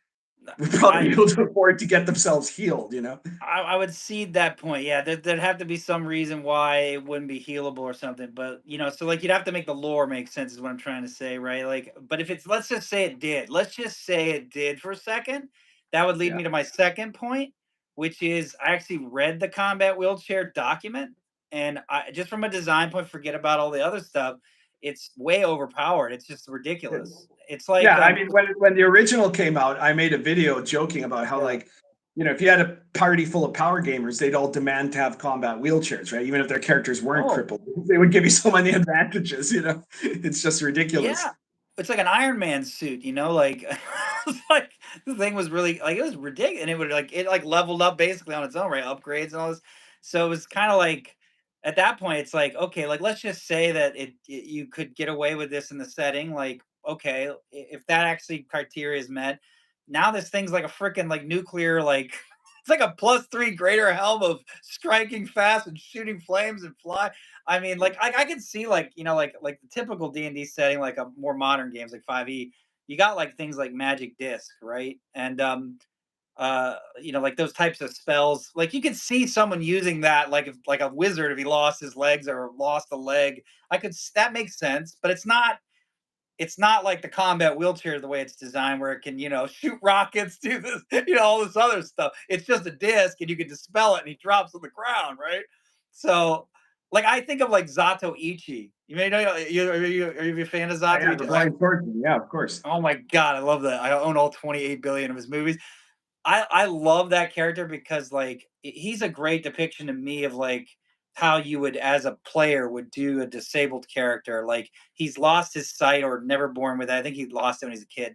would probably I be able to afford to get themselves healed, you know? I would cede that point. Yeah, there'd have to be some reason why it wouldn't be healable or something. But so like you'd have to make the lore make sense, is what I'm trying to say, right? Like, but if it's let's just say it did, let's just say it did for a second, that would lead Yeah. me to my second point, which is I actually read the combat wheelchair document, and I just from a design point, forget about all the other stuff. It's way overpowered. It's just Yeah. ridiculous. It's like Yeah, I mean, when the original came out, I made a video joking about how, yeah. like, you know, if you had a party full of power gamers, they'd all demand to have combat wheelchairs, right? Even if their characters weren't Oh, crippled, they would give you so many advantages, you know? It's just ridiculous. yeah. It's like an Iron Man suit, like it's like the thing was really like it was ridiculous, and it leveled up basically on its own, right? Upgrades and all this. So it was kind of like at that point it's like, okay, like let's just say that you could get away with this in the setting, like okay, if that actually criteria is met, now this thing's like a freaking like nuclear like it's like a +3 greater helm of striking fast and shooting flames and fly. I mean, like I could see like like the typical D&D setting, like a more modern games like 5e. You got like things like magic disc, right? And like those types of spells. Like you could see someone using that, like if like a wizard if he lost his legs or lost a leg. That makes sense, but it's not like the combat wheelchair the way it's designed, where it can, shoot rockets, do this, all this other stuff. It's just a disc, and you can dispel it, and he drops on the ground, right? So, like, I think of like Zato Ichi. You may know, are you a fan of Oh, Zato yeah, the Ichi? blind swordsman. Yeah, of course. Oh my god, I love that. I own all 28 billion of his movies. I love that character because like he's a great depiction to me of like how you would as a player would do a disabled character. Like he's lost his sight or never born with it. I think he lost it when he was a kid.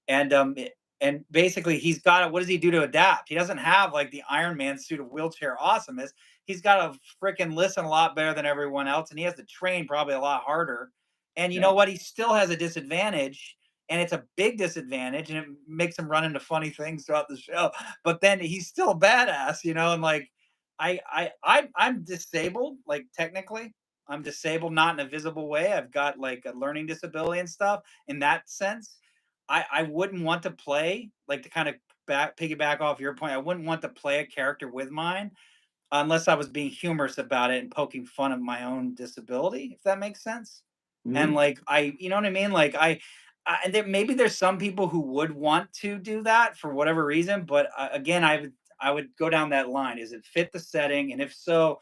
And basically he's got to, what does he do to adapt? He doesn't have like the Iron Man suit of wheelchair awesomeness. He's got to freaking listen a lot better than everyone else, and he has to train probably a lot harder. And you Yeah. know what? He still has a disadvantage, and it's a big disadvantage, and it makes him run into funny things throughout the show. But then he's still a badass, and like I'm disabled, like technically. I'm disabled, not in a visible way. I've got like a learning disability and stuff in that sense. I wouldn't want to play, like, to kind of piggyback off your point. I wouldn't want to play a character with mine unless I was being humorous about it and poking fun of my own disability, if that makes sense. And Mhm. like you know what I mean? Like and maybe there's some people who would want to do that for whatever reason, but again, I would go down that line. Is it fit the setting? And if so,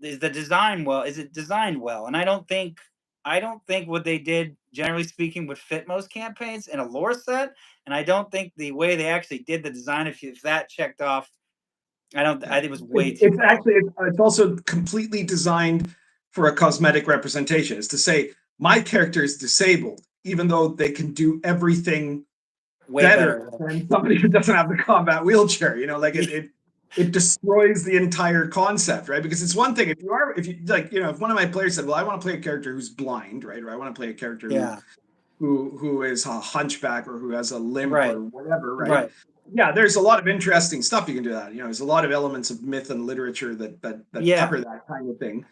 is the design well? Is it designed well? And I don't think what they did, generally speaking, would fit most campaigns in a lore set. And I don't think the way they actually did the design, if that checked off, I think it was way too. It's actually it's also completely designed for a cosmetic representation. Is to say my character is disabled, even though they can do everything way better than somebody who doesn't have the combat wheelchair. You know, like it destroys the entire concept, right? Because it's one thing if you like, you know, if one of my players said, well, I want to play a character who's blind, right? Or I want to play a character who is a hunchback or who has a limp or whatever, right? Yeah, there's a lot of interesting stuff you can do that. You know, there's a lot of elements of myth and literature that cover that kind of thing.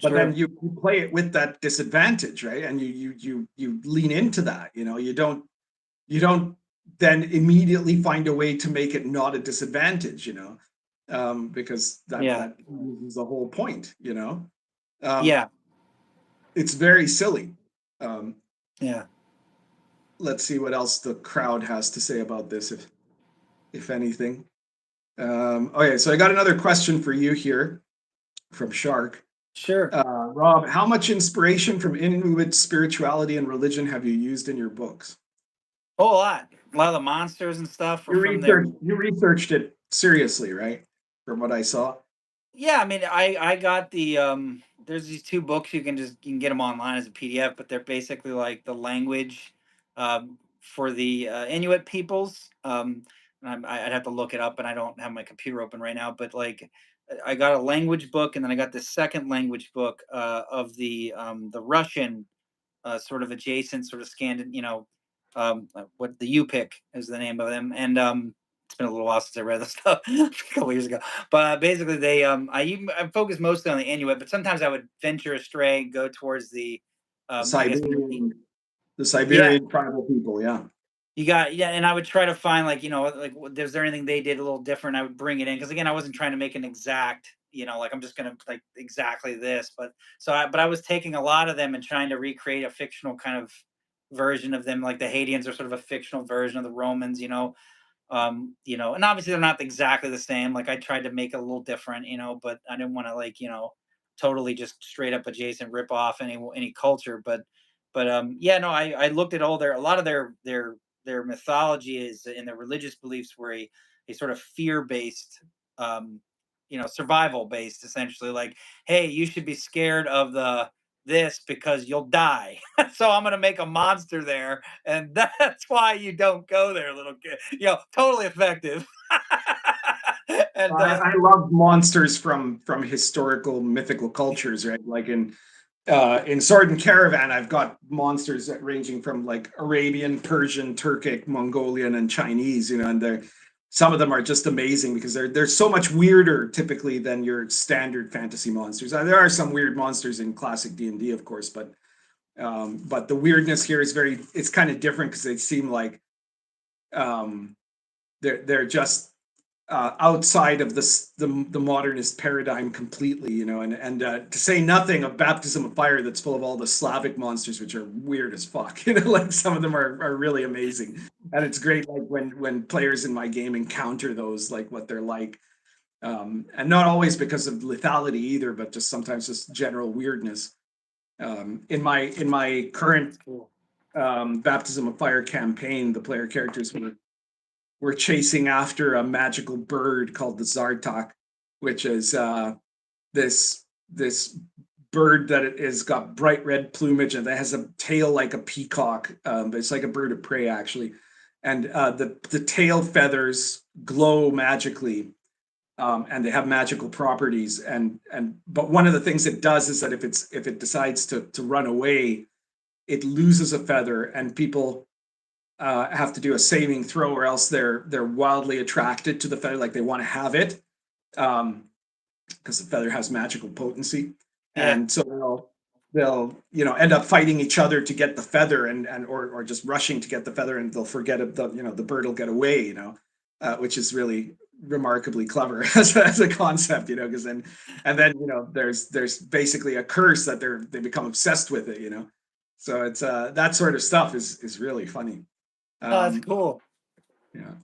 But then you play it with that disadvantage, right? And you lean into that. You know, you don't then immediately find a way to make it not a disadvantage. You know, because that is the whole point. You know, it's very silly. Let's see what else the crowd has to say about this, if anything. Okay, so I got another question for you here from Shark. Sure. Rob, how much inspiration from Inuit spirituality and religion have you used in your books? Oh, a lot of the monsters and stuff. You researched it seriously, right? From what I saw. Yeah, I mean, I got the there's these 2 books you can get them online as a PDF, but they're basically like the language for the Inuit peoples. I'd have to look it up, and I don't have my computer open right now. But like, I got a language book, and then I got the second language book of the Russian sort of adjacent, sort of Scandinavian, you know, what the Yupik is the name of them, and it's been a little while since I read this stuff a couple years ago. But basically, they I focus mostly on the Inuit, but sometimes I would venture astray, go towards the Siberian tribal people, You got and I would try to find, like, you know, like, is there anything they did a little different? I would bring it in because, again, I wasn't trying to make an exact, you know, like I'm just gonna like exactly this, but I was taking a lot of them and trying to recreate a fictional kind of version of them. Like the Haitians are sort of a fictional version of the Romans, you know, and obviously they're not exactly the same. Like I tried to make it a little different, you know, but I didn't want to, like, you know, totally just straight up adjacent rip off any culture. But yeah, no, I looked at a lot of their mythology is and their religious beliefs were a sort of fear based, you know, survival based, essentially. Like, hey, you should be scared of this because you'll die. So I'm gonna make a monster there, and that's why you don't go there, little kid. You know, totally effective. And I love monsters from historical mythical cultures, right? Like in Sword and Caravan, I've got monsters that ranging from like Arabian, Persian, Turkic, Mongolian, and Chinese. You know, and some of them are just amazing because they're so much weirder typically than your standard fantasy monsters. There are some weird monsters in classic D&D, of course, but the weirdness here is it's kind of different because they seem like they're just outside of the modernist paradigm completely, you know, and to say nothing of Baptism of Fire, that's full of all the Slavic monsters, which are weird as fuck. You know, like some of them are really amazing, and it's great like when players in my game encounter those, like what they're like, and not always because of lethality either, but just sometimes just general weirdness. In my current Baptism of Fire campaign, the player characters we're chasing after a magical bird called the Zartok, which is this bird that it has got bright red plumage and that has a tail like a peacock, but it's like a bird of prey actually, and the tail feathers glow magically, and they have magical properties. But one of the things it does is that if it decides to run away, it loses a feather, and people have to do a saving throw, or else they're wildly attracted to the feather, like they want to have it, because the feather has magical potency, and so they'll you know end up fighting each other to get the feather, or just rushing to get the feather, and they'll forget it. The bird will get away, you know, which is really remarkably clever as a concept, you know, because then you know there's basically a curse that they become obsessed with it, you know, so it's that sort of stuff is really funny. Oh, that's cool. Yeah.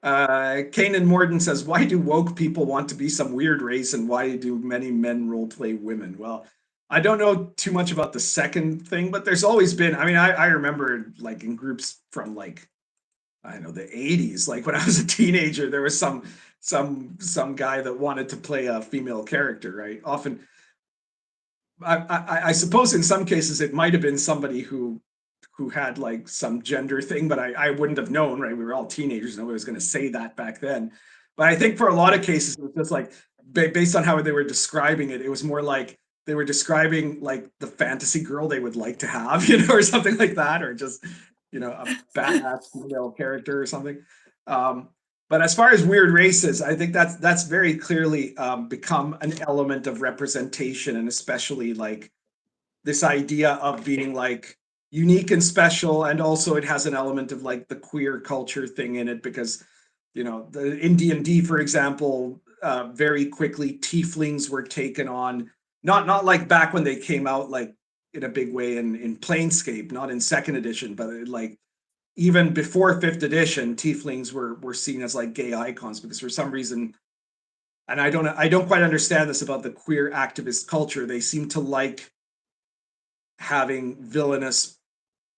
Kanan Morden says, "Why do woke people want to be some weird race, and why do many men roleplay women?" Well, I don't know too much about the second thing, but there's always been. I mean, I remember like in groups from like I don't know the '80s, like when I was a teenager, there was some guy that wanted to play a female character, right? Often, I suppose in some cases it might have been somebody who had like some gender thing, but I wouldn't have known, right? We were all teenagers. Nobody was going to say that back then. But I think for a lot of cases, it was just like based on how they were describing it, it was more like they were describing like the fantasy girl they would like to have, or something like that, or just, a badass female character or something. Um, but as far as weird races, I think that's very clearly become an element of representation, and especially like this idea of being like unique and special, and also it has an element of like the queer culture thing in it, because in D&D, for example, very quickly tieflings were taken on, not like back when they came out like in a big way in Planescape, not in second edition, but like even before fifth edition, tieflings were seen as like gay icons, because for some reason, and I don't quite understand this about the queer activist culture, they seem to like having villainous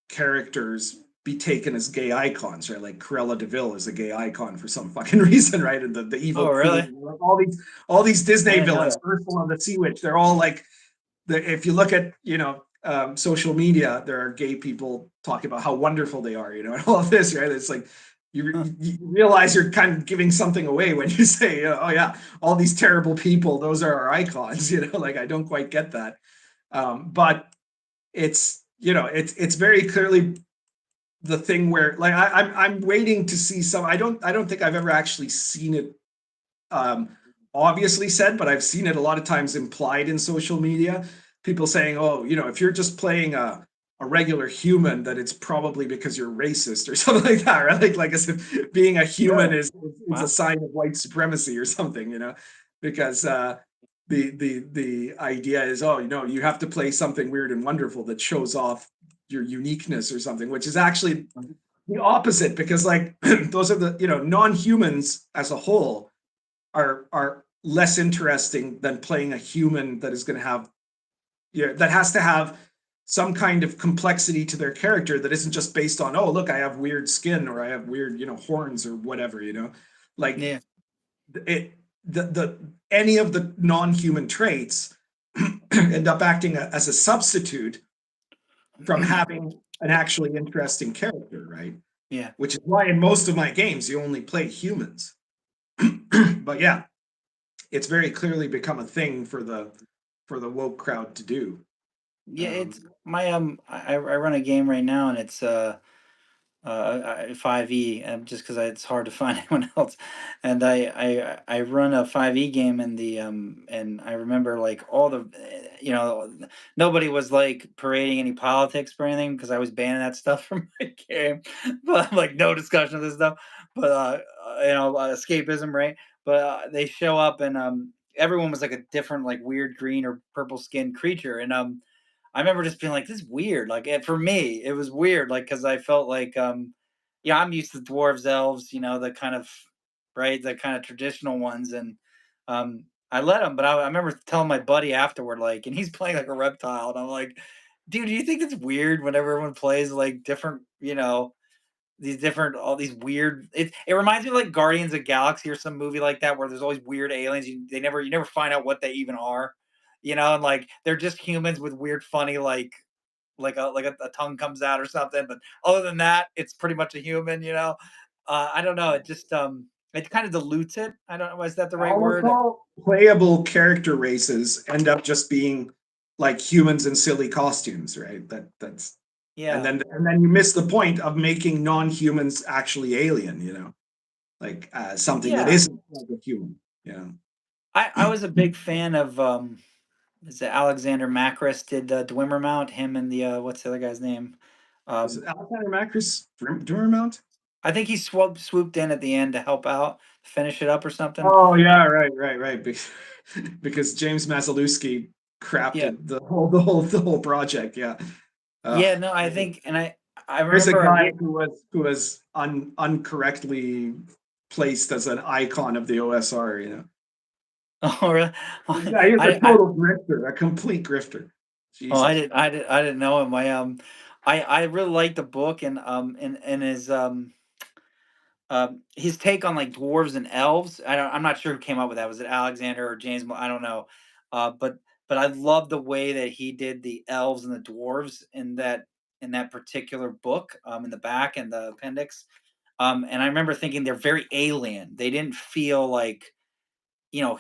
characters be taken as gay icons, right? Like Cruella de Vil is a gay icon for some fucking reason, right? And the evil Oh, really? queen, like all these I Disney didn't know villains, that. Ursula the Sea Witch, they're all like if you look at social media, there are gay people talking about how wonderful they are, and all of this, right? It's like Huh. you realize you're kind of giving something away when you say, oh yeah, all these terrible people, those are our icons, like I don't quite get that. But it's very clearly the thing where like I'm waiting to see some. I don't think I've ever actually seen it um, obviously said, but I've seen it a lot of times implied in social media. People saying, "Oh, if you're just playing a regular human, that it's probably because you're racist or something like that, right? Like as if being a human Really? is a Wow. sign of white supremacy or something, because the idea is, oh, you have to play something weird and wonderful that shows off your uniqueness or something, which is actually the opposite, because like those are the non-humans as a whole are less interesting than playing a human that is going to have that has to have some kind of complexity to their character that isn't just based on, oh look, I have weird skin, or I have weird horns or whatever, like Yeah. it the any of the non-human traits end up acting as a substitute from having an actually interesting character, right? Yeah. Which is why in most of my games you only play humans. But yeah, it's very clearly become a thing for the woke crowd to do. Yeah, Um, it's my I run a game right now, and it's 5e, just because it's hard to find anyone else. And I run a 5e game, and and I remember like all the nobody was like parading any politics or anything, because I was banning that stuff from my game. But like no discussion of this stuff. But escapism, right? But they show up, and everyone was like a different, like weird green or purple skinned creature. And I remember just being like, "This is weird." Like, for me, it was weird, like, because I felt like, yeah, I'm used to dwarves, elves, the kind of, right, the kind of traditional ones, and I let them. But I remember telling my buddy afterward, like, and he's playing like a reptile, and I'm like, "Dude, do you think it's weird whenever everyone plays like different, these different, all these weird?" It reminds me of like Guardians of the Galaxy or some movie like that, where there's always weird aliens. You never find out what they even are, and like they're just humans with weird, funny, a tongue comes out or something. But other than that, it's pretty much a human. I don't know. It just it kind of dilutes it. I don't know. Is that the right Almost word? all playable character races end up just being like humans in silly costumes, right? That's and Yeah, then you miss the point of making non-humans actually alien, like something that yeah. isn't like a human, you know. I was a big fan of is it Alexander Macris did Dwimmermount, him and the what's the other guy's name? Was it Um, Alexander Macris Durmount? I think he swooped in at the end to help out, finish it up or something. Oh yeah, right. Because James Masalewski Yeah, crafted the whole project. Yeah. yeah. No, I think, and I There's a remember. guy who was uncorrectly placed as an icon of the OSR. You know. Oh, really? Yeah, he's a I total grifter, a complete grifter. Oh, Jesus. I didn't know him. I really like the book and his take on like dwarves and elves. I'm not sure who came up with that. Was it Alexander or James? I don't know. But I love the way that he did the elves and the dwarves in that particular book. In the back and the appendix. And I remember thinking they're very alien. They didn't feel like,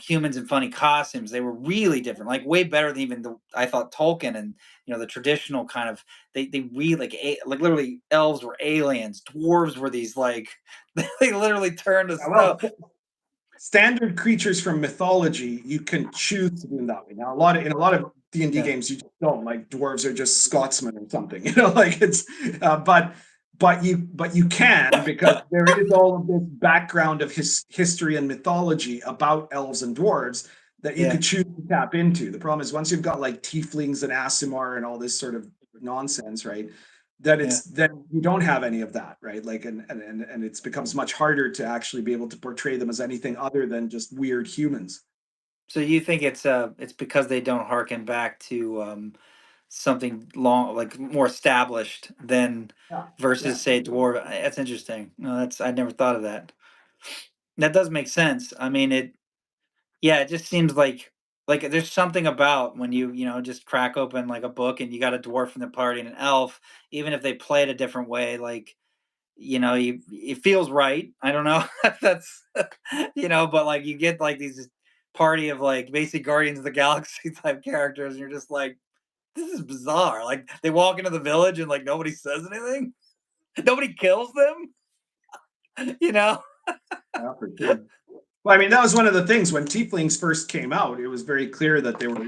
humans in funny costumes. They were really different, like way better than even I thought Tolkien and the traditional kind of. They really like literally elves were aliens, dwarves were these like they literally turned to Yeah, well, stuff. standard creatures from mythology, you can choose to do in that way. Now, in a lot of D&D Yeah, games, you just don't. Like dwarves are just Scotsmen or something, like it's. But you can, because there is all of this background of history and mythology about elves and dwarves that you yeah, could choose to tap into. The problem is once you've got like tieflings and Aasimar and all this sort of nonsense, right? yeah. Then you don't have any of that, right? Like and it becomes much harder to actually be able to portray them as anything other than just weird humans. So you think it's because they don't harken back to something long, like more established than Yeah, yeah. versus say dwarf. That's interesting. No, that's I never thought of that. That does make sense. I mean, yeah, it just seems like there's something about when just crack open like a book and you got a dwarf in the party and an elf, even if they play it a different way, like it feels right. I don't know if that's but like you get like these party of like basic Guardians of the Galaxy type characters, and you're just like, this is bizarre. Like they walk into the village and like nobody says anything, nobody kills them, you know. Yeah, for sure. Well, I mean, that was one of the things when tieflings first came out. It was very clear that they were,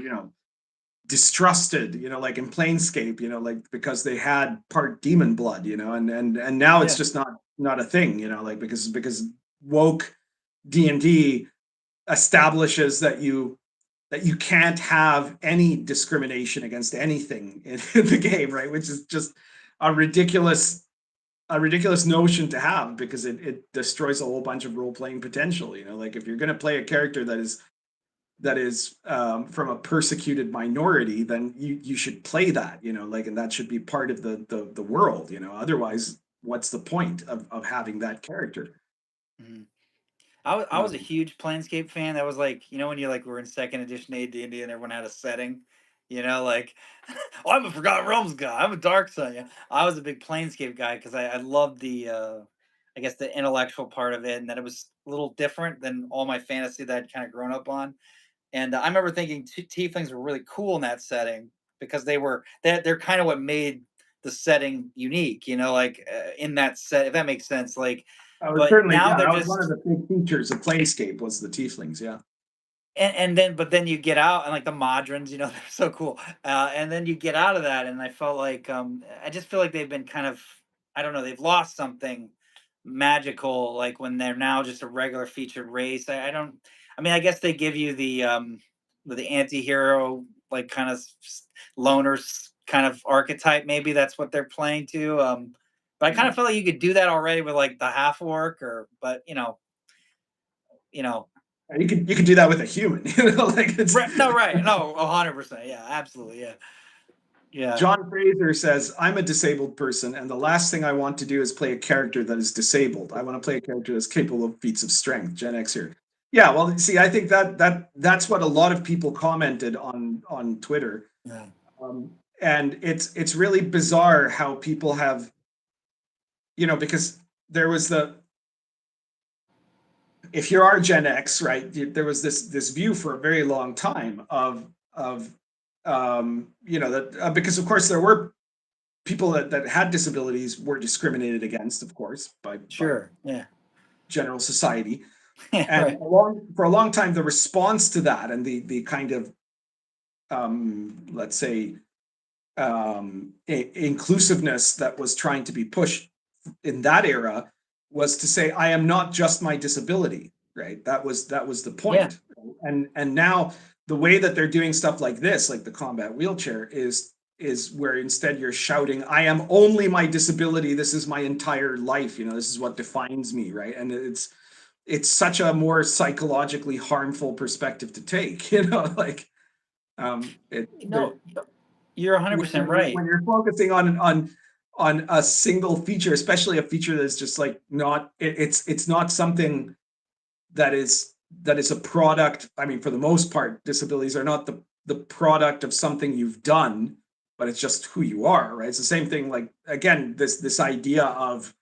distrusted, like in Planescape, like because they had part demon blood, and now it's Yeah. just not a thing, like because woke D&D establishes that you can't have any discrimination against anything in the game, right? Which is just a ridiculous notion to have, because it destroys a whole bunch of role playing potential. Like if you're going to play a character that is from a persecuted minority, then you should play that, like, and that should be part of the world. Otherwise, what's the point of having that character? Mhm. I was a Um, huge Planescape fan. That was like, when you like were in second edition AD&D and everyone had a setting, like, oh, I'm a Forgotten Realms guy. I'm a Dark Sun. Yeah, I was a big Planescape guy because I loved I guess the intellectual part of it, and that it was a little different than all my fantasy that I'd kind of grown up on. And I remember thinking tieflings were really cool in that setting because they're kind of what made the setting unique, like in that set, if that makes sense. Like, but certainly, now yeah, they're that was one of just the big features of Planescape was the tieflings. Yeah. and then but then you get out and like the modrons, they're so cool. And then you get out of that, and I felt like I just feel like they've been kind of, I don't know, they've lost something magical, like when they're now just a regular featured race. I don't, I mean, I guess they give you the anti-hero, like kind of loners kind of archetype. Maybe that's what they're playing to. But I kind of Mhm. feel like you could do that already with like the half orc, or but you know You could do that with a human, like it's. Right, no, right, no, 100%, yeah, absolutely, yeah, yeah, John Fraser says, I'm a disabled person, and the last thing I want to do is play a character that is disabled. I want to play a character that's capable of feats of strength. Gen X here. Yeah, well, see, I think that's what a lot of people commented on Twitter. yeah, And it's really bizarre how people have, because there was if you are Gen X, right, there was this view for a very long time of that because of course there were people that had disabilities were discriminated against, of course, by sure, yeah, general society. yeah, And right, for a long time, the response to that and the kind of let's say inclusiveness that was trying to be pushed in that era was to say, I am not just my disability, right? That was the yeah, point. And now the way that they're doing stuff like this, like the combat wheelchair, is where instead you're shouting, I am only my disability, this is my entire life, this is what defines me, right? And it's such a more psychologically harmful perspective to take, you know, like No, you're 100% right. when you're focusing on a single feature, especially a feature that's just like not it's not something that is a product. I mean, for the most part, disabilities are not the product of something you've done, but it's just who you are, right? It's the same thing. Like again, this idea of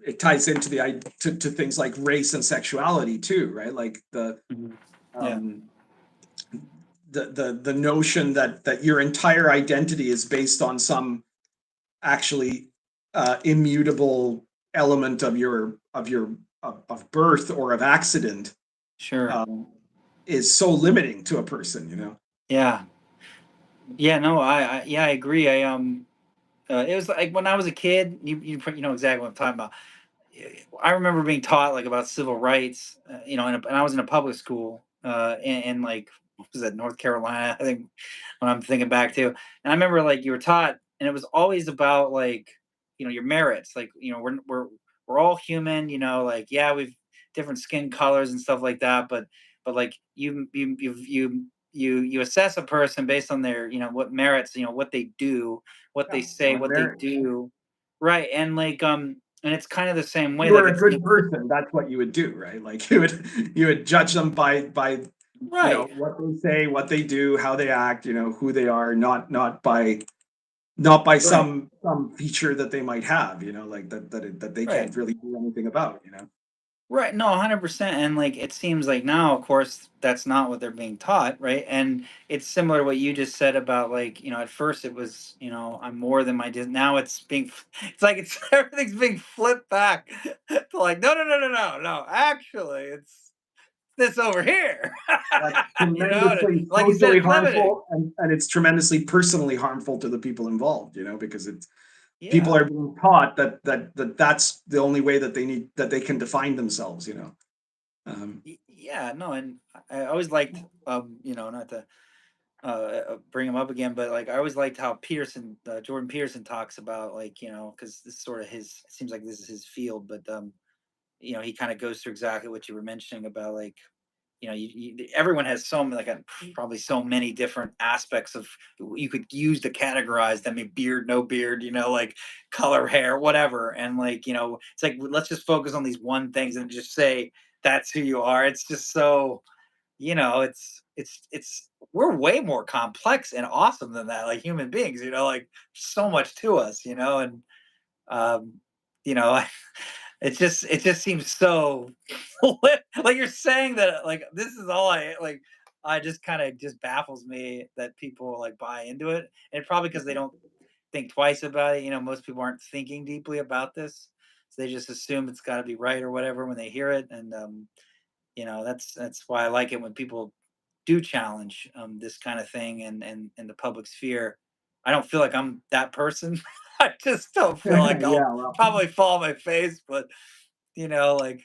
it ties into to things like race and sexuality too, right? Like Yeah, um, the notion that your entire identity is based on some actually immutable element of of birth or of accident sure. is so limiting to a person, you know. Yeah. Yeah, no, I agree. It was like when I was a kid, you know exactly what I'm talking about. I remember being taught like about civil rights, you know, and I was in a public school, in like, what was that, North Carolina, I think, when I'm thinking back to. And I remember like you were taught, and it was always about like, you know, your merits. Like, you know, we're all human, you know, like yeah, we've different skin colors and stuff like that, but like you assess a person based on their, you know, what merits, you know, what they do, what Yeah, they say, on what they merit. do, right? And like and it's kind of the same If way. you Like were a it good seems, person, that's what you would do, right? Like you would judge them by you know right, what they say, what they do, how they act, you know, who they are, not by right, some feature that they might have, you know, like that they right, can't really do anything about, you know. right. No, 100%. And like it seems like now, of course, that's not what they're being taught, right? And it's similar to what you just said about like, you know, at first it was, you know, I'm more than my now it's being, it's like it's everything's being flipped back to like, no, no, no, no, no, no. Actually, it's this over here. That's You know, and tremendously like you said, socially it's limiting. harmful, and it's tremendously personally harmful to the people involved, you know, because it's people Yeah. are being taught that's the only way that they can define themselves, you know. Yeah, no, and I always liked, you know, not to bring him up again, but like I always liked how Peterson, Jordan Peterson talks about like, you know, because this is sort of his, it seems like this is his field, but you know, he kind of goes through exactly what you were mentioning about like, you know, everyone has so many, like probably so many different aspects of you could use to categorize them. I mean, beard, no beard, you know, like color, hair, whatever. And like, you know, it's like let's just focus on these one things and just say that's who you are. It's just so, you know, it's we're way more complex and awesome than that, like human beings, you know, like so much to us, you know, and um, you know, it just seems so like you're saying that like this is all I just kind of just baffles me that people like buy into it, and probably because they don't think twice about it. You know, most people aren't thinking deeply about this, so they just assume it's got to be right or whatever when they hear it, and you know, that's why I like it when people do challenge this kind of thing and in the public sphere. I don't feel like I'm that person. I just don't feel like I'll Yeah, well, probably fall on my face, but you know, like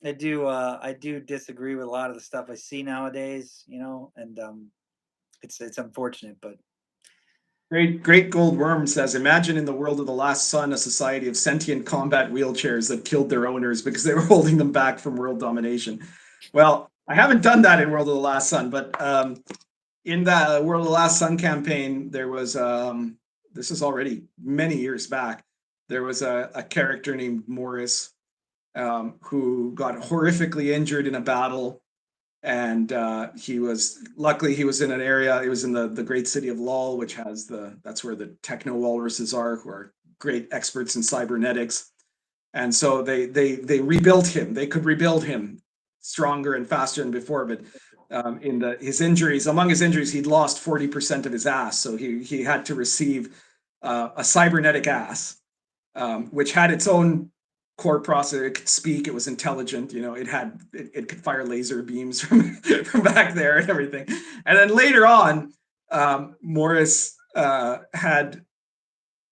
I do disagree with a lot of the stuff I see nowadays, you know, and it's unfortunate, but great gold worm says, imagine in the world of the last sun a society of sentient combat wheelchairs that killed their owners because they were holding them back from world domination. Well, I haven't done that in World of the Last Sun, but in the World of the Last Sun campaign, there was this is already many years back. There was a character named Morris who got horrifically injured in a battle, and he was in an area. He was in the great city of Lol, which has that's where the techno walruses are, who are great experts in cybernetics. And so they rebuilt him. They could rebuild him stronger and faster than before. But in his injuries, among his injuries, he'd lost 40% of his ass, so he had to receive a cybernetic ass, which had its own core processor. It could speak. It was intelligent. You know, it could fire laser beams from back there and everything. And then later on, Morris had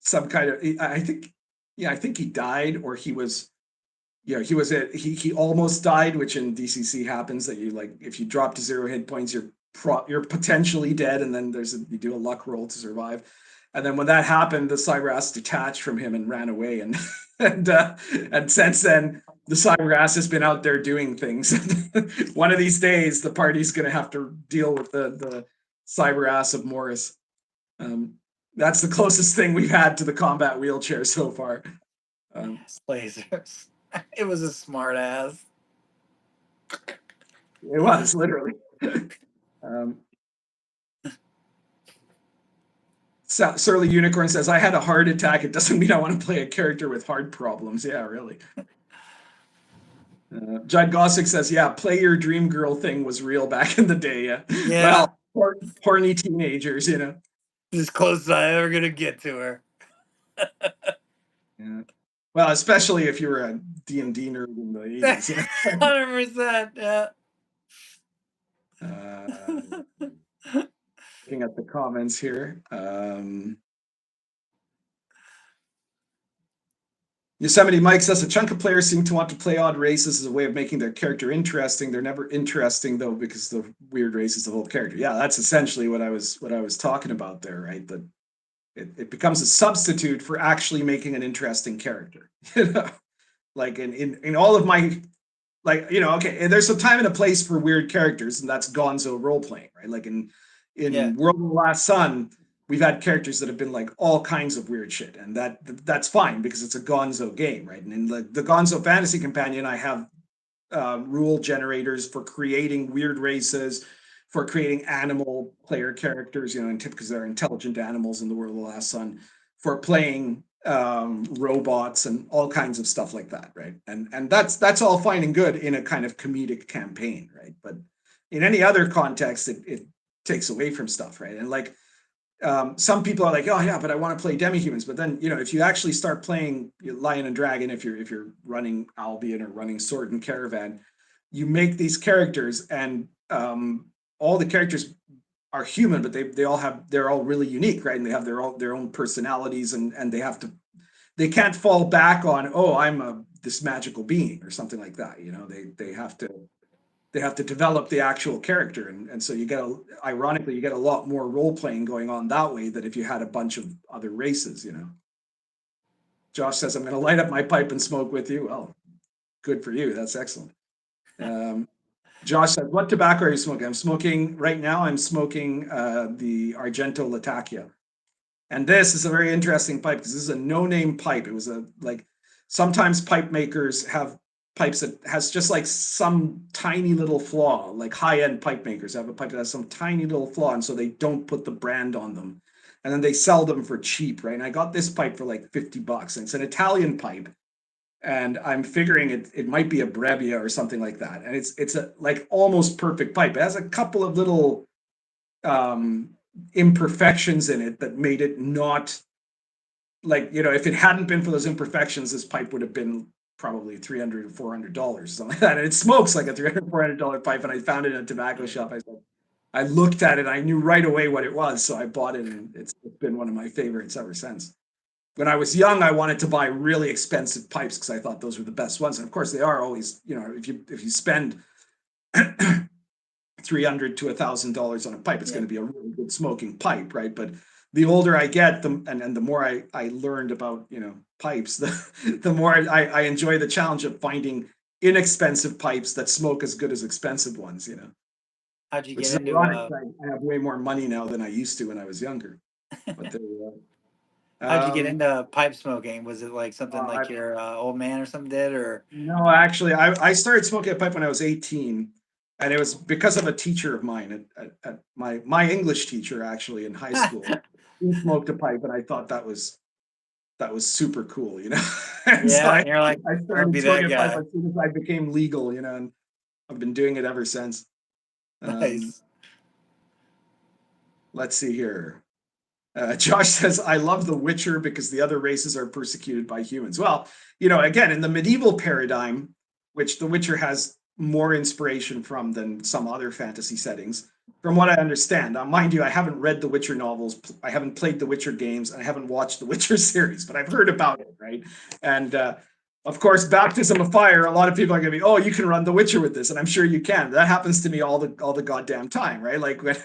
some kind of, I think, yeah, I think he died, or he was, yeah, he almost died, which in DCC happens, that you, like, if you drop to 0 hit points, you're potentially dead, and then you do a luck roll to survive. And then when that happened, the cyber ass detached from him and ran away, and and since then The cyber ass has been out there doing things. One of these days, the party's going to have to deal with the cyber ass of Morris. That's the closest thing we've had to the combat wheelchair so far. Lasers. It was a smart ass. It was literally. Surly Unicorn says, I had a heart attack. It doesn't mean I want to play a character with heart problems. Yeah, really. Judd Gossick says, yeah, play your dream girl thing was real back in the day. Yeah. Well, horny teenagers, you know. As close as I ever gonna get to her. Yeah. Well, especially if you were a D&D nerd in the 80s. 100%, yeah. Looking at the comments here. Yosemite Mike says a chunk of players seem to want to play odd races as a way of making their character interesting. They're never interesting though because the weird race is the whole character. Yeah, that's essentially what I was talking about there, right? That it becomes a substitute for actually making an interesting character. You know, like in all of my, like, you know, okay, and there's a time and a place for weird characters, and that's Gonzo role playing, right? Like in World of the Last Sun, we've had characters that have been like all kinds of weird shit, and that's fine because it's a Gonzo game, right? And in the Gonzo Fantasy Companion, I have rule generators for creating weird races, for creating animal player characters, you know, and because they're intelligent animals in the World of the Last Sun, for playing robots and all kinds of stuff like that, right? And that's all fine and good in a kind of comedic campaign, right? But in any other context, it takes away from stuff, right? And like some people are like, oh yeah, but I want to play demi-humans. But then, you know, if you actually start playing Lion and Dragon, if you're running Albion or running Sword and Caravan, you make these characters, and all the characters are human, but they're all really unique, right? And they have their own personalities, and they can't fall back on, oh, I'm this magical being or something like that. You know, they have to develop the actual character, and so ironically you get a lot more role playing going on that way than if you had a bunch of other races, you know. Josh says, I'm going to light up my pipe and smoke with you. Well, good for you. That's excellent. Josh said, what tobacco are you smoking? I'm smoking right now. I'm smoking the Argento Latakia. And this is a very interesting pipe because this is a no-name pipe. It was sometimes pipe makers have pipes that has just like some tiny little flaw, like high-end pipe makers have a pipe that has some tiny little flaw, and so they don't put the brand on them. And then they sell them for cheap, right? And I got this pipe for like $50, and it's an Italian pipe. And I'm figuring it might be a Brebbia or something like that. And it's a like almost perfect pipe. It has a couple of little imperfections in it that made it not, like, you know, if it hadn't been for those imperfections, this pipe would have been probably $300 or $400, something like that. And it smokes like a $300, $400 pipe. And I found it in a tobacco shop. I looked at it, I knew right away what it was, so I bought it, and it's been one of my favorites ever since. When I was young, I wanted to buy really expensive pipes because I thought those were the best ones. And of course, they are always, you know, if you spend $300 to $1,000 on a pipe, it's going to be a really good smoking pipe, right? But the older I get, the more I learned about, you know, pipes, the more I enjoy the challenge of finding inexpensive pipes that smoke as good as expensive ones, you know. How'd you Which get is into? ironic. I have way more money now than I used to when I was younger. But how'd you get into pipe smoking? Was it like something like your old man or something did, or? No, actually, I started smoking a pipe when I was 18, and it was because of a teacher of mine at my English teacher, actually, in high school. He smoked a pipe, and I thought that was super cool, you know. And so Yeah, you're like, I I'll started be smoking that a pipe guy. as soon as I became legal, you know, and I've been doing it ever since. Nice. Let's see here. Josh says, I love The Witcher because the other races are persecuted by humans. Well, you know, again, in the medieval paradigm, which The Witcher has more inspiration from than some other fantasy settings, from what I understand. Now, mind you, I haven't read the Witcher novels, I haven't played the Witcher games, and I haven't watched the Witcher series, but I've heard about it, right? And of course, baptism of fire, a lot of people are going to be, oh, you can run The Witcher with this, and I'm sure you can. That happens to me all the goddamn time, right? Like when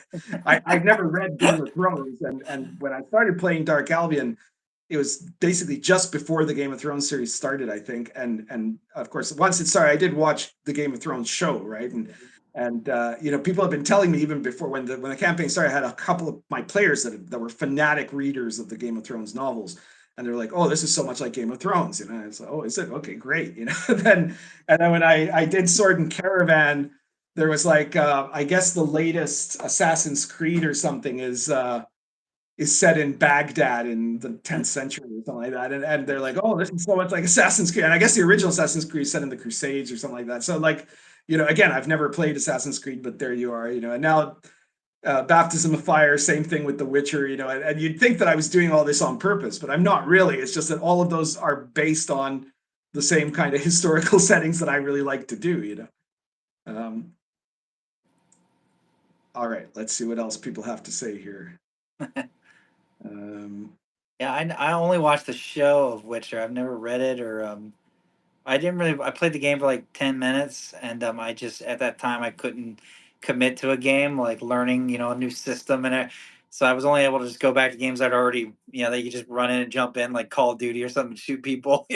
I've never read Game of Thrones, and when I started playing Dark Albion, it was basically just before the Game of Thrones series started, I think, and of course once it started, I did watch the Game of Thrones show, right, and people have been telling me even before when the campaign started. I had a couple of my players that were fanatic readers of the Game of Thrones novels, and they're like, "Oh, this is so much like Game of Thrones," And it's like, "Oh, is it? Okay, great." And then when I did Sword and Caravan, there was like I guess the latest Assassin's Creed or something is set in Baghdad in the 10th century or something like that. And they're like, "Oh, this is so much like Assassin's Creed." And I guess the original Assassin's Creed is set in the Crusades or something like that. So like, again, I've never played Assassin's Creed, but there you are, and now Baptism of Fire, same thing with The Witcher, and you'd think that I was doing all this on purpose, but I'm not really. It's just that all of those are based on the same kind of historical settings that I really like to do, all right, let's see what else people have to say here. Yeah, I only watched the show of Witcher. I've never read it or I didn't really. I played the game for like 10 minutes, and I just at that time I couldn't commit to a game like learning, a new system so I was only able to just go back to games I'd already, that you just run in and jump in like Call of Duty or something, shoot people,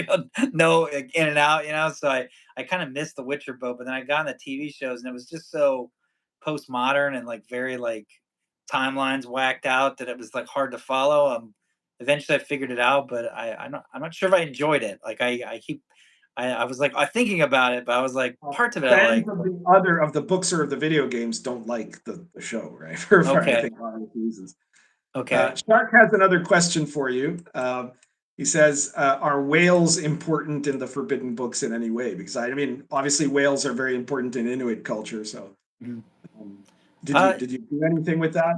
no like, in and out, So I kind of missed the Witcher boat, but then I got in the TV shows, and it was just so postmodern and like very like timelines whacked out that it was like hard to follow. Eventually I figured it out, but I'm not sure if I enjoyed it. Like I was like thinking about it, but I was like parts of it I fans like. of the other of the books or of the video games don't like the show, right? For I Okay. think a lot of reasons. Okay. Shark has another question for you. He says, "Are whales important in the Forbidden Books in any way?" Because I mean, obviously, whales are very important in Inuit culture. So, did you do anything with that?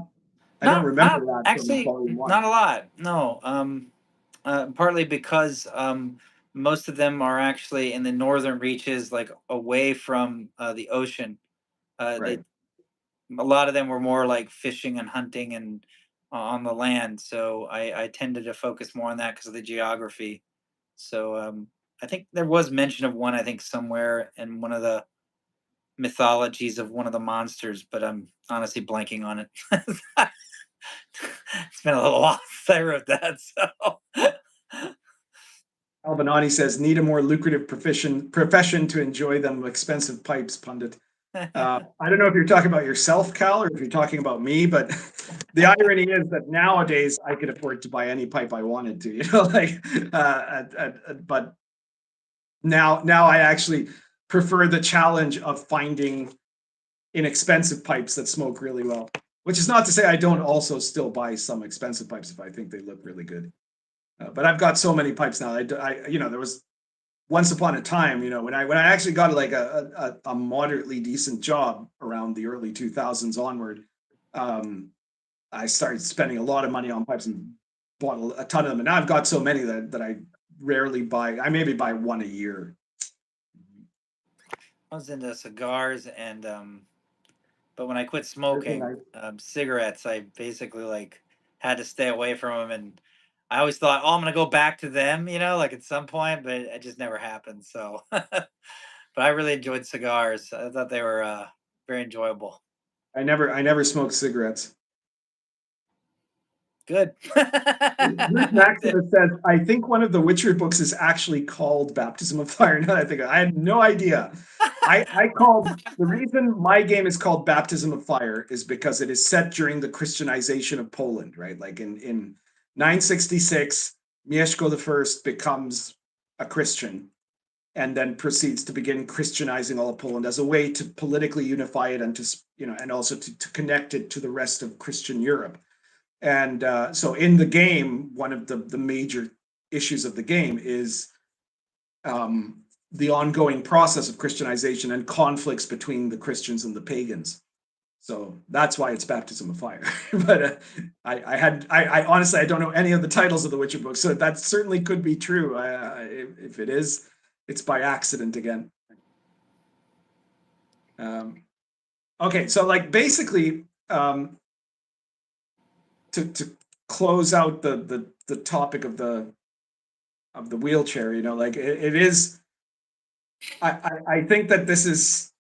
I don't remember Not that from actually, Volume not One. a lot. No. Partly because most of them are actually in the northern reaches, like away from the ocean. Right. A lot of them were more like fishing and hunting and on the land. So I tended to focus more on that because of the geography. So I think there was mention of one, I think somewhere in one of the mythologies of one of the monsters, but I'm honestly blanking on it. It's been a little while since I wrote that. So Albinani says, "Need a more lucrative profession to enjoy them expensive pipes, pundit." I don't know if you're talking about yourself, Cal, or if you're talking about me, but the irony is that nowadays I could afford to buy any pipe I wanted to, but now I actually prefer the challenge of finding inexpensive pipes that smoke really well, which is not to say I don't also still buy some expensive pipes if I think they look really good. But I've got so many pipes now. There was once upon a time, when I actually got like a moderately decent job around the early 2000s onward, I started spending a lot of money on pipes and bought a ton of them. And now I've got so many that I rarely buy. I maybe buy one a year. I was into cigars but when I quit smoking cigarettes, I basically like had to stay away from them, and I always thought, oh, I'm gonna go back to them, like at some point, but it just never happened. So, but I really enjoyed cigars. I thought they were very enjoyable. I never smoked cigarettes. Good. Bruce Maximus says, "I think one of the Witcher books is actually called Baptism of Fire." Now I think I had no idea. I called the reason my game is called Baptism of Fire is because it is set during the Christianization of Poland, right? Like in 966, Mieszko I becomes a Christian and then proceeds to begin Christianizing all of Poland as a way to politically unify it and and also to connect it to the rest of Christian Europe. And so in the game, one of the major issues of the game is the ongoing process of Christianization and conflicts between the Christians and the pagans. So that's why it's Baptism of Fire. But I honestly, I don't know any of the titles of the Witcher books, so that certainly could be true. If it is, it's by accident again. Okay, so like basically, to close out the topic of the wheelchair, like it is. I think that this is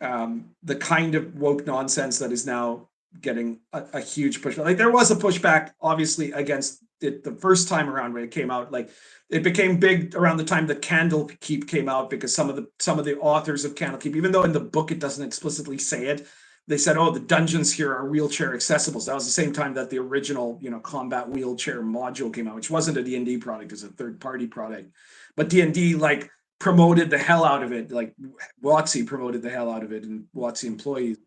the kind of woke nonsense that is now getting a huge pushback. Like there was a pushback, obviously, against the first time around when it came out. Like it became big around the time that Candlekeep came out, because some of the authors of Candlekeep, even though in the book it doesn't explicitly say it, they said, oh, the dungeons here are wheelchair accessible. So that was the same time that the original, combat wheelchair module came out, which wasn't a D&D product, it was a third-party product. But D&D like promoted the hell out of it. Like WotC promoted the hell out of it, and WotC employees,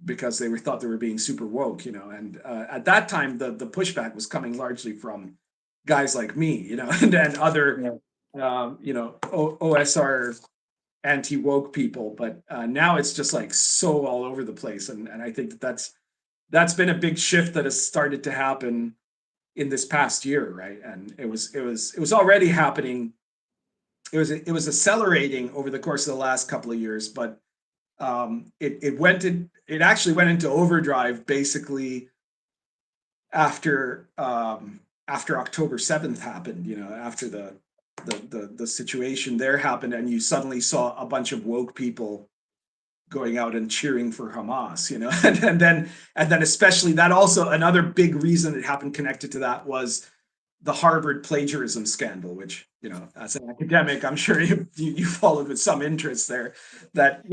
because they thought they were being super woke, and at that time the pushback was coming largely from guys like me, and other OSR anti-woke people. But now it's just like so all over the place, and I think that's been a big shift that has started to happen in this past year, right? And it was already happening. It was accelerating over the course of the last couple of years, but it actually went into overdrive basically after October 7th happened, after the situation there happened, and you suddenly saw a bunch of woke people going out and cheering for Hamas, and then especially that, also another big reason it happened connected to that was the Harvard plagiarism scandal, which, as an academic, I'm sure you followed with some interest there, that,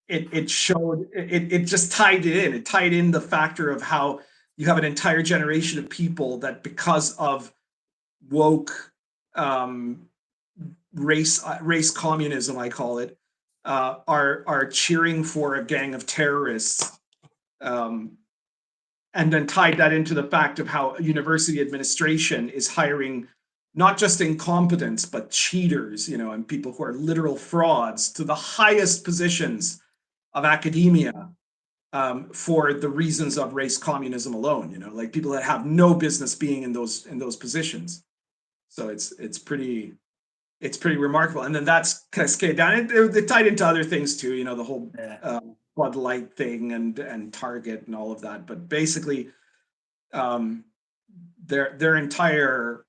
it showed, it just tied it in. It tied in the factor of how you have an entire generation of people that, because of woke race communism, I call it, are cheering for a gang of terrorists, and then tied that into the fact of how university administration is hiring not just incompetents, but cheaters, and people who are literal frauds to the highest positions of academia, for the reasons of race communism alone, like people that have no business being in those positions. So it's pretty remarkable. And then that's cascaded down. It tied into other things too, the whole Bud Light thing and Target and all of that. But basically, their entire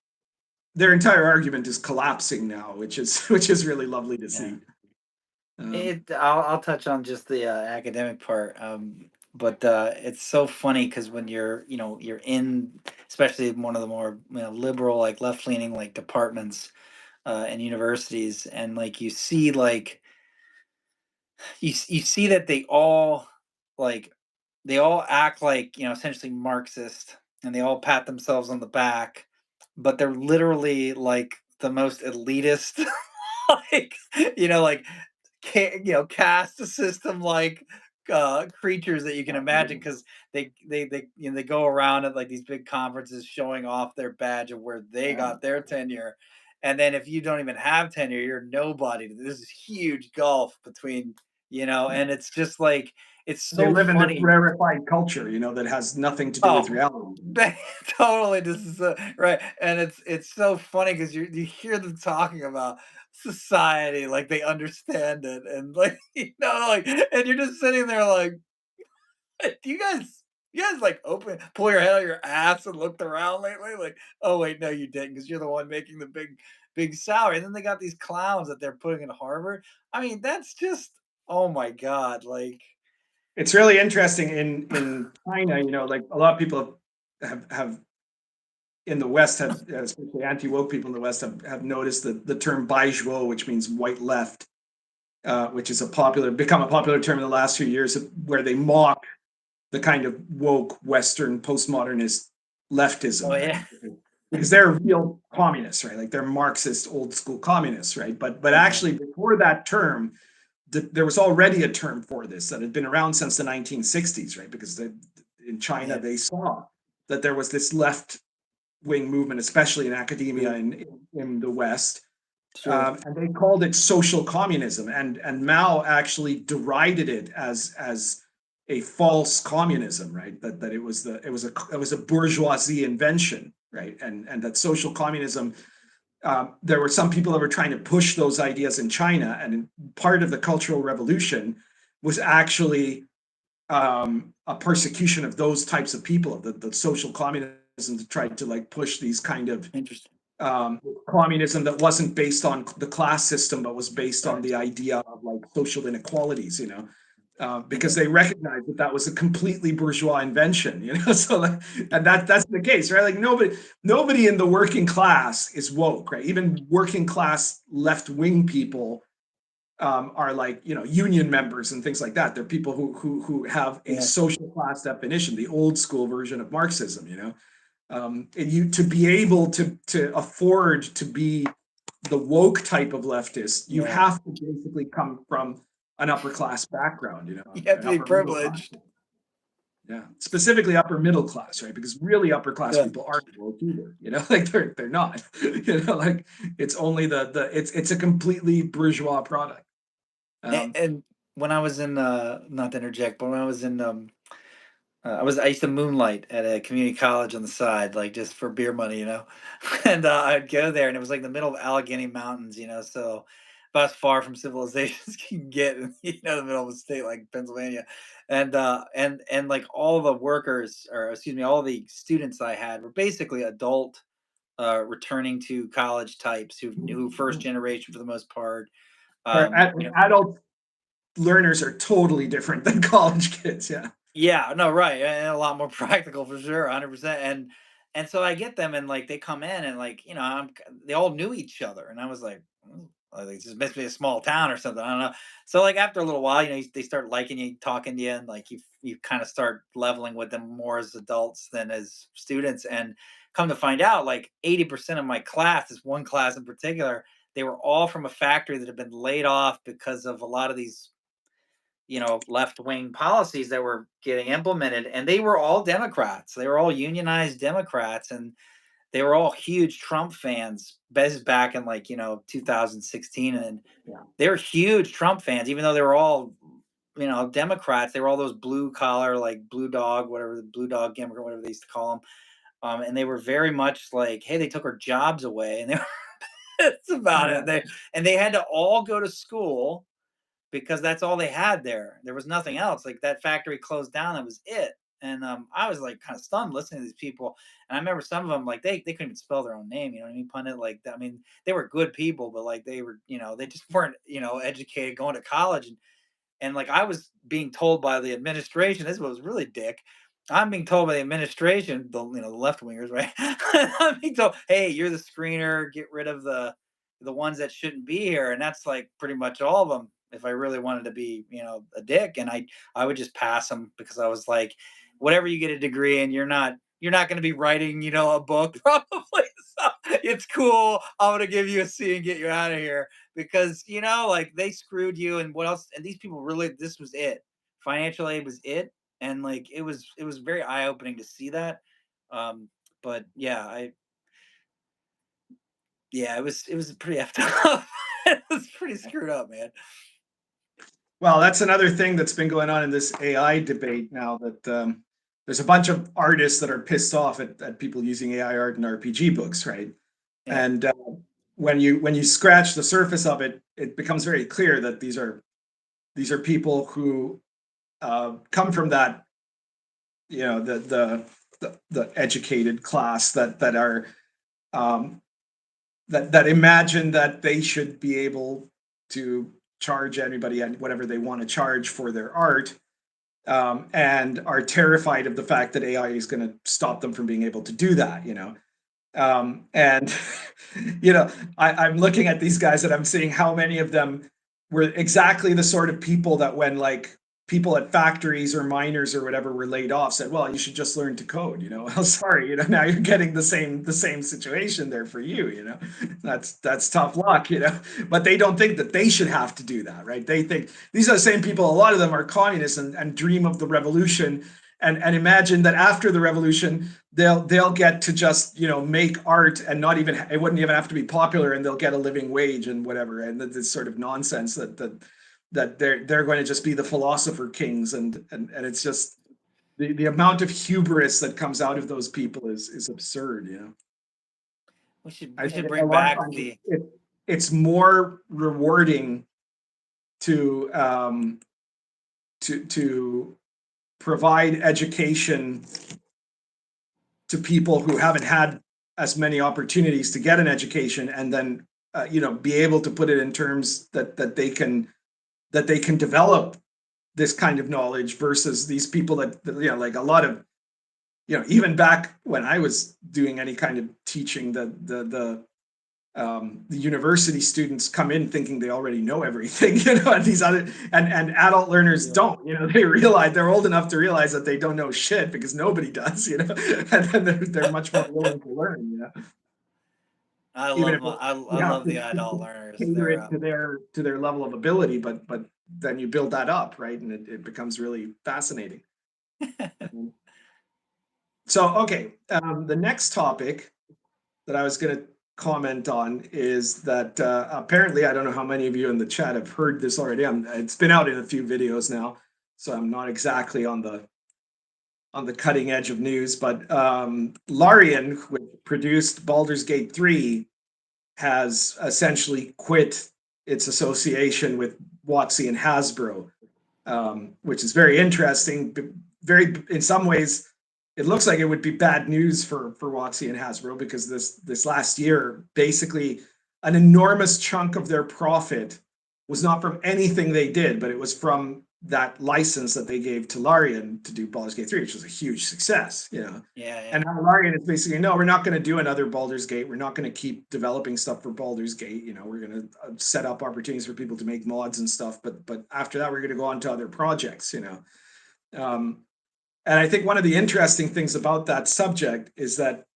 argument is collapsing now, which is really lovely to see. I'll touch on just the academic part, but it's so funny because when you're in, especially one of the more liberal, like left-leaning, like departments and universities, and like you see like you see that they all act like essentially Marxist, and they all pat themselves on the back, but they're literally like the most elitist like like caste system like creatures that you can imagine, because they go around at like these big conferences showing off their badge of where they got their tenure, and then if you don't even have tenure, you're nobody. There's this huge gulf between and it's just like it's so they live funny. in this rarefied culture, that has nothing to do with reality. Totally, this is right, and it's so funny because you hear them talking about society like they understand it, and like like, and you're just sitting there like, do you guys like pull your head out of your ass and looked around lately? Like, oh wait, no, you didn't, because you're the one making the big salary, and then they got these clowns that they're putting in Harvard. I mean, that's just, oh my god, like. It's really interesting in China, like a lot of people have in the West, especially anti-woke people in the West, have noticed the term baijiu, which means white left, which is become a popular term in the last few years, where they mock the kind of woke Western postmodernist leftism. Oh yeah. Right? Because they're real communists, right? Like they're Marxist, old school communists, right? But actually, before that term, there was already a term for this that had been around since the 1960s, right? Because in China, they saw that there was this left-wing movement, especially in academia in the West. Sure. And they called it social communism. And Mao actually derided it as a false communism, right? That it was a bourgeoisie invention, right? And that social communism, there were some people that were trying to push those ideas in China, and part of the Cultural Revolution was actually a persecution of those types of people, the social communism, to try to like push these kind of communism that wasn't based on the class system, but was based on the idea of like social inequalities, because they recognize that that was a completely bourgeois invention, you know. So, and that's the case, right? Like nobody in the working class is woke, right? Even working class left wing people are like, you know, union members and things like that. They're people who have a social class definition, the old school version of Marxism, you know. And you to be able to afford to be the woke type of leftist, you have to basically come from an upper class background, you know, You have an to be upper middle class. privileged. Yeah, specifically upper middle class, right? Because really upper class people aren't woke either, you know, like they're not, you know, like it's only it's a completely bourgeois product. And when I was in not to interject, but when I was in I used to moonlight at a community college on the side, like just for beer money, you know. And I'd go there, and it was like the middle of Allegheny Mountains, you know, so about as far from civilization as you can get in, you know, the middle of a state like Pennsylvania. And like all the workers, or excuse me, all the students I had were basically adult returning to college types who first generation for the most part. You know, Adult learners are totally different than college kids. Yeah. yeah, no, right, and a lot more practical for sure, 100%. And so I get them, and like they come in, and like you know, they all knew each other, and I was like, like this must be a small town or something. I don't know. So like after a little while, you know, they start liking you, talking to you, and like you kind of start leveling with them more as adults than as students. And come to find out, like 80% of my class, this one class in particular, they were all from a factory that had been laid off because of a lot of these, you know, left wing policies that were getting implemented. And they were all Democrats. They were all unionized Democrats. And they were all huge Trump fans. This is back in like, you know, 2016. And they were huge Trump fans, even though they were all, you know, Democrats. They were all those blue collar, like blue dog, whatever, the blue dog immigrant, whatever they used to call them. And they were very much like, hey, they took our jobs away. And they were, that's about it. They had to all go to school because that's all they had there. There was nothing else. Like that factory closed down. That was it. And I was like kind of stunned listening to these people. And I remember some of them like they couldn't even spell their own name. You know what I mean? Pundit like that. I mean, they were good people, but like they were, you know, they just weren't, you know, educated going to college. And like I was being told by the administration, this was really dick. I'm being told by the administration, the you know the left wingers, right? I'm being told, hey, you're the screener. Get rid of the ones that shouldn't be here, and that's like pretty much all of them. If I really wanted to be, you know, a dick, and I would just pass them because I was like, whatever you get a degree in, you're not going to be writing, you know, a book probably. So it's cool. I'm going to give you a C and get you out of here because, you know, like they screwed you and what else? And these people really, this was it. Financial aid was it. And like, it was very eye opening to see that. But yeah, it was pretty effed up. It was pretty screwed up, man. Well, that's another thing that's been going on in this AI debate now that there's a bunch of artists that are pissed off at people using AI art in RPG books, right? Yeah. And when you scratch the surface of it, it becomes very clear that these are people who come from that, you know, the educated class that are that imagine that they should be able to charge anybody and whatever they want to charge for their art, and are terrified of the fact that AI is going to stop them from being able to do that, you know. And you know, I'm looking at these guys and I'm seeing how many of them were exactly the sort of people that when like people at factories or miners or whatever were laid off said, well, you should just learn to code, you know. Well, sorry, you know, now you're getting the same situation there for you, you know. That's tough luck, you know. But they don't think that they should have to do that, right? They think these are the same people, a lot of them are communists and dream of the revolution and imagine that after the revolution they'll get to just, you know, make art and not even, it wouldn't even have to be popular, and they'll get a living wage and whatever, and this sort of nonsense that they're going to just be the philosopher kings, and it's just the amount of hubris that comes out of those people is absurd, you know. We should I we think should a bring lot of back times the it's more rewarding to to provide education to people who haven't had as many opportunities to get an education, and then you know, be able to put it in terms that they can develop this kind of knowledge versus these people that, you know, like a lot of, you know, even back when I was doing any kind of teaching, the university students come in thinking they already know everything, you know, and these other and adult learners don't, you know, they realize they're old enough to realize that they don't know shit because nobody does, you know, and then they're much more willing to learn, you know. I Even love if I you have love to the adult learners. cater They're it to their level of ability, but then you build that up, right? And it becomes really fascinating. So, okay, the next topic that I was going to comment on is that apparently, I don't know how many of you in the chat have heard this already. It's been out in a few videos now, so I'm not exactly on the cutting edge of news. But Larien, which produced Baldur's Gate 3, has essentially quit its association with WotC and Hasbro, which is very interesting. Very, in some ways, it looks like it would be bad news for WotC and Hasbro because this last year, basically, an enormous chunk of their profit was not from anything they did, but it was from that license that they gave to Larien to do Baldur's Gate 3, which was a huge success, you know. yeah. And now Larien is basically, no, we're not going to do another Baldur's Gate. We're not going to keep developing stuff for Baldur's Gate. You know, we're going to set up opportunities for people to make mods and stuff. But after that, we're going to go on to other projects, you know. And I think one of the interesting things about that subject is that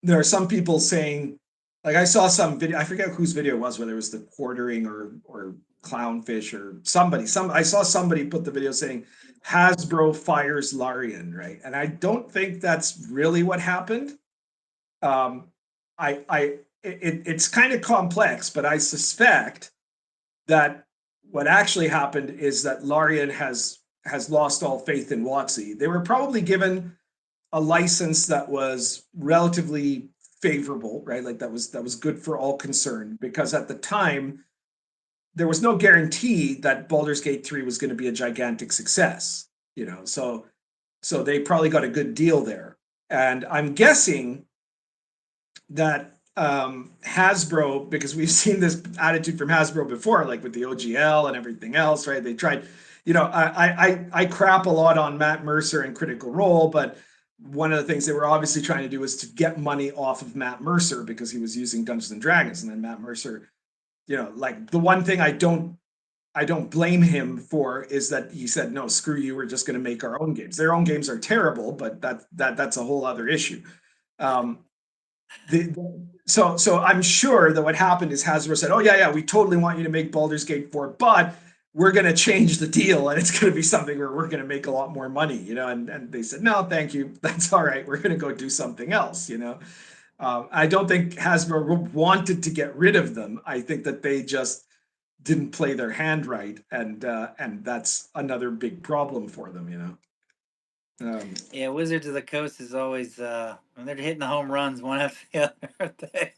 there are some people saying, like I saw some video, I forget whose video it was, whether it was the Quartering or Clownfish or somebody. I saw somebody put the video saying Hasbro fires Larien, right? And I don't think that's really what happened. It's kind of complex, but I suspect that what actually happened is that Larien has lost all faith in WotC. They were probably given a license that was relatively favorable, right? Like that was good for all concerned, because at the time there was no guarantee that Baldur's Gate 3 was going to be a gigantic success, you know. So they probably got a good deal there. And I'm guessing that Hasbro, because we've seen this attitude from Hasbro before, like with the OGL and everything else, right? They tried, you know, I crap a lot on Matt Mercer and Critical Role, but one of the things they were obviously trying to do was to get money off of Matt Mercer because he was using Dungeons and Dragons, and then Matt Mercer, you know, like the one thing I don't blame him for is that he said, no, screw you, we're just going to make our own games. Their own games are terrible, but that's a whole other issue. So I'm sure that what happened is Hasbro said, oh yeah, we totally want you to make Baldur's Gate 4, but we're going to change the deal and it's going to be something where we're going to make a lot more money, you know. And they said, no, thank you, that's all right, we're going to go do something else, you know. I don't think Hasbro wanted to get rid of them. I think that they just didn't play their hand right, and that's another big problem for them, you know. Yeah, Wizards of the Coast is always when they're hitting the home runs one after the other, aren't they?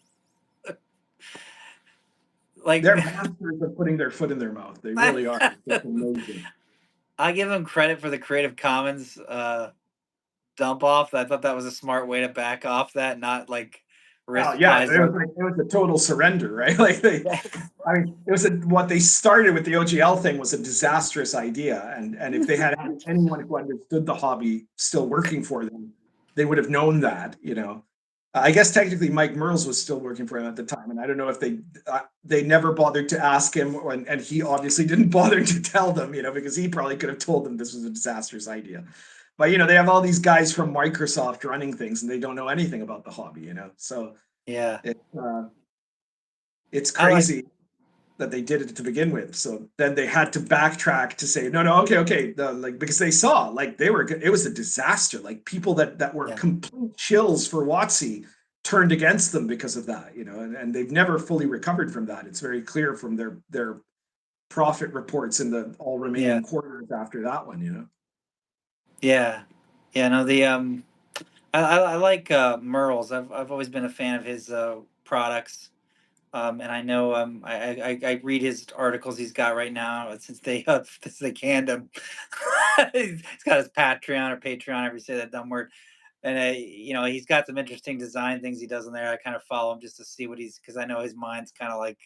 Like they're masters of putting their foot in their mouth. They really are. It's amazing. I give them credit for the Creative Commons dump off. I thought that was a smart way to back off that, not like risk. Oh yeah, it was a total surrender, right? Like I mean, it was what they started with the OGL thing was a disastrous idea, and if they had anyone who understood the hobby still working for them, they would have known that, you know. I guess technically Mike Merles was still working for him at the time, and I don't know if they never bothered to ask him, and he obviously didn't bother to tell them, you know, because he probably could have told them this was a disastrous idea. But you know, they have all these guys from Microsoft running things, and they don't know anything about the hobby, you know. So yeah, it's crazy that they did it to begin with. So then they had to backtrack to say, no, okay, like because they saw like it was a disaster. Like people that were complete chills for WotC turned against them because of that, you know, and they've never fully recovered from that. It's very clear from their profit reports in the all remaining quarters after that one, you know. Yeah. No, the I like Merles. I've always been a fan of his products. And I know I read his articles he's got right now since they canned him. He's got his Patreon or Patreon, ever say that dumb word. And you know, he's got some interesting design things he does in there. I kind of follow him just to see what because I know his mind's kind of like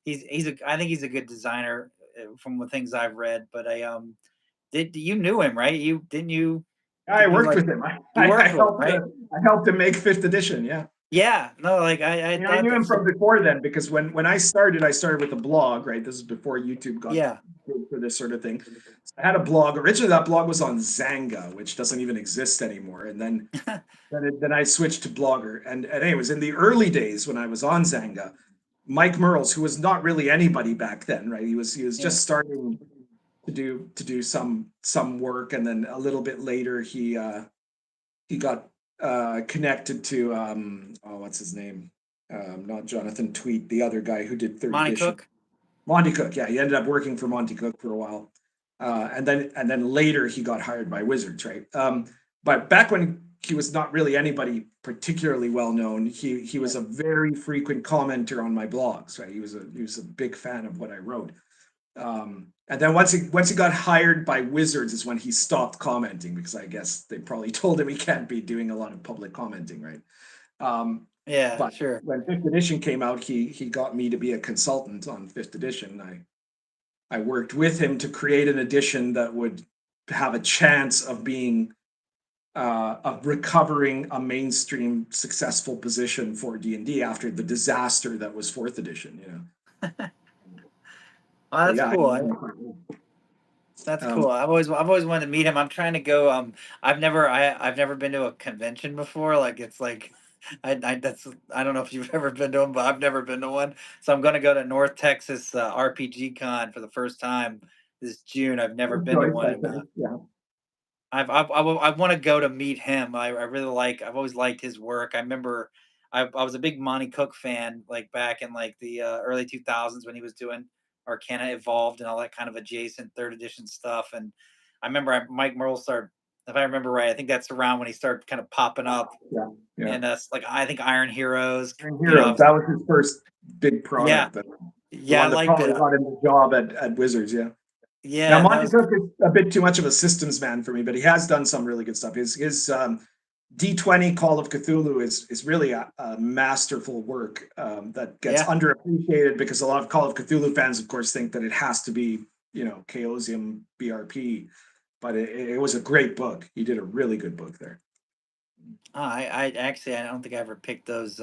I think he's a good designer from the things I've read. But did you knew him, right? You didn't you I didn't you worked like with him. you worked with him, right? I helped him make fifth edition. Yeah. Yeah, no, like I I thought knew him that's from before then because when I started with a blog, right? This is before YouTube got yeah. big for this sort of thing. So I had a blog. Originally, that blog was on Zanga, which doesn't even exist anymore. And then I switched to Blogger. And anyways, in the early days when I was on Zanga, Mike Merles, who was not really anybody back then, right? He was Yeah. just starting to do some work, and then a little bit later he got connected to what's his name? Not Jonathan Tweet, the other guy who did third Monty edition. Cook. Monty Cook, yeah, he ended up working for Monty Cook for a while, and then later he got hired by Wizards, right? But back when he was not really anybody particularly well known, he was a very frequent commenter on my blogs, right? He was a big fan of what I wrote. And then once he got hired by Wizards is when he stopped commenting because I guess they probably told him he can't be doing a lot of public commenting, right? Um, Yeah, but sure. when fifth edition came out, he got me to be a consultant on fifth edition. I worked with him to create an edition that would have a chance of being of recovering a mainstream successful position for D&D after the disaster that was fourth edition. Oh, So that's yeah, I cool. know him quite well. That's Um, cool. I've always wanted to meet him. I'm trying to go. I've never been to a convention before. Like it's like, I don't know if you've ever been to them, but I've never been to one. So I'm gonna go to North Texas RPG Con for the first time this June. I've never Good been to choice, one, I and think. Yeah. I want to go to meet him. I really like. I've always liked his work. I remember I was a big Monty Cook fan, like back in like the early 2000s when he was doing Arcana Evolved and all that kind of adjacent third edition stuff. And I remember Mike Merle started, if I remember right, I think that's around when he started kind of popping up. Yeah. Yeah. And like I think Iron Heroes. Iron You know, I Heroes, was, that was his first big yeah, product. The yeah, I one that liked it. probably got him the job at Wizards, yeah. Now Yeah, that Monty was Cook is a bit too much of a systems man for me, but he has done some really good stuff. His D20 Call of Cthulhu is really a masterful work that gets yeah. underappreciated because a lot of Call of Cthulhu fans, of course, think that it has to be, Chaosium BRP, but it was a great book. He did a really good book there. I actually I don't think I ever picked those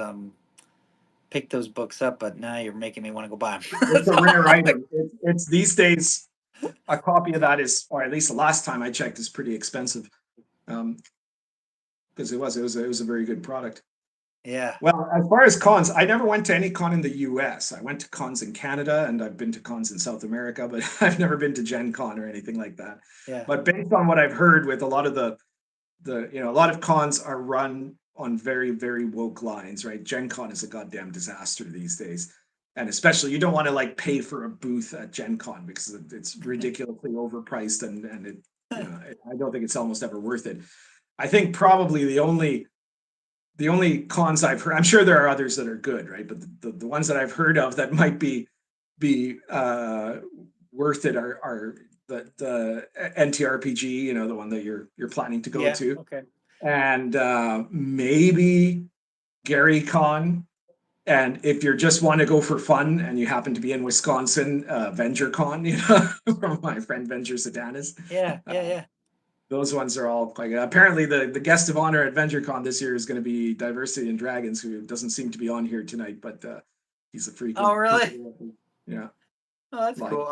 books up, but now you're making me want to go buy them. It's a rare item. It's these days a copy of that is, or at least the last time I checked, is pretty expensive. Because it was a very good product. Yeah. Well, as far as cons, I never went to any con in the U.S. I went to cons in Canada and I've been to cons in South America, but I've never been to Gen Con or anything like that. Yeah. But based on what I've heard, with a lot of a lot of cons are run on very, very woke lines, right? Gen Con is a goddamn disaster these days. And especially you don't want to like pay for a booth at Gen Con because it's ridiculously overpriced and I don't think it's almost ever worth it. I think probably the only cons I've heard, I'm sure there are others that are good, right? But the ones that I've heard of that might be worth it are the NTRPG, the one that you're planning to go Yeah. to, Okay. and maybe Gary Con. And if you just want to go for fun and you happen to be in Wisconsin, VentureCon, from my friend Venture Satanis. Yeah. Yeah. Yeah. Those ones are all quite good. Apparently, the guest of honor at VentureCon this year is going to be Diversity and Dragons, who doesn't seem to be on here tonight, but he's a Oh, frequent. really? Yeah. Oh, that's Live. cool.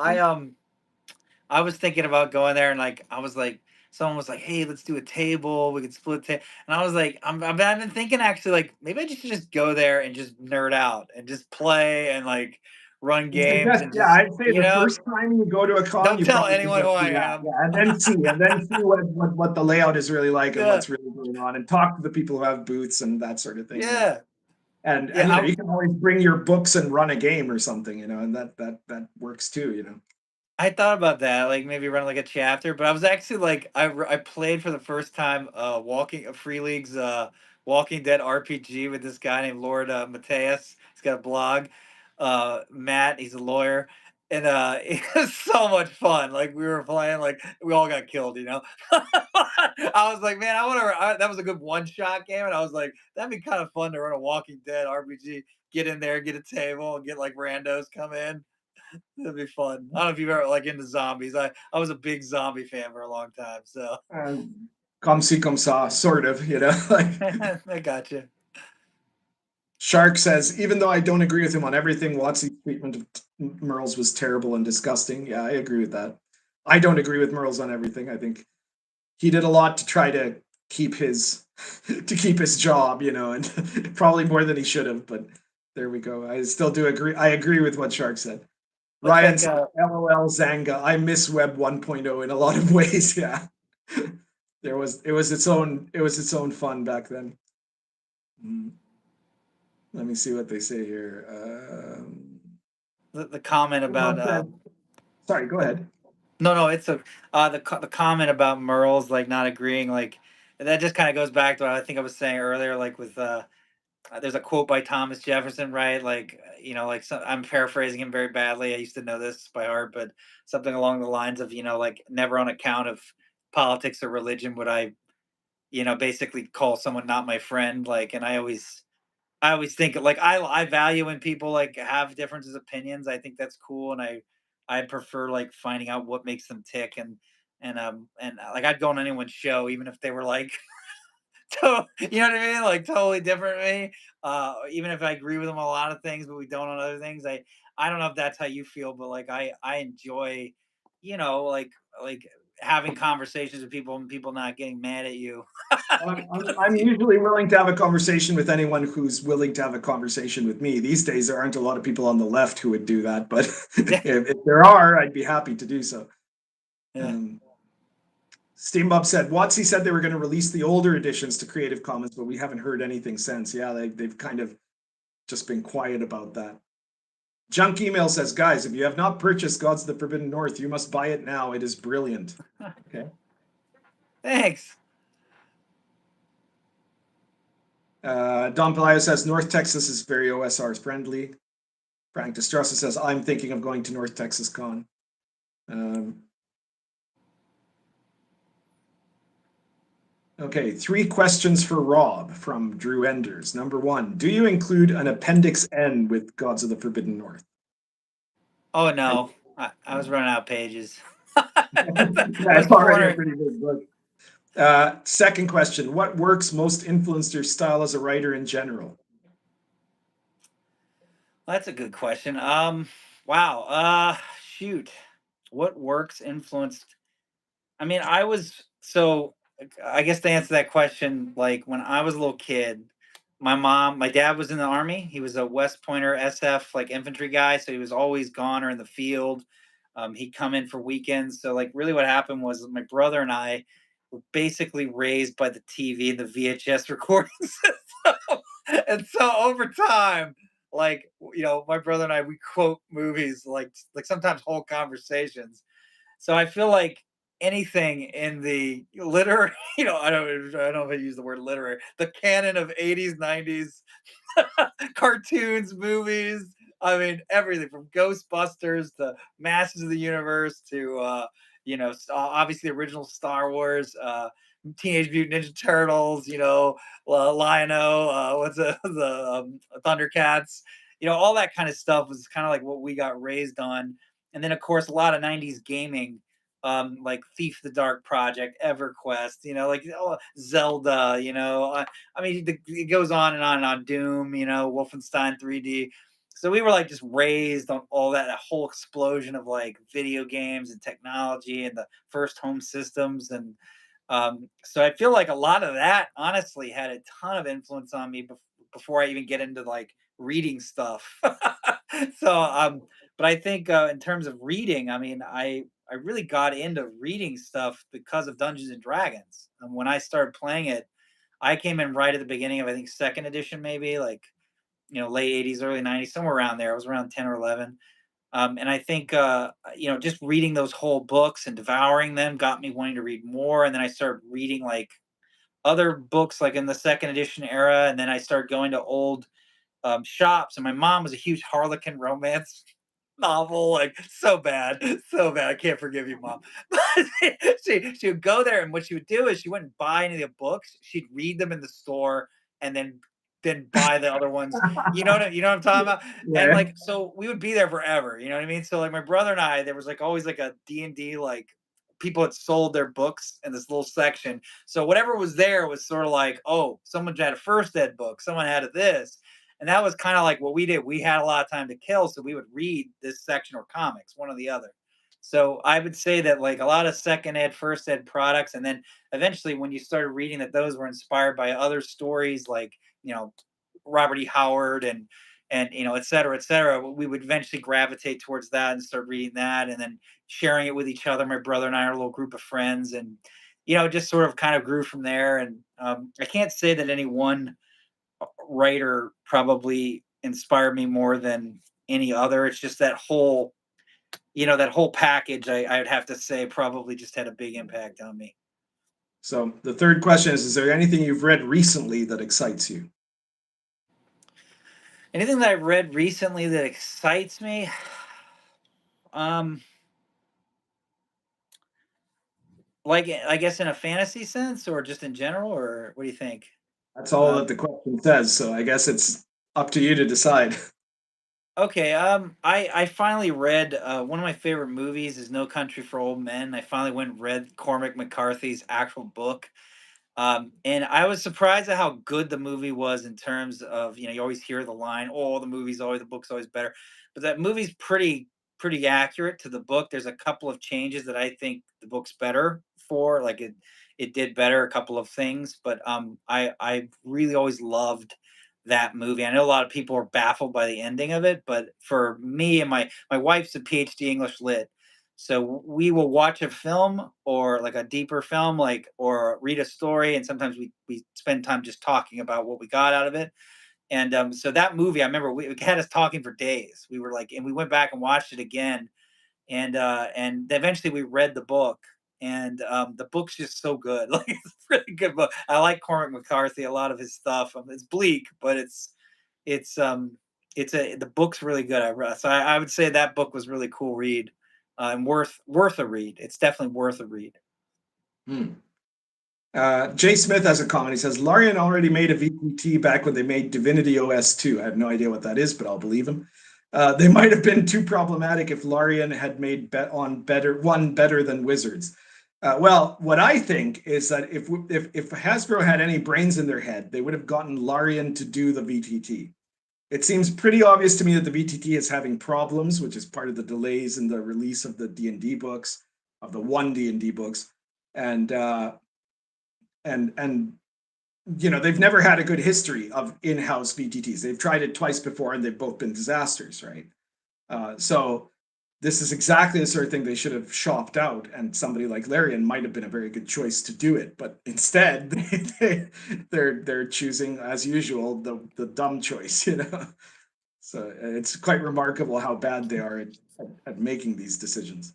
I was thinking about going there, and like I was like, someone was like, "Hey, let's do a table. We could split and I was like, I've been thinking actually, like maybe I just go there and just nerd out and just play and like run games and Yeah, just I'd say the first time you go to a con, don't you tell probably should anyone who just I do that. am. Yeah, and then see what the layout is really like and Yeah. what's really going on, and talk to the people who have booths and that sort of thing. Yeah. And Yeah. you can always bring your books and run a game or something, and that works too. I thought about that, like maybe run like a chapter, but I was actually like, I played for the first time, Walking Free League's Walking Dead RPG with this guy named Lord Mateus. He's got a blog. Matt, he's a lawyer, and it was so much fun. Like we were playing, like we all got killed. I was like, man, that was a good one shot game, and I was like, that'd be kind of fun to run a Walking Dead RPG. Get in there, get a table, and get like randos come in. That'd be fun. I don't know if you've ever like into zombies. I was a big zombie fan for a long time, so Comme si comme ça, sort of, like I got you. Shark says, even though I don't agree with him on everything, Watsy's treatment of Merles was terrible and disgusting. Yeah, I agree with that. I don't agree with Merles on everything. I think he did a lot to try to keep his job, and probably more than he should have, but there we go. I still do agree. I agree with what Shark said. Looks Ryan like said, LOL Zanga. I miss Web 1.0 in a lot of ways. Yeah. It was its own fun back then. Let me see what they say here. the comment about sorry, go ahead. no, it's the comment about Merle's like not agreeing, like that just kind of goes back to what I think I was saying earlier, like with there's a quote by Thomas Jefferson, right? Like, like I'm paraphrasing him very badly. I used to know this by heart, but something along the lines of, like never on account of politics or religion would I, basically call someone not my friend. Like, and I always think like I value when people like have differences of opinions. I think that's cool, and I prefer like finding out what makes them tick, and like I'd go on anyone's show even if they were like you know what I mean? Like totally different than me. Even if I agree with them on a lot of things, but we don't on other things. I don't know if that's how you feel, but like I enjoy, like having conversations with people and people not getting mad at you. I'm usually willing to have a conversation with anyone who's willing to have a conversation with me. These days, there aren't a lot of people on the left who would do that, but if there are, I'd be happy to do so. Yeah. Steambob said, Watsy said they were going to release the older editions to Creative Commons, but we haven't heard anything since. Yeah, they've kind of just been quiet about that. Junk Email says, guys, if you have not purchased Gods of the Forbidden North, you must buy it now. It is brilliant. Okay. Thanks. Don Pelayo says, North Texas is very OSR friendly. Frank Destrosa says, I'm thinking of going to North Texas Con. Okay, 3 questions for Rob from Drew Enders. Number 1, do you include an Appendix N with Gods of the Forbidden North? Oh no, I was running out of pages. That's already a pretty big book. Second question, what works most influenced your style as a writer in general? That's a good question. Wow. Shoot. What works influenced? I mean, I guess to answer that question, like when I was a little kid, my dad was in the army. He was a West Pointer SF like infantry guy, so he was always gone or in the field. He'd come in for weekends. So like really what happened was my brother and I were basically raised by the TV and the VHS recording system. And so over time, like my brother and I, we quote movies like sometimes whole conversations. So I feel like anything in the literary, I don't know if I use the word literary, the canon of 80s, 90s cartoons, movies. I mean, everything from Ghostbusters to Masters of the Universe to, obviously original Star Wars, Teenage Mutant Ninja Turtles, Lion-O, what's the Thundercats, all that kind of stuff was kind of like what we got raised on. And then, of course, a lot of 90s gaming, like Thief the Dark Project, EverQuest, like Zelda, I mean, it goes on and on and on. Doom, Wolfenstein 3D. So we were like just raised on all that whole explosion of like video games and technology and the first home systems. And so I feel like a lot of that honestly had a ton of influence on me before I even get into like reading stuff. But I think in terms of reading, I mean, I really got into reading stuff because of Dungeons and Dragons. And when I started playing it, I came in right at the beginning of I think second edition, maybe like late 80s, early 90s, somewhere around there. I was around 10 or 11. And I think just reading those whole books and devouring them got me wanting to read more. And then I started reading like other books like in the second edition era, and then I started going to old shops. And my mom was a huge Harlequin romance novel, like so bad, so bad. I can't forgive you, mom. She would go there, and what she would do is she wouldn't buy any of the books. She'd read them in the store, and then then buy the other ones. You know what I'm talking about? And Yeah. like, so we would be there forever. You know what I mean? So like my brother and I, there was like always like a D&D, like people had sold their books in this little section. So whatever was there was sort of like, oh, someone had a first ed book, someone had a this. And that was kind of like what we did. We had a lot of time to kill, so we would read this section or comics, one or the other. So I would say that like a lot of second ed, first ed products, and then eventually when you started reading that those were inspired by other stories like, you know, Robert E. Howard and you know, et cetera, we would eventually gravitate towards that and start reading that and then sharing it with each other. My brother and I are a little group of friends, and you know, just sort of kind of grew from there. And I can't say that any one writer probably inspired me more than any other. It's just that whole, you know, that whole package, I would have to say probably just had a big impact on me. So the third question is there anything you've read recently that excites you? Anything that I've read recently that excites me? Um, like I guess in a fantasy sense or just in general, or what do you think? That's all that Um, the question says, so I guess it's up to you to decide. okay, I finally read one of my favorite movies is No Country for Old Men. I finally went and read Cormac McCarthy's actual book. And I was surprised at how good the movie was in terms of, you know, you always hear the line, "Oh, the book's always better," but that movie's pretty accurate to the book. There's a couple of changes that I think the book's better for, like it did better a couple of things, but I really always loved that movie. I know a lot of people are baffled by the ending of it, but for me and my wife's a PhD English lit, so we will watch a film or like a deeper film, like or read a story, and sometimes we spend time just talking about what we got out of it. And so that movie, I remember it had us talking for days. We were like, and we went back and watched it again, and eventually we read the book, and the book's just so good. Like it's a really good book. I like Cormac McCarthy, a lot of his stuff. It's bleak, but it's the book's really good. I would say that book was really cool read, and worth a read. It's definitely worth a read. Hmm. Jay Smith has a comment. He says Larien already made a VPT back when they made Divinity OS 2. I have no idea what that is, but I'll believe him. They might have been too problematic if Larien had made one better than Wizards. Well, what I think is that if Hasbro had any brains in their head, they would have gotten Larien to do the VTT. It seems pretty obvious to me that the VTT is having problems, which is part of the delays in the release of the D&D books, of the one D&D books, and and you know they've never had a good history of in-house VTTs. They've tried it twice before, and they've both been disasters, right? So this is exactly the sort of thing they should have shopped out, and somebody like Larien might have been a very good choice to do it. But instead, they're choosing, as usual, the dumb choice, you know. So it's quite remarkable how bad they are at making these decisions.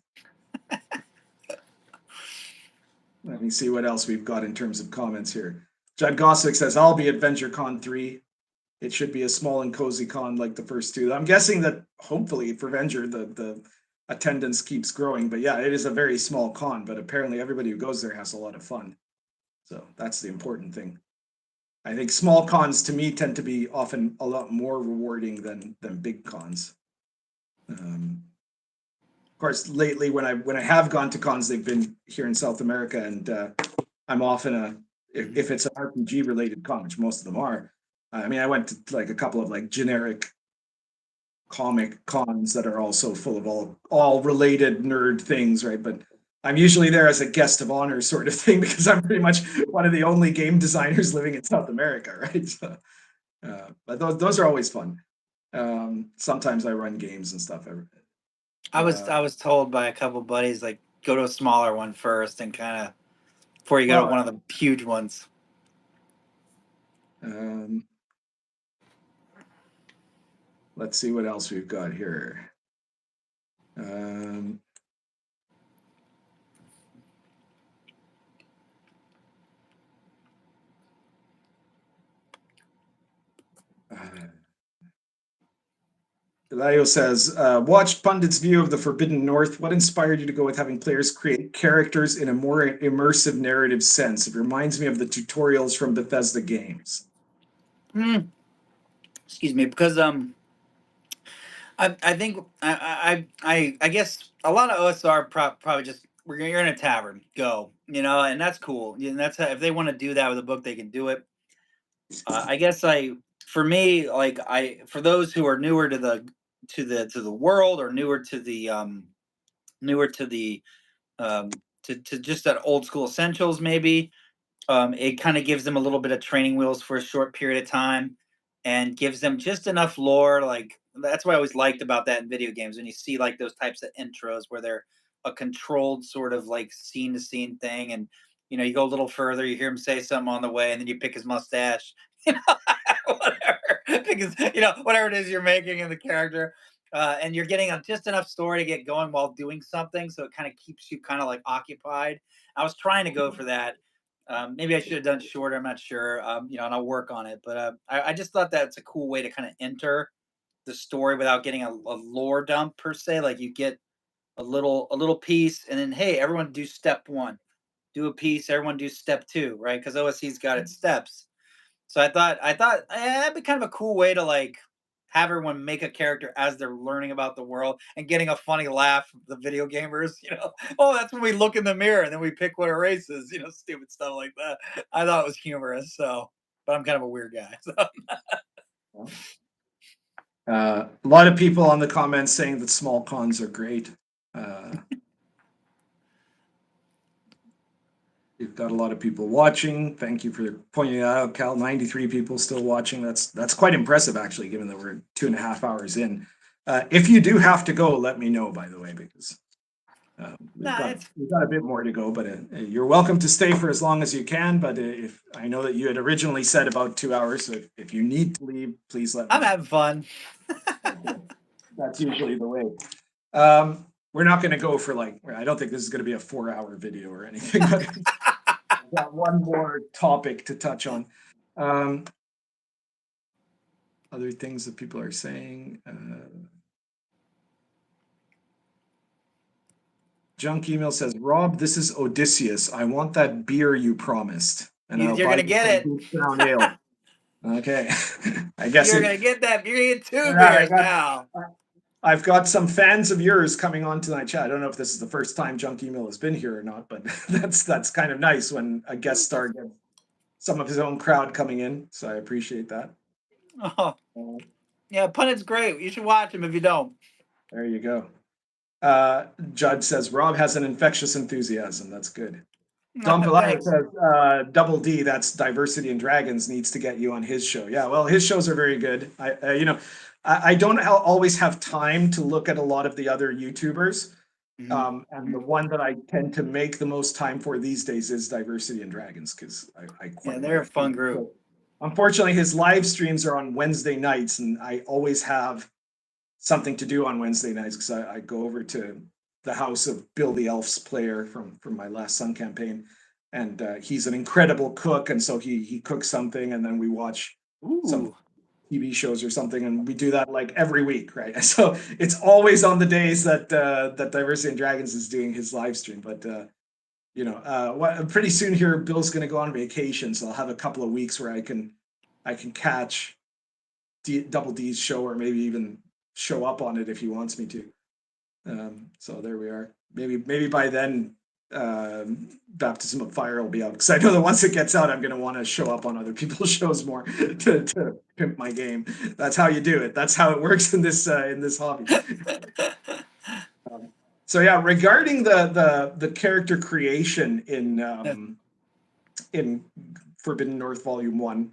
Let me see what else we've got in terms of comments here. Judd Gossick says, I'll be at VentureCon 3. It should be a small and cozy con like the first two. I'm guessing that hopefully for Venture, the attendance keeps growing. But yeah, it is a very small con, but apparently everybody who goes there has a lot of fun. So that's the important thing. I think small cons to me tend to be often a lot more rewarding than big cons. Of course, lately when I have gone to cons, they've been here in South America, and I'm often if it's an RPG related con, which most of them are. I mean, I went to like a couple of like generic comic cons that are also full of all related nerd things, right? But I'm usually there as a guest of honor sort of thing because I'm pretty much one of the only game designers living in South America, right? So, but those are always fun. Sometimes I run games and stuff. I was told by a couple buddies like go to a smaller one first and kind of before you go to Well, one of the huge ones. Let's see what else we've got here. Eladio says, watched Pundit's view of the Forbidden North. What inspired you to go with having players create characters in a more immersive narrative sense? It reminds me of the tutorials from Bethesda games. Excuse me, because I think I guess a lot of us are probably just you're in a tavern, go, and that's cool. And that's if they want to do that with a book, they can do it. I guess for me, like for those who are newer to the world, or newer to the to just that old school essentials, maybe it kind of gives them a little bit of training wheels for a short period of time, and gives them just enough lore. Like that's what I always liked about that in video games, when you see like those types of intros where they're a controlled sort of like scene to scene thing, and you go a little further, you hear him say something on the way, and then you pick his mustache, whatever, because whatever it is you're making in the character. And you're getting just enough story to get going while doing something, so it kind of keeps you kind of like occupied. I was trying to go for that. Maybe I should have done shorter. I'm not sure. And I'll work on it. But I just thought that's a cool way to kind of enter the story without getting a lore dump per se. Like you get a little piece, and then hey, everyone do step one, do a piece. Everyone do step two, right? Because OSC's got its steps. So I thought that'd be kind of a cool way to like have everyone make a character as they're learning about the world and getting a funny laugh from the video gamers. Oh, that's when we look in the mirror and then we pick what our race is. Stupid stuff like that. I thought it was humorous. So, but I'm kind of a weird guy. So. A lot of people on the comments saying that small cons are great. You've got a lot of people watching. Thank you for pointing that out, Cal. 93 people still watching. That's quite impressive, actually, given that we're 2.5 hours in. If you do have to go, let me know, by the way, because we've got a bit more to go. But you're welcome to stay for as long as you can. But if I know that you had originally said about 2 hours, so if you need to leave, please let me know. I'm having fun. That's usually the way. We're not going to go for I don't think this is going to be a 4-hour video or anything. But I've got one more topic to touch on. Other things that people are saying. Junk email says, Rob, this is Odysseus. I want that beer you promised. And You're going to get it. Brown ale. Okay. I guess you're going to get that beer. You get 2 beers now. I've got some fans of yours coming onto my chat. I don't know if this is the first time Junk Email has been here or not, but that's kind of nice when a guest star gets some of his own crowd coming in. So I appreciate that. Oh, yeah, Pundit's great. You should watch him if you don't. There you go. Judd says Rob has an infectious enthusiasm. That's good. Don Pilar says Double D, that's Diversity and Dragons, needs to get you on his show. Yeah, well, his shows are very good. I don't always have time to look at a lot of the other YouTubers. And the one that I tend to make the most time for these days is Diversity and Dragons, because I quite they're a fun group. So, unfortunately, his live streams are on Wednesday nights, and I always have something to do on Wednesday nights because I go over to the house of Bill the Elf's player from my Last Sun campaign, and he's an incredible cook, and so he cooks something, and then we watch some TV shows or something, and we do that like every week, right? So it's always on the days that that Diversity and Dragons is doing his live stream. But pretty soon here, Bill's going to go on vacation, so I'll have a couple of weeks where I can catch Double D's show, or maybe even show up on it if he wants me to. So there we are. Maybe by then, Baptism of Fire will be out, because I know that once it gets out, I'm going to want to show up on other people's shows more to pimp my game. That's how you do it. That's how it works in this hobby. So yeah, regarding the character creation in Forbidden North Volume 1,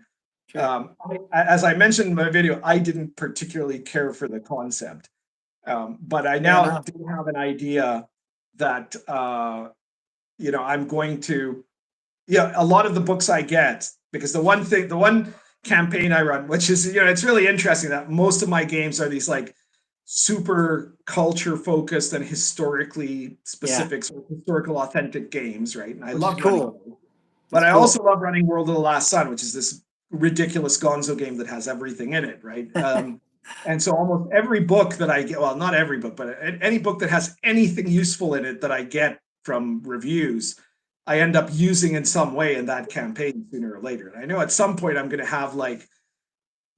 sure. As I mentioned in my video, I didn't particularly care for the concept, but I now do have an idea that I'm going to, a lot of the books I get, because the one campaign I run, which is, it's really interesting that most of my games are these like super culture focused and historically specific, sort of historical authentic games, right? And I love running, but I also love running World of the Last Sun, which is this ridiculous Gonzo game that has everything in it, right? And so almost every book that I get, well, not every book, but any book that has anything useful in it that I get from reviews, I end up using in some way in that campaign sooner or later. And I know at some point I'm going to have like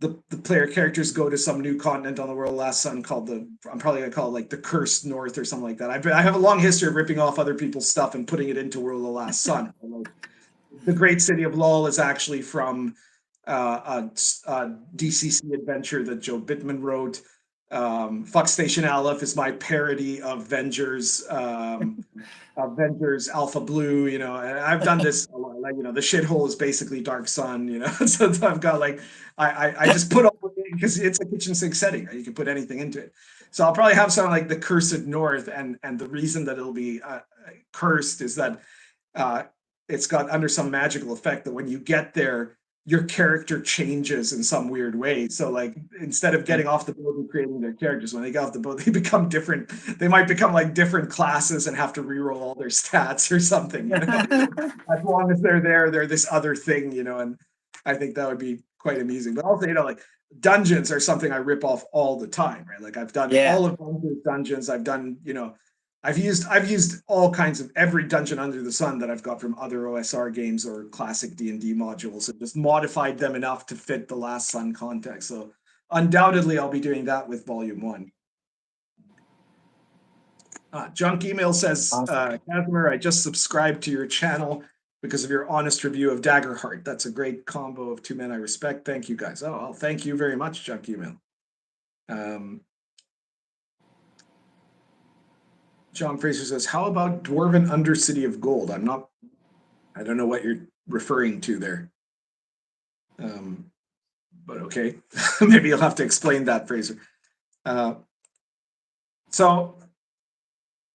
the player characters go to some new continent on the World of the Last Sun called I'm probably gonna call it like the Cursed North or something like that. I have a long history of ripping off other people's stuff and putting it into World of the Last Sun. The Great City of Lol is actually from a DCC adventure that Joe Bittman wrote. Fuck Station Aleph is my parody of Avengers Alpha Blue, and I've done this a lot. Like, the shithole is basically Dark Sun, so I've got like, I just put all because it's a kitchen sink setting, right? You can put anything into it. So I'll probably have something like the Cursed North, and the reason that it'll be cursed is that it's got under some magical effect that when you get there, your character changes in some weird way. So like, instead of getting off the boat and creating their characters, when they get off the boat, they become different. They might become like different classes and have to reroll all their stats or something. As long as they're there, they're this other thing, and I think that would be quite amusing. But also, like dungeons are something I rip off all the time, right? Like I've done all of dungeons. I've done, I've used all kinds of every dungeon under the sun that I've got from other OSR games or classic D&D modules, and just modified them enough to fit the Last Sun context. So undoubtedly, I'll be doing that with Volume 1. Junk Email says, Casimir, I just subscribed to your channel because of your honest review of Daggerheart. That's a great combo of two men I respect. Thank you, guys. Oh, well, thank you very much, Junk Email. John Fraser says, how about Dwarven Undercity of Gold? I don't know what you're referring to there. But okay, maybe you'll have to explain that, Fraser. So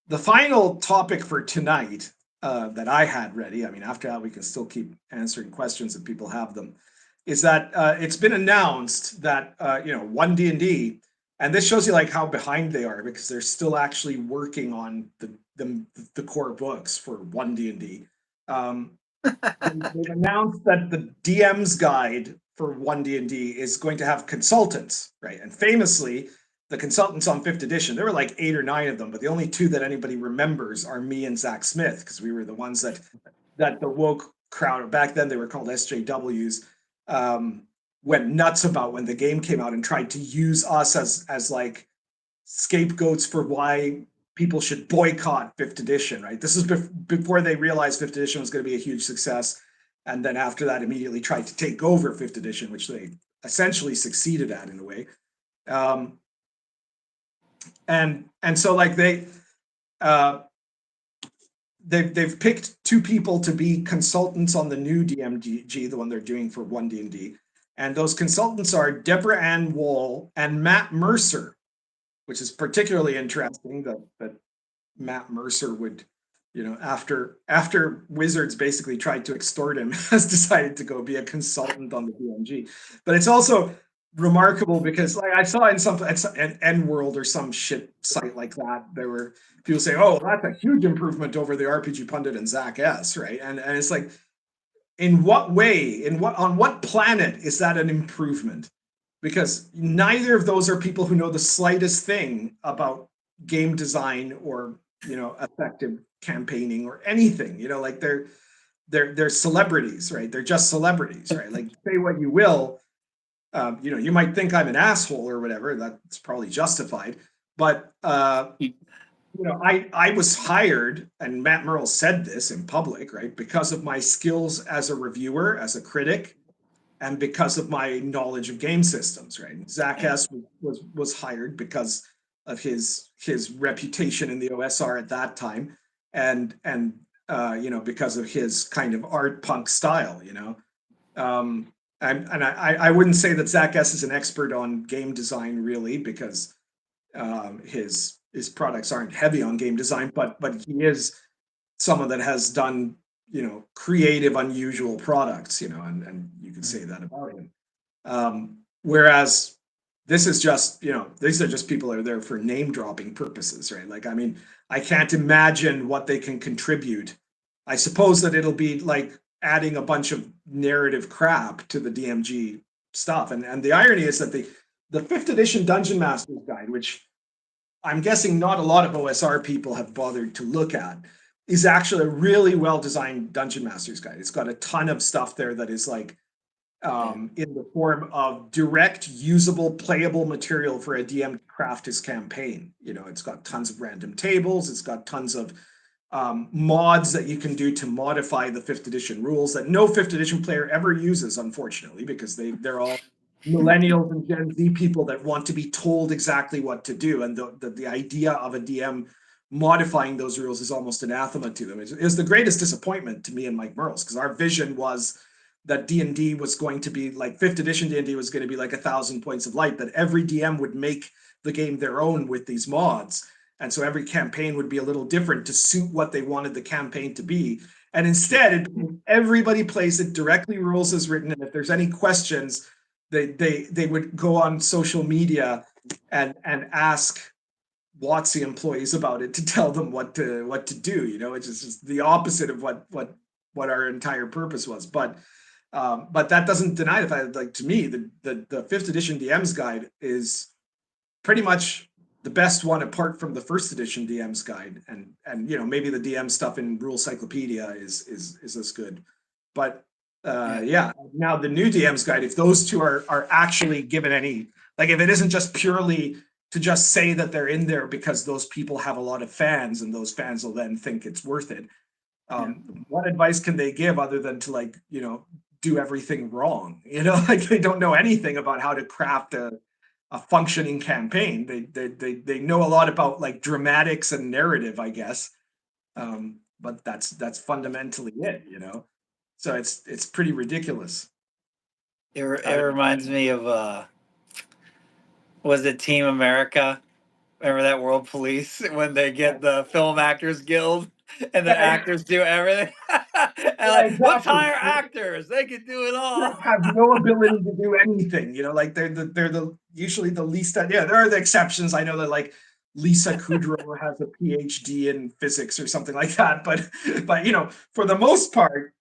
the final topic for tonight that I had ready, I mean, after that, we can still keep answering questions if people have them, is that it's been announced that, 1D&D, and this shows you like how behind they are because they're still actually working on the core books for 1D&D. They've announced that the DM's guide for 1D&D is going to have consultants, right? And famously, the consultants on 5th edition, there were like 8 or 9 of them, but the only 2 that anybody remembers are me and Zach Smith, because we were the ones that the woke crowd, back then they were called SJWs, went nuts about when the game came out and tried to use us as like scapegoats for why people should boycott 5th edition, right? This is before they realized 5th edition was going to be a huge success. And then after that, immediately tried to take over 5th edition, which they essentially succeeded at in a way. And so like they've picked 2 people to be consultants on the new DMG, the one they're doing for 1D&D. And those consultants are Deborah Ann Wall and Matt Mercer, which is particularly interesting that Matt Mercer would, after Wizards basically tried to extort him, has decided to go be a consultant on the DMG. But it's also remarkable because like I saw in an N-World or some shit site like that, there were people saying, oh, that's a huge improvement over the RPGPundit and Zach S, right? And it's like, in what way, on what planet is that an improvement? Because neither of those are people who know the slightest thing about game design or, effective campaigning or anything, like they're celebrities, right? They're just celebrities, right? Like say what you will, you might think I'm an asshole or whatever, that's probably justified, but I was hired, and Matt Merle said this in public, right? Because of my skills as a reviewer, as a critic, and because of my knowledge of game systems, right? Zach S was hired because of his reputation in the OSR at that time, and because of his kind of art punk style, and I wouldn't say that Zach S is an expert on game design really, because his products aren't heavy on game design, but he is someone that has done creative, unusual products, and you could say that about him. Whereas this is just, these are just people that are there for name dropping purposes, right? Like, I mean, I can't imagine what they can contribute. I suppose that it'll be like adding a bunch of narrative crap to the DMG stuff. And the irony is that the 5th edition Dungeon Master's Guide, which I'm guessing not a lot of OSR people have bothered to look at, is actually a really well-designed Dungeon Master's Guide. It's got a ton of stuff there that is like in the form of direct, usable, playable material for a DM to craft his campaign. You know, it's got tons of random tables. It's got tons of mods that you can do to modify the 5th edition rules that no 5th edition player ever uses, unfortunately, because they're all millennials and Gen Z people that want to be told exactly what to do. And the idea of a DM modifying those rules is almost anathema to them. It was the greatest disappointment to me and Mike Merles, because our vision was that D&D was going to be like 5th edition D&D was going to be like 1,000 points of light, that every DM would make the game their own with these mods. And so every campaign would be a little different to suit what they wanted the campaign to be. And instead, everybody plays it directly, rules as written. And if there's any questions, they would go on social media and ask WotC employees about it to tell them what to do. You know, it's just the opposite of what our entire purpose was. But that doesn't deny the fact that, like, to me, the 5th edition DM's guide is pretty much the best one apart from the 1st edition DM's guide, and you know, maybe the DM stuff in Rule Cyclopedia is as good. But yeah, now the new DM's guide, if those two are actually given any, like, if it isn't just purely to just say that they're in there because those people have a lot of fans and those fans will then think it's worth it. What advice can they give other than to, like, you know, do everything wrong? You know, like, they don't know anything about how to craft a functioning campaign. They know a lot about, like, dramatics and narrative, I guess. But that's fundamentally it, you know? So it's pretty ridiculous. It reminds me of, was it Team America? Remember that World Police when they get the Film Actors Guild and the actors do everything? And like, exactly. let's hire actors; they can do it all. Have no ability to do anything, you know. Like, they're usually the least. Yeah, there are the exceptions. I know that, like, Lisa Kudrow has a PhD in physics or something like that, but you know, for the most part,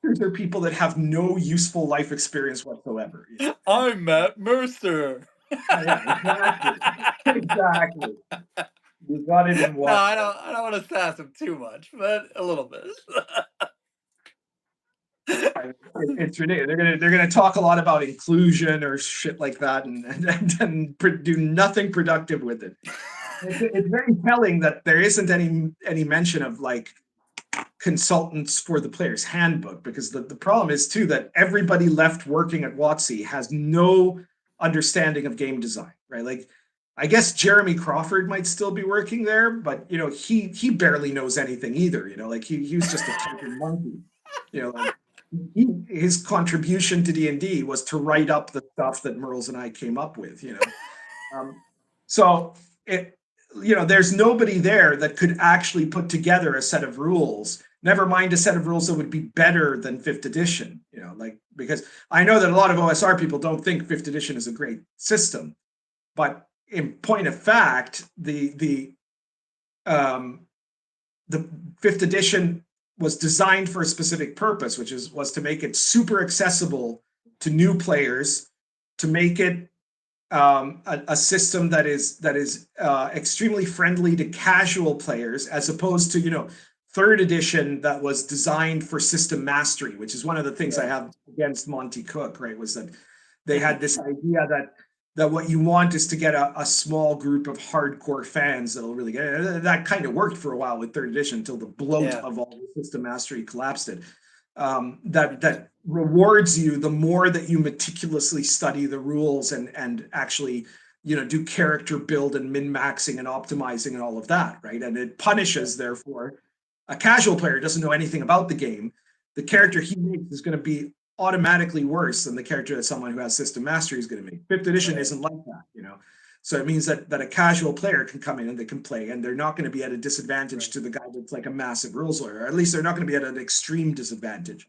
these are people that have no useful life experience whatsoever. You know? I'm Matt Mercer. Yeah, exactly. You got it in one. No, I don't want to sass him too much, but a little bit. It's ridiculous. They're gonna talk a lot about inclusion or shit like that, and do nothing productive with it. It's very telling that there isn't any mention of, like, consultants for the player's handbook, because the problem is too that everybody left working at WotC has no understanding of game design, right? Like, I guess Jeremy Crawford might still be working there, but you know, he barely knows anything either. You know, like, he was just a typing monkey. You know, like, his contribution to D&D was to write up the stuff that Merles and I came up with. You know, so it, you know, there's nobody there that could actually put together a set of rules, never mind a set of rules that would be better than 5th edition, you know, like, because I know that a lot of OSR people don't think 5th edition is a great system, but in point of fact, the 5th edition was designed for a specific purpose, which was to make it super accessible to new players, to make it a system that is extremely friendly to casual players, as opposed to, you know, 3rd edition that was designed for system mastery, which is one of the things I have against Monty Cook, right? Was that they had this idea that what you want is to get a small group of hardcore fans that'll really get it. That kind of worked for a while with 3rd edition until the bloat of all the system mastery collapsed it. That rewards you the more that you meticulously study the rules and actually, you know, do character build and min-maxing and optimizing and all of that, right? And it punishes, therefore, a casual player who doesn't know anything about the game. The character he makes is going to be automatically worse than the character that someone who has system mastery is going to make. 5th edition isn't like that, you know. So it means that a casual player can come in and they can play, and they're not going to be at a disadvantage to the guy that's like a massive rules lawyer, or at least they're not going to be at an extreme disadvantage.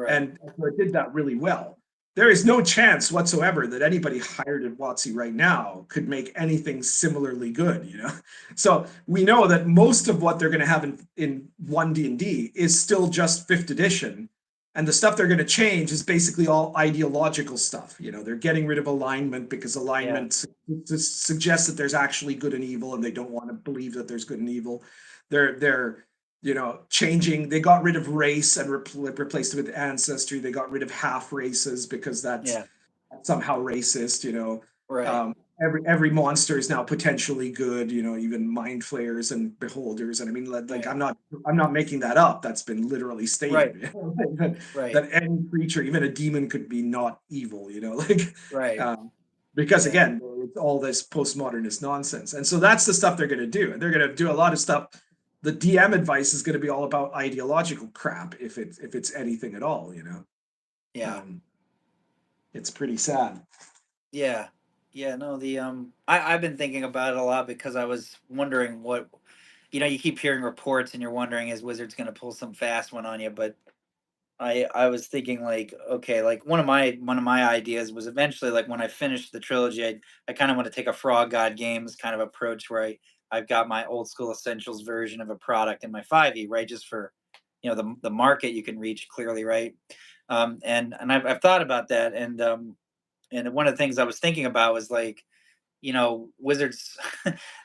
And so it did that really well. There is no chance whatsoever that anybody hired at WotC right now could make anything similarly good, you know. So we know that most of what they're going to have in 1D&D is still just 5th edition. And the stuff they're going to change is basically all ideological stuff. You know, they're getting rid of alignment because alignment suggests that there's actually good and evil, and they don't want to believe that there's good and evil. They're changing. They got rid of race and replaced it with ancestry. They got rid of half races because that's Yeah. somehow racist. Right. Every monster is now potentially good. Even mind flayers and beholders. And I mean, like Right. I'm not making that up. That's been literally Right. stated. Right. That any creature, even a demon, could be not evil. Right. Because Yeah. again, it's all this postmodernist nonsense. And so that's the stuff they're going to do. And they're going to do a lot of stuff. The DM advice is going to be all about ideological crap if it's anything at all. Yeah. It's pretty sad. Yeah. Yeah. No, I've been thinking about it a lot because I was wondering what, you keep hearing reports and you're wondering, is Wizards going to pull some fast one on you? But I was thinking, like, okay, like one of my ideas was eventually, like, when I finished the trilogy, I kind of want to take a Frog God Games kind of approach where I've got my old school essentials version of a product in my 5e, right? Just for, the market you can reach clearly, right? And I've thought about that, and one of the things I was thinking about was, like, Wizards.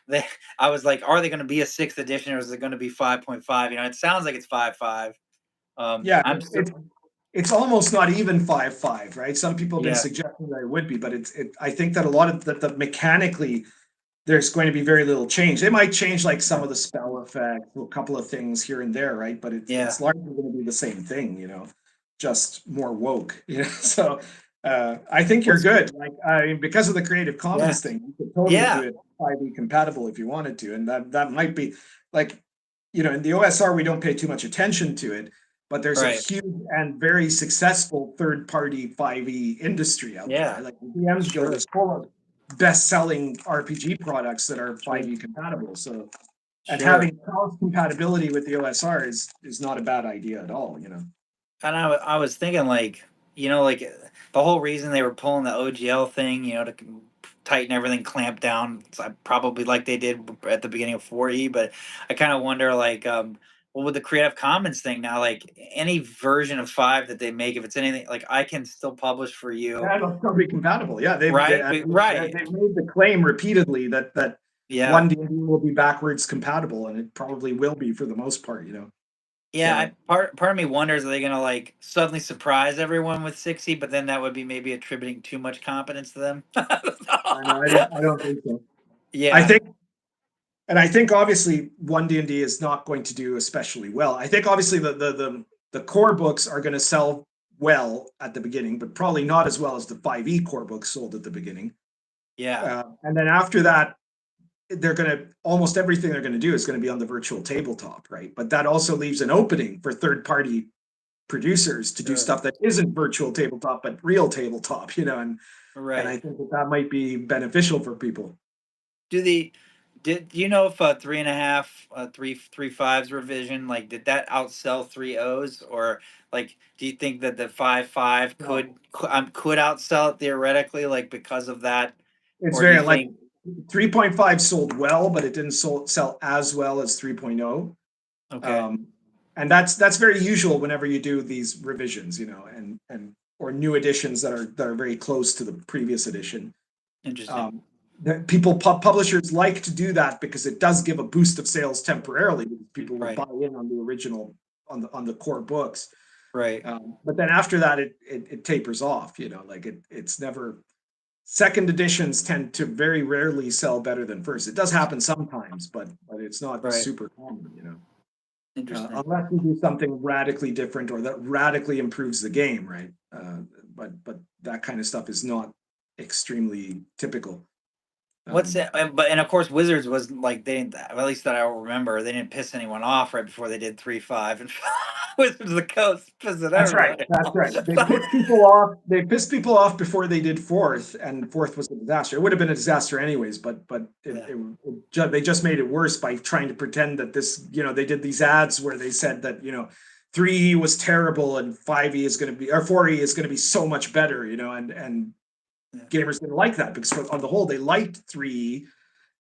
they I was like, are they going to be a sixth edition, or is it going to be 5.5? It sounds like it's 5.5. Yeah, I'm still. it's almost not even 5.5, right? Some people have been Yeah. suggesting that it would be, but I think that a lot of the mechanically there's going to be very little change. They might change like some of the spell effects, a couple of things here and there, right? But Yeah. it's largely going to be the same thing, just more woke. So I think you're What's good. Like I mean, because of the Creative Yeah. Commons thing, you could totally do Yeah. it 5e compatible if you wanted to, and that might be like in the OSR we don't pay too much attention to it, but there's a Right. huge and very successful third-party 5e industry out there. Yeah. Right? Like the DM's Guild Sure. is full of best-selling RPG products that are Sure. 5e compatible. So, and Sure. having cross compatibility with the OSR is not a bad idea at all. And I was thinking, like, like the whole reason they were pulling the OGL thing, to tighten everything, clamp down, probably like they did at the beginning of 4E. But I kind of wonder, like, well, with the Creative Commons thing now, like any version of 5 that they make, if it's anything, like, I can still publish for you, Yeah, it'll still be compatible. Yeah, right? Right. they've made the claim repeatedly that Yeah. one D&D will be backwards compatible, and it probably will be for the most part. Yeah, So part of me wonders, are they gonna, like, suddenly surprise everyone with 60, but then that would be maybe attributing too much competence to them. I don't I know know. I don't think so. I Yeah. think I think obviously one D&D is not going to do especially well. I think obviously the core books are going to sell well at the beginning, but probably not as well as the 5e core books sold at the beginning. Yeah. And then after that, they're going to almost everything they're going to do is going to be on the virtual tabletop, right? But that also leaves an opening for third-party producers to do Sure. stuff that isn't virtual tabletop but real tabletop, and I Right. think that might be beneficial for people. Do the do you know if 3.5, three fives revision, like, did that outsell 3.0s, or, like, do you think that the 5.5 So could outsell it theoretically, like, because of that, it's or do you very like think? 3.5 sold well, but it didn't sell as well as 3.0. Okay. Um, and that's very usual whenever you do these revisions, and or new editions that are very close to the previous edition. Interesting. Um, that publishers like to do that because it does give a boost of sales temporarily. People will Right. buy in on the original on the core books, Right. but then after that it tapers off. Like it's never. Second editions tend to very rarely sell better than first. It does happen sometimes, but it's not Right. super common. Interesting. Unless you do something radically different or that radically improves the game, right? But that kind of stuff is not extremely typical. What's it? And of course, Wizards was like, they didn't. At least that I remember, they didn't piss anyone off right before they did 3.5, and Wizards of the Coast pissing That's right. everybody That's off. right. They pissed people off. They pissed people off before they did fourth, and fourth was a disaster. It would have been a disaster anyways, but Yeah. they just made it worse by trying to pretend that this. They did these ads where they said that 3E was terrible and 5E is going to be or 4E is going to be so much better. And Yeah. gamers didn't like that because on the whole they liked 3E,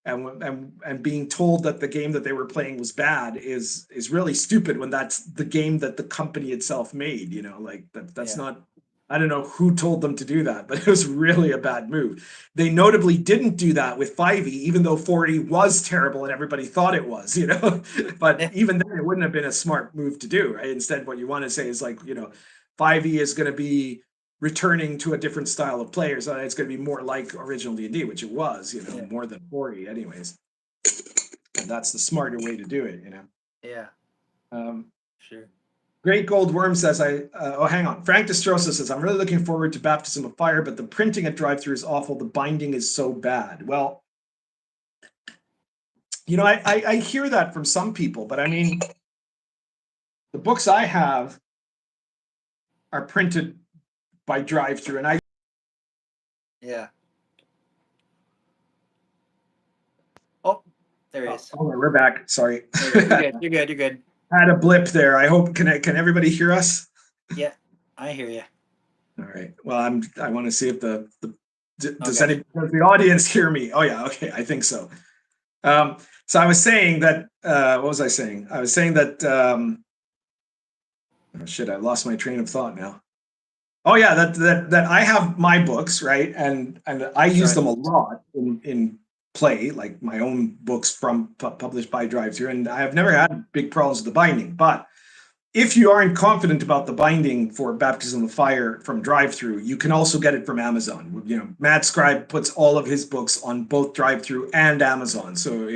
and being told that the game that they were playing was bad is really stupid when that's the game that the company itself made. Like that's Yeah. not I don't know who told them to do that, but it was really a bad move. They notably didn't do that with 5e, even though 4e was terrible and everybody thought it was, you know. But even then, it wouldn't have been a smart move to do, right? Instead, what you want to say is like, you know, 5e is going to be returning to a different style of players. It's going to be more like original D&D, which it was, you know, more than 4e anyways. And that's the smarter way to do it, you know. Yeah. Sure. Great Gold Worm says, oh, hang on. Frank Destrosa says, I'm really looking forward to Baptism of Fire, but the printing at drive-thru is awful. The binding is so bad. Well, you know, I hear that from some people, but I mean, the books I have are printed by drive-thru, and Yeah. Oh, there he is. Oh, we're back. Sorry. You're good. You're good. You're good. I had a blip there. I hope can everybody hear us? Yeah, I hear you. All right. Well, I want to see if does the audience hear me? Oh yeah. Okay. I think so. So I was saying that. What was I saying? I was saying that. Oh shit! I lost my train of thought now. Oh yeah, that I have my books, right, and I use them a lot in play, like my own books published by drive-thru, and I have never had big problems with the binding. But if you aren't confident about the binding for Baptism of Fire from drive-thru, you can also get it from Amazon. You know, Matt Scribe puts all of his books on both drive-thru and Amazon. So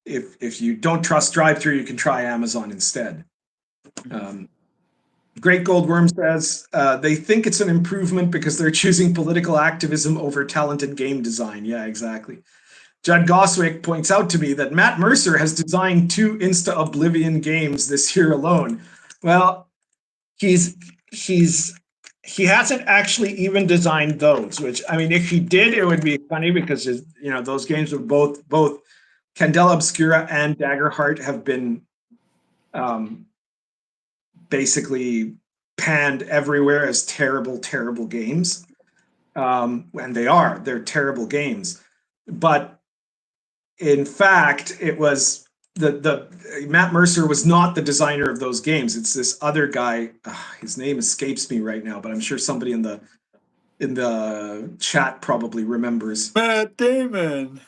if you don't trust drive-thru, you can try Amazon instead. Great Gold Worm says they think it's an improvement because they're choosing political activism over talented game design. Yeah, exactly. Judd Goswick points out to me that Matt Mercer has designed 2 Insta Oblivion games this year alone. Well, he hasn't actually even designed those, which, I mean, if he did, it would be funny because, you know, those games were both Candela Obscura and Daggerheart have been basically panned everywhere as terrible, terrible games. And they're terrible games. But in fact, it was the Matt Mercer was not the designer of those games. It's this other guy. His name escapes me right now, but I'm sure somebody in the chat probably remembers. Matt Damon.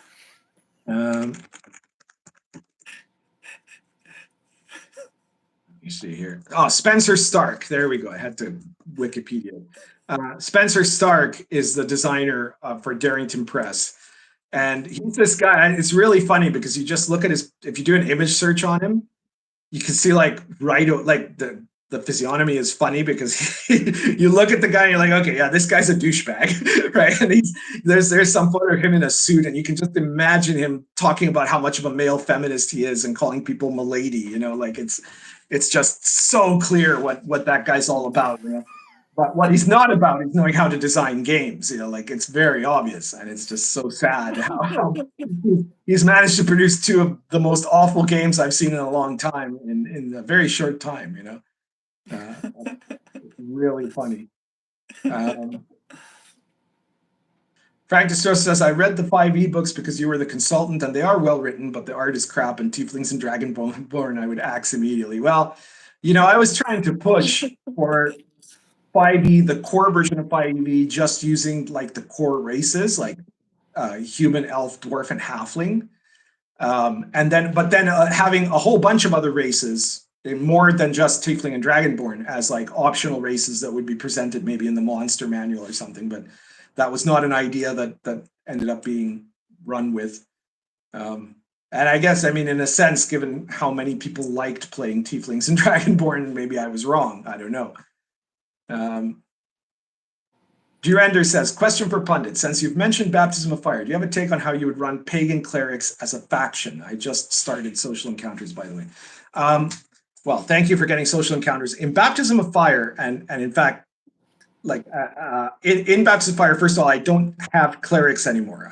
You see here. Oh, Spencer Stark. There we go. I had to Wikipedia. Spencer Stark is the designer for Darrington Press. And he's this guy. It's really funny because you just look at if you do an image search on him, you can see like the physiognomy is funny because you look at the guy and you're like, okay, yeah, this guy's a douchebag, right? And there's some photo of him in a suit, and you can just imagine him talking about how much of a male feminist he is and calling people milady, you know, like it's just so clear what that guy's all about, you know? But what he's not about is knowing how to design games, you know, like it's very obvious, and it's just so sad how he's managed to produce 2 of the most awful games I've seen in a long time in a very short time, you know. It's really funny. Frank Destrosa says, I read the 5e books because you were the consultant, and they are well written, but the art is crap, and Tieflings and Dragonborn I would axe immediately. Well, you know, I was trying to push for 5e, the core version of 5e, just using like the core races, like human, elf, dwarf, and halfling. But then having a whole bunch of other races, more than just Tiefling and Dragonborn, as like optional races that would be presented maybe in the monster manual or something. But that was not an idea that ended up being run with. And I guess, I mean, in a sense, given how many people liked playing Tieflings and Dragonborn, maybe I was wrong. I don't know. Durender says, question for Pundit. Since you've mentioned Baptism of Fire, do you have a take on how you would run pagan clerics as a faction? I just started Social Encounters, by the way. Well, thank you for getting Social Encounters. In Baptism of Fire, and in fact, like in Baptism of Fire, first of all, I don't have clerics anymore.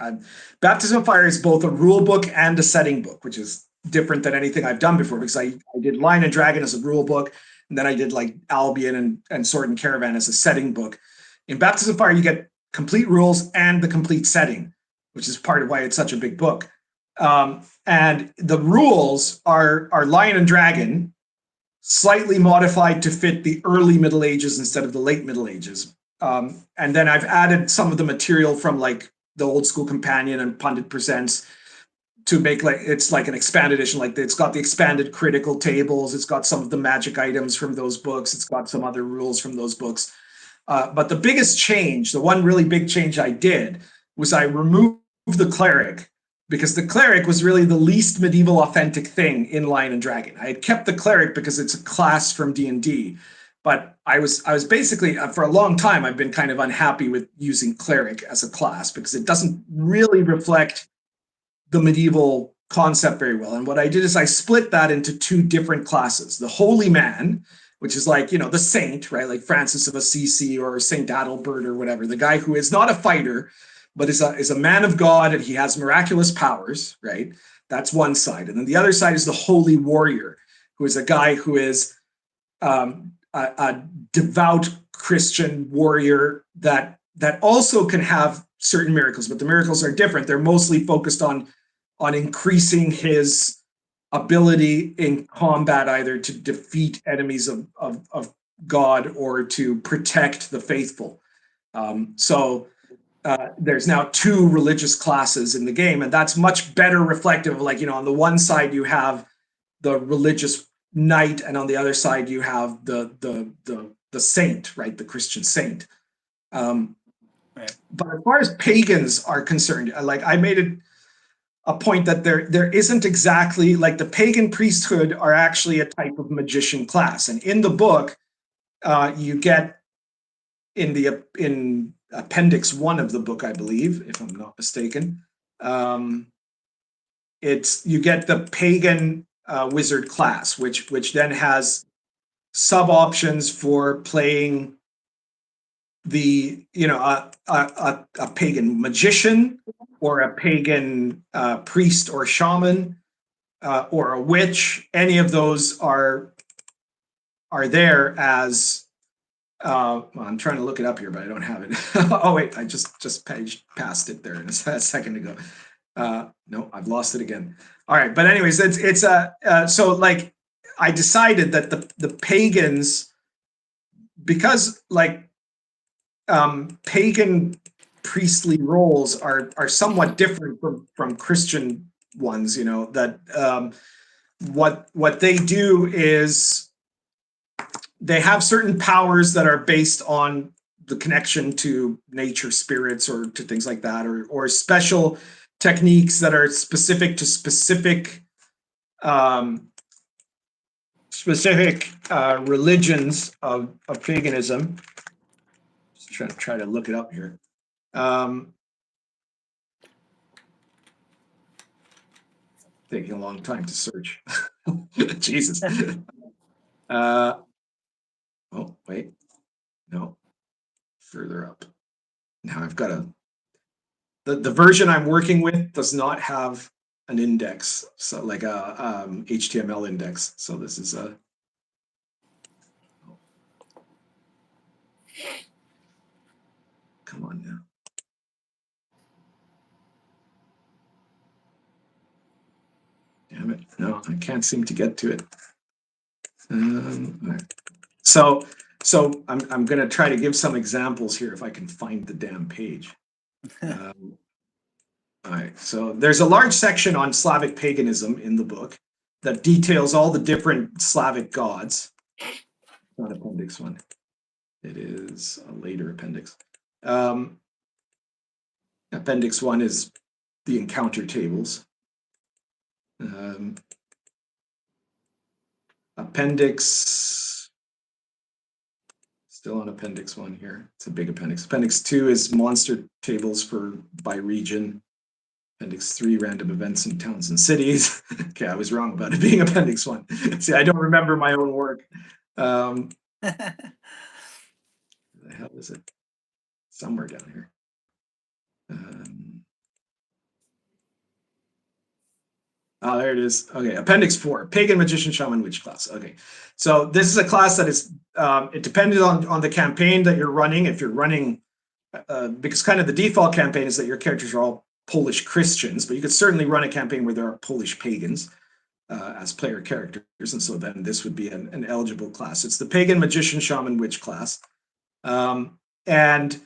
Baptism of Fire is both a rule book and a setting book, which is different than anything I've done before, because I did Lion and Dragon as a rule book, and then I did like Albion and Sword and Caravan as a setting book. In Baptism of Fire, you get complete rules and the complete setting, which is part of why it's such a big book. And the rules are Lion and Dragon. slightly modified to fit the early Middle Ages instead of the late Middle Ages. And then I've added some of the material from like the Old School Companion and Pundit Presents to make like it's like an expanded edition. Like it's got the expanded critical tables. It's got some of the magic items from those books. It's got some other rules from those books. But the biggest change, the one really big change I did, was I removed the cleric, because the cleric was really the least medieval authentic thing in Lion and Dragon. I had kept the cleric because it's a class from D&D, but I was basically, for a long time, I've been kind of unhappy with using cleric as a class because it doesn't really reflect the medieval concept very well. And what I did is I split that into two different classes. The Holy Man, which is like, the saint, right? Like Francis of Assisi or Saint Adalbert or whatever, the guy who is not a fighter, but is a man of God, and he has miraculous powers, right? That's one side. And then the other side is the Holy Warrior, who is a guy who is a devout Christian warrior that also can have certain miracles, but the miracles are different. They're mostly focused on increasing his ability in combat, either to defeat enemies of God or to protect the faithful. There's now two religious classes in the game, and that's much better reflective of, like, on the one side you have the religious knight, and on the other side you have the saint, right? The Christian saint. Right. But as far as pagans are concerned, like, I made it a point that there isn't exactly, like, the pagan priesthood are actually a type of magician class, and in the book you get in Appendix 1 of the book, I believe, if I'm not mistaken, you get the pagan wizard class, which then has sub options for playing the a pagan magician, or a pagan priest or shaman, or a witch. Any of those are there as I'm trying to look it up here, but I don't have it. Oh wait, I just passed it there a second ago. No, I've lost it again. All right, but anyways, it's so, like, I decided that the pagans, because, like, pagan priestly roles are somewhat different from Christian ones. That what they do is they have certain powers that are based on the connection to nature spirits or to things like that, or special techniques that are specific to specific religions of paganism. Just try to look it up here. Taking a long time to search. Jesus. Oh, wait. No. Further up. Now I've got the version I'm working with does not have an index, so like a HTML index. So this is a. Come on now. Damn it. No, I can't seem to get to it. All right. So I'm going to try to give some examples here if I can find the damn page. All right. So there's a large section on Slavic paganism in the book that details all the different Slavic gods. Not Appendix 1. It is a later appendix. Appendix 1 is the encounter tables. Appendix, still on Appendix 1 here. It's a big appendix. Appendix 2 is monster tables by region. Appendix 3, random events in towns and cities. Okay, I was wrong about it being Appendix 1. See, I don't remember my own work. Where the hell is it? Somewhere down here. Oh, there it is. Okay, Appendix 4, Pagan, Magician, Shaman, Witch class. Okay, so this is a class that is, it depended on the campaign that you're running. If you're running, because kind of the default campaign is that your characters are all Polish Christians, but you could certainly run a campaign where there are Polish pagans. as player characters, and so then this would be an eligible class. It's the Pagan, Magician, Shaman, Witch class. And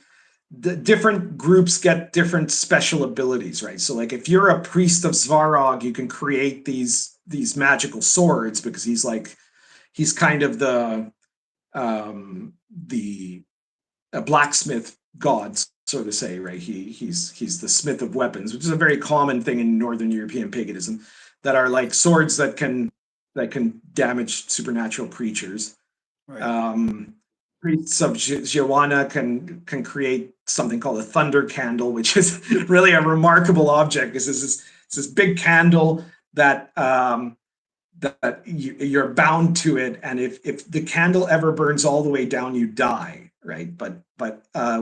the different groups get different special abilities, right? So like if you're a priest of Svarog, you can create these magical swords because he's kind of the a blacksmith god, so to say, right? He's the smith of weapons, which is a very common thing in Northern European paganism, that are like swords that can damage supernatural creatures. Right. Priests of Joanna can create something called a thunder candle, which is really a remarkable object. It's this big candle that that you're bound to it, and if the candle ever burns all the way down, you die, right? But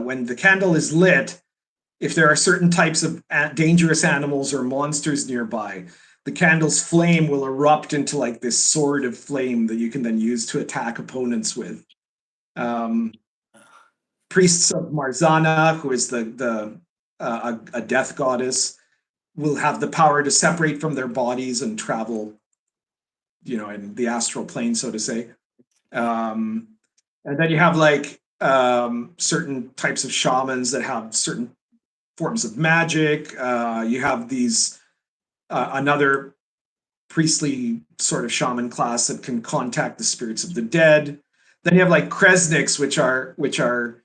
when the candle is lit, if there are certain types of dangerous animals or monsters nearby, the candle's flame will erupt into like this sword of flame that you can then use to attack opponents with. Priests of Marzana, who is a death goddess, will have the power to separate from their bodies and travel, in the astral plane, so to say. And then you have like certain types of shamans that have certain forms of magic. You have these another priestly sort of shaman class that can contact the spirits of the dead. Then you have like Kresniks, which are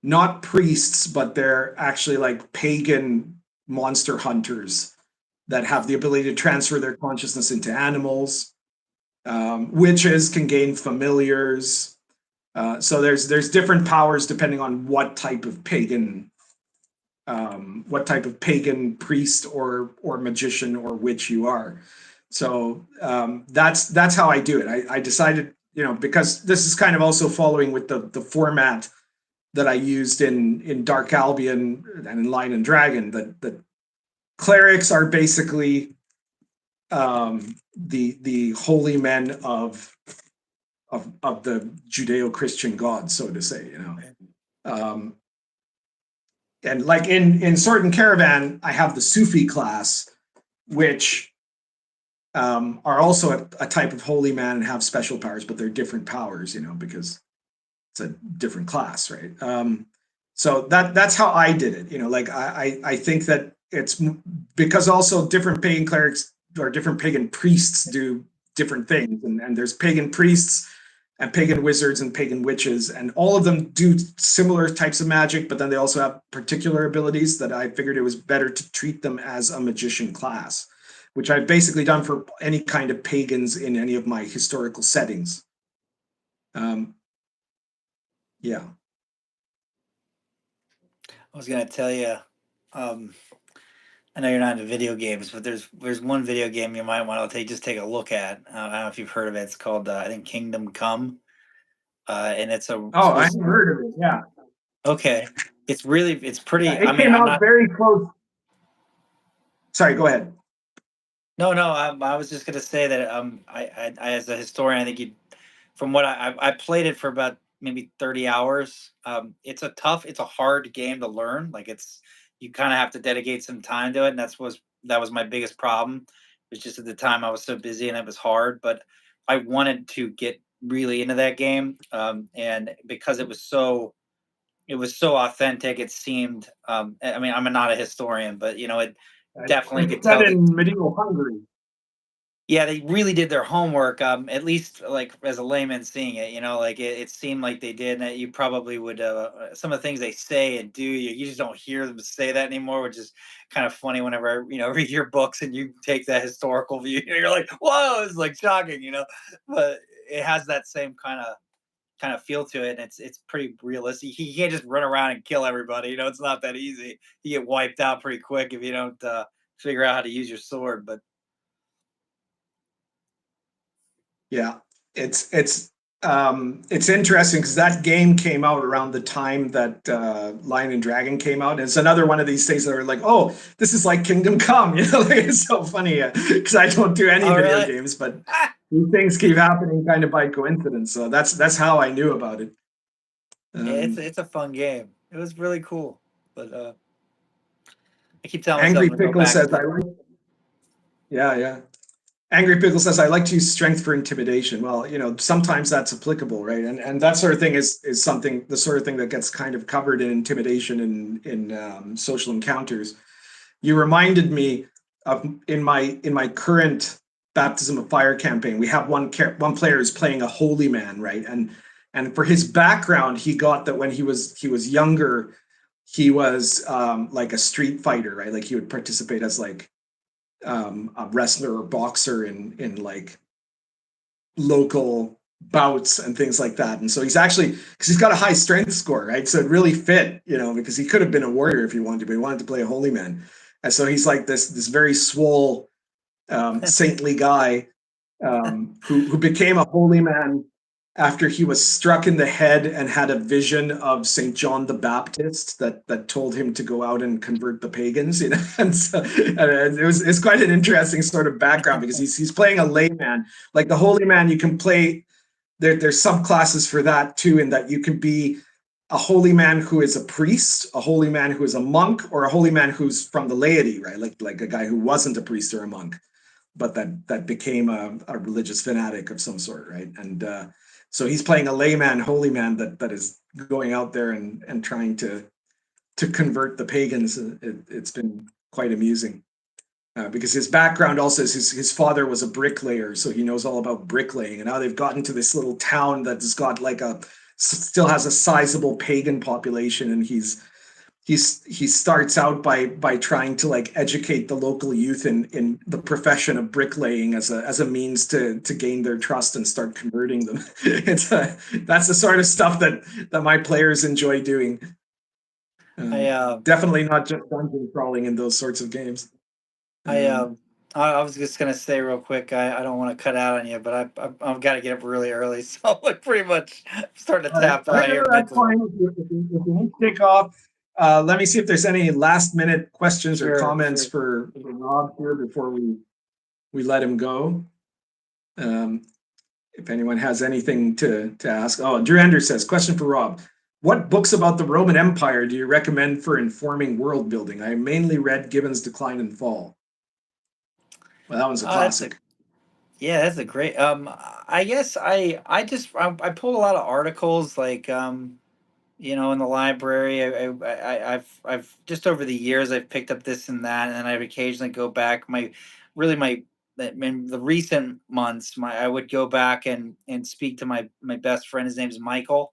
not priests, but they're actually like pagan monster hunters that have the ability to transfer their consciousness into animals. Witches can gain familiars. So there's different powers depending on what type of pagan priest or magician or witch you are. So that's how I do it. I decided, because this is kind of also following with the format that I used in Dark Albion and in Lion and Dragon, that clerics are basically the holy men of the Judeo-Christian gods, so to say, and like in Sword and Caravan, I have the Sufi class, which are also a type of holy man and have special powers, but they're different powers, because it's a different class, right? So that's how I did it. Like I think that it's because also different pagan clerics or different pagan priests do different things, and there's pagan priests and pagan wizards and pagan witches, and all of them do similar types of magic, but then they also have particular abilities that I figured it was better to treat them as a magician class, which I've basically done for any kind of pagans in any of my historical settings. Yeah. I was gonna tell you, I know you're not into video games, but there's one video game you might want to just take a look at. I don't know if you've heard of it. It's called I think Kingdom Come, and it's a I haven't heard of it. Yeah. Okay, it's pretty. Yeah, it came out very close. Sorry, go ahead. No, I was just gonna say that I as a historian, I think from what I played it for about maybe 30 hours. It's a hard game to learn. Like you kind of have to dedicate some time to it, and that was my biggest problem. It was just at the time I was so busy and it was hard, but I wanted to get really into that game, and because it was so authentic. It seemed. I mean, I'm not a historian, but it definitely could tell. In medieval Hungary. Yeah, they really did their homework. At least like as a layman seeing it, like it seemed like they did. And you probably would. Some of the things they say and do, you just don't hear them say that anymore, which is kind of funny. Whenever I read your books and you take that historical view, you're like, whoa, it's like shocking, But it has that same kind of feel to it, and it's pretty realistic. You can't just run around and kill everybody. It's not that easy. You get wiped out pretty quick if you don't figure out how to use your sword. But yeah, it's interesting because that game came out around the time that Lion and Dragon came out. And it's another one of these things that are like, oh, this is like Kingdom Come. Like, it's so funny because I don't do any video games, but these things keep happening kind of by coincidence. So that's how I knew about it. Yeah, it's a fun game. It was really cool, but I keep telling Angry myself Pickle says I like. Yeah. Angry Pickle says, I like to use strength for intimidation. Well, sometimes that's applicable, right? And that sort of thing is something, the sort of thing that gets kind of covered in intimidation in social encounters. You reminded me of in my current Baptism of Fire campaign, we have one player who's playing a holy man, right? And for his background, he got that when he was younger, he was like a street fighter, right? Like he would participate as like a wrestler or boxer in like local bouts and things like that. And so he's actually, because he's got a high strength score, right? So it really fit, because he could have been a warrior if he wanted to, but he wanted to play a holy man. And so he's like this very swole, saintly guy who became a holy man after he was struck in the head and had a vision of Saint John the Baptist that told him to go out and convert the pagans. And so and it's quite an interesting sort of background because he's playing a layman. Like the holy man, you can play. There's subclasses for that too, in that you can be a holy man who is a priest, a holy man who is a monk, or a holy man who's from the laity, right? Like a guy who wasn't a priest or a monk, but that became a religious fanatic of some sort, right? And so he's playing a layman, holy man that is going out there and trying to convert the pagans. It's been quite amusing because his background also is his father was a bricklayer, so he knows all about bricklaying. And now they've gotten to this little town that's got like still has a sizable pagan population, and he starts out by trying to like educate the local youth in the profession of bricklaying as a means to gain their trust and start converting them. That's the sort of stuff that my players enjoy doing. Definitely not just dungeon crawling in those sorts of games. I was just gonna say real quick. I don't want to cut out on you, but I've got to get up really early, so I'm pretty much starting to tap out here. That's fine. If you need to take off, let me see if there's any last minute questions or comments for Rob here before we let him go. If anyone has anything to ask. Oh, Drew Anders says, question for Rob. What books about the Roman Empire do you recommend for informing world building? I mainly read Gibbon's Decline and Fall. Well, that one's a classic. That's a great. I guess I pulled a lot of articles like in the library. I've just over the years I've picked up this and that, and then I'd occasionally go back. In the recent months, I would go back and speak to my best friend. His name's Michael,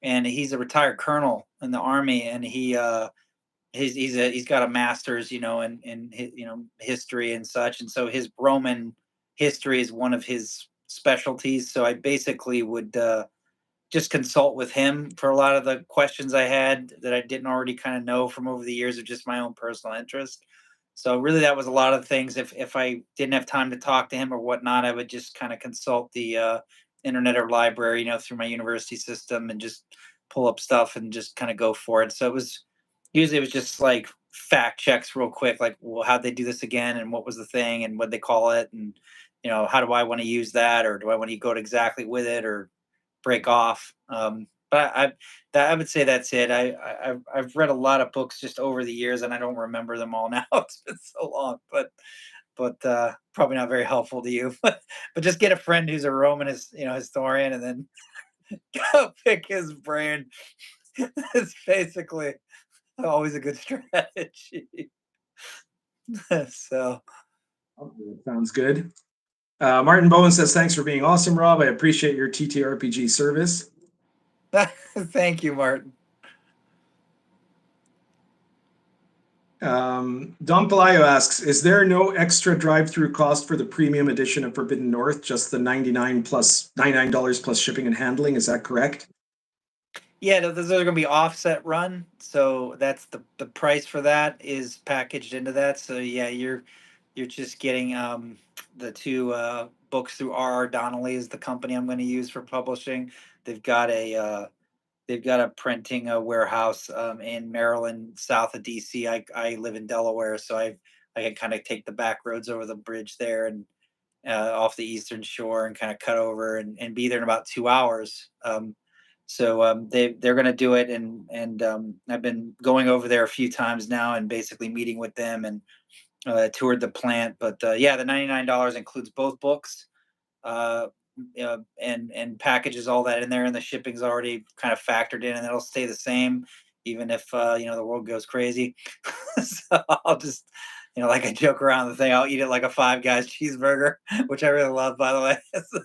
and he's a retired colonel in the army, and he's got a master's, in history and such, and so his Roman history is one of his specialties. So I basically would just consult with him for a lot of the questions I had that I didn't already kind of know from over the years of just my own personal interest. So really, that was a lot of things. If I didn't have time to talk to him or whatnot, I would just kind of consult the internet or library, through my university system and just pull up stuff and just kind of go for it. So it was just like fact checks real quick, like, well, how'd they do this again, and what was the thing, and what they call it, and how do I want to use that, or do I want to go exactly with it, or break off. But I would say that's it. I've read a lot of books just over the years, and I don't remember them all now. It's been so long, but probably not very helpful to you. But just get a friend who's a Roman historian, and then go pick his brain. It's basically always a good strategy. So sounds good. Martin Bowen says, thanks for being awesome, Rob. I appreciate your TTRPG service. Thank you, Martin. Don Pelayo asks, is there no extra drive-through cost for the premium edition of Forbidden North, just the $99 plus shipping and handling? Is that correct? Yeah, those are going to be offset run, so that's the price for that is packaged into that. So yeah, you're just getting the two books through R.R. Donnelley is the company I'm going to use for publishing. They've got a printing warehouse in Maryland, south of DC. I live in Delaware, so I can kind of take the back roads over the bridge there and off the eastern shore and kind of cut over and be there in about 2 hours. So they're going to do it, and I've been going over there a few times now and basically meeting with them and toured the plant. But yeah, the $99 includes both books, and packages all that in there, and the shipping's already kind of factored in, and it'll stay the same even if the world goes crazy. So I'll just, like I joke around the thing, I'll eat it like a Five Guys cheeseburger, which I really love, by the way. So,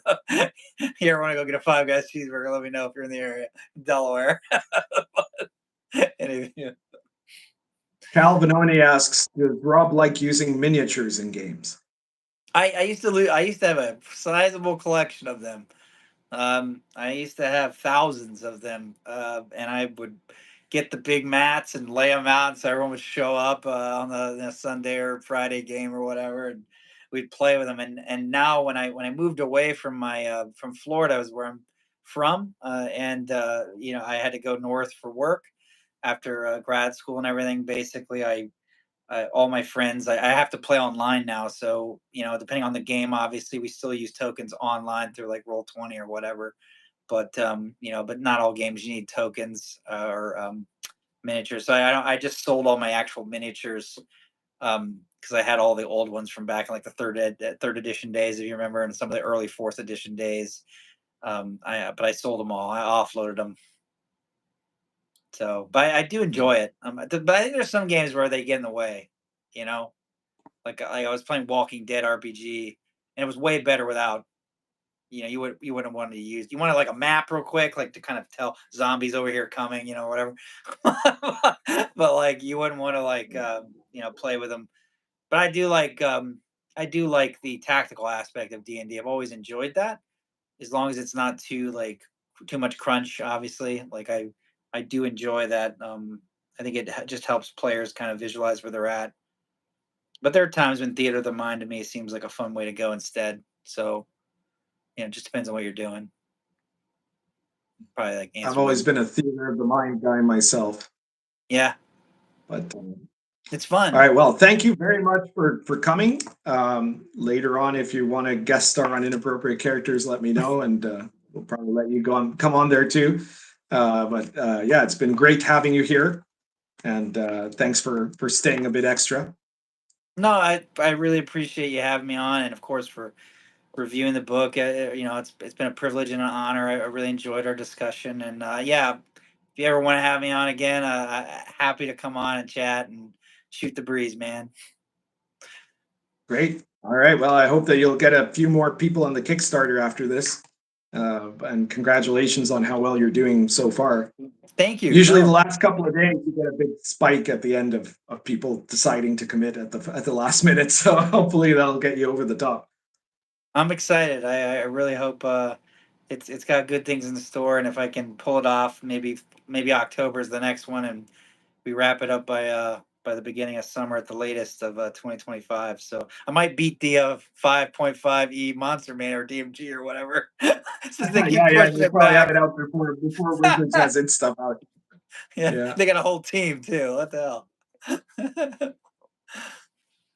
you ever want to go get a Five Guys cheeseburger, let me know if you're in the area, Delaware. Anyway, Calvinoni asks, does Rob like using miniatures in games? I used to have a sizable collection of them. I used to have thousands of them, and I would get the big mats and lay them out, so everyone would show up on the Sunday or Friday game or whatever, and we'd play with them. And now when I moved away from my from Florida, was where I'm from, and I had to go north for work after grad school and everything. Basically, all my friends, I have to play online now, so depending on the game, obviously we still use tokens online through like Roll20 or whatever, but but not all games you need tokens or miniatures. So I just sold all my actual miniatures, because I had all the old ones from back in like the third edition days, if you remember, and some of the early fourth edition days. But I sold them all. I offloaded them. So, but I do enjoy it. But I think there's some games where they get in the way, you know. Like I was playing Walking Dead RPG, and it was way better without. You wouldn't want to use. You wanted like a map real quick, like to kind of tell zombies over here coming, whatever. But like you wouldn't want to like play with them. But I do like the tactical aspect of D&D. I've always enjoyed that, as long as it's not too much crunch. Obviously, like I do enjoy that. I think it just helps players kind of visualize where they're at. But there are times when theater of the mind to me seems like a fun way to go instead. So, it just depends on what you're doing. Probably like I've answer always been a theater of the mind guy myself. Yeah, But it's fun. all right, well, thank you very much for coming. Later on, if you want to guest star on Inappropriate Characters, let me know, and we'll probably let you come on there too. But yeah, it's been great having you here, and thanks for staying a bit extra. No, I really appreciate you having me on, and of course for reviewing the book. It's been a privilege and an honor. I really enjoyed our discussion, and yeah, if you ever want to have me on again, happy to come on and chat and shoot the breeze, man. Great. All right. Well, I hope that you'll get a few more people on the Kickstarter after this. And congratulations on how well you're doing so far. Thank you. Usually, No. the last couple of days, you get a big spike at the end of people deciding to commit at the last minute. So hopefully, that'll get you over the top. I'm excited. I really hope it's got good things in the store, and if I can pull it off, maybe October is the next one, and we wrap it up by the beginning of summer at the latest of 2025. So I might beat the 5.5 E Monster Man or DMG or whatever, since they keep Yeah. pushing We'll it probably have back. it out before Wizards has its stuff out. Yeah, Yeah. they got a whole team too. What the hell?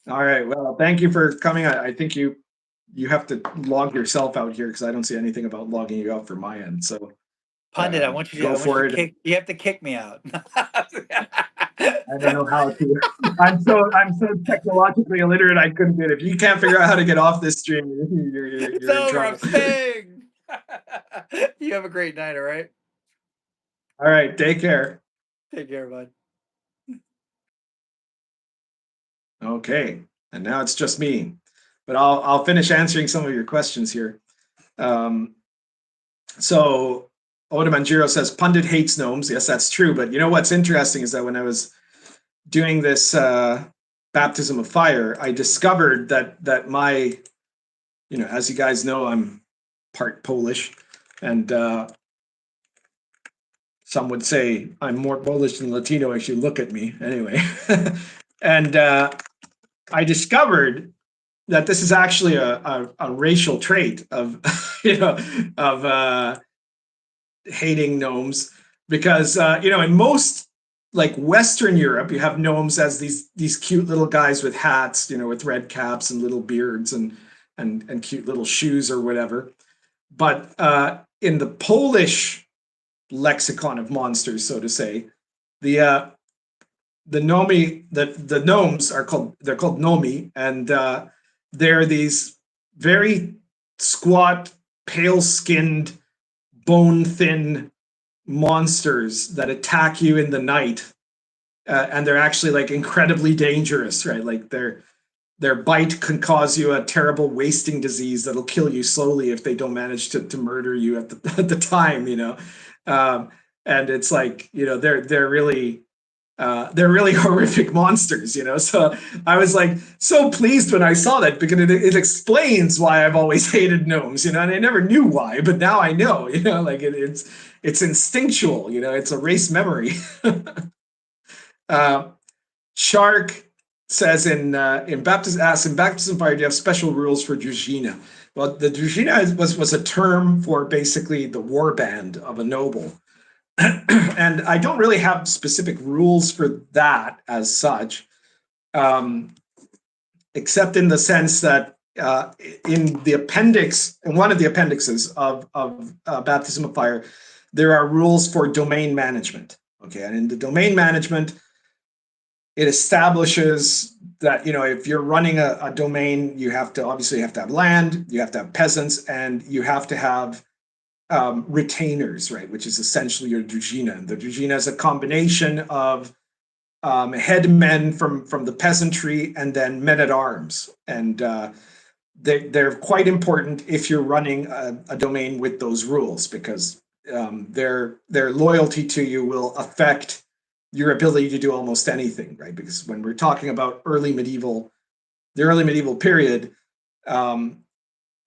All right. Well, thank you for coming. I think you have to log yourself out here because I don't see anything about logging you out from my end. So Pundit, I want you to. go I want for you to it. kick. You have to kick me out. I don't know how to. I'm so technologically illiterate. I couldn't do it. If you can't figure out how to get off this stream, It's you're in over. I'm trouble. staying. You have a great night. All right. All right. Take care. Take care, bud. Okay. And now it's just me, but I'll finish answering some of your questions here. So Odamanjiro says Pundit hates gnomes. Yes, that's true. But you know what's interesting is that when I was doing this baptism of fire, I discovered that my, as you guys know, I'm part Polish, and some would say I'm more Polish than Latino if you look at me. Anyway, and I discovered that this is actually a racial trait of of hating gnomes, because in most like Western Europe, you have gnomes as these cute little guys with hats, with red caps and little beards and cute little shoes or whatever. But in the Polish lexicon of monsters, so to say, the the gnomes are called nomi, and they're these very squat, pale-skinned, bone-thin monsters that attack you in the night, and they're actually like incredibly dangerous, right? Like their bite can cause you a terrible wasting disease that'll kill you slowly if they don't manage to murder you at the time, you know. And it's like, you know, they're really horrific monsters, you know. So I was like so pleased when I saw that, because it explains why I've always hated gnomes, you know, and I never knew why, but now I know, you know, like it's instinctual, you know, it's a race memory. Shark says in Baptism Fire, do you have special rules for Druzhina? Well, the Druzhina was a term for basically the war band of a noble. And I don't really have specific rules for that as such, except in the sense that in the appendix, in one of the appendixes of Baptism of Fire, there are rules for domain management. Okay, and in the domain management, it establishes that, you know, if you're running a domain, you have to have land, you have to have peasants, and you have to have retainers, right? Which is essentially your Druzhina. And the Druzhina is a combination of headmen from the peasantry and then men at arms, and they're quite important if you're running a domain with those rules, because their loyalty to you will affect your ability to do almost anything, right? Because when we're talking about the early medieval period,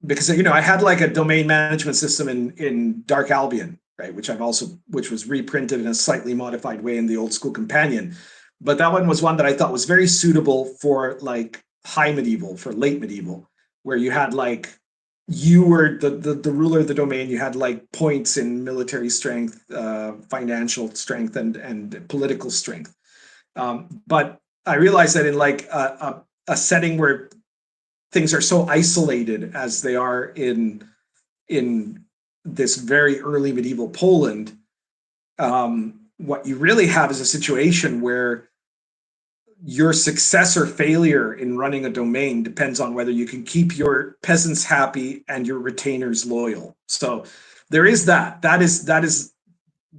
because, you know, I had like a domain management system in Dark Albion, right, which was reprinted in a slightly modified way in the Old School Companion, but that one was one that I thought was very suitable for like high medieval, for late medieval, where you had like, you were the ruler of the domain, you had like points in military strength, financial strength, and political strength. But I realized that in like a setting where things are so isolated as they are in this very early medieval Poland, what you really have is a situation where your success or failure in running a domain depends on whether you can keep your peasants happy and your retainers loyal. So there is that is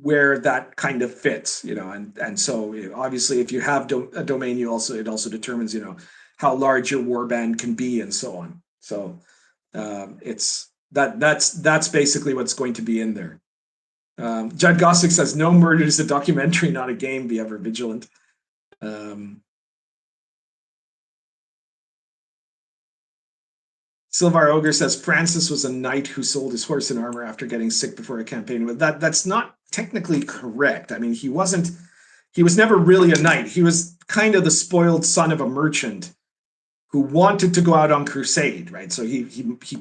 where that kind of fits, you know, and so obviously if you have a domain, it also determines, you know, how large your warband can be and so on. So that's basically what's going to be in there. Judd Gossick says, "No Murder is a documentary, not a game. Be ever vigilant." Silvar Ogre says, "Francis was a knight who sold his horse and armor after getting sick before a campaign." But that's not technically correct. I mean, he was never really a knight. He was kind of the spoiled son of a merchant who wanted to go out on crusade, right? So he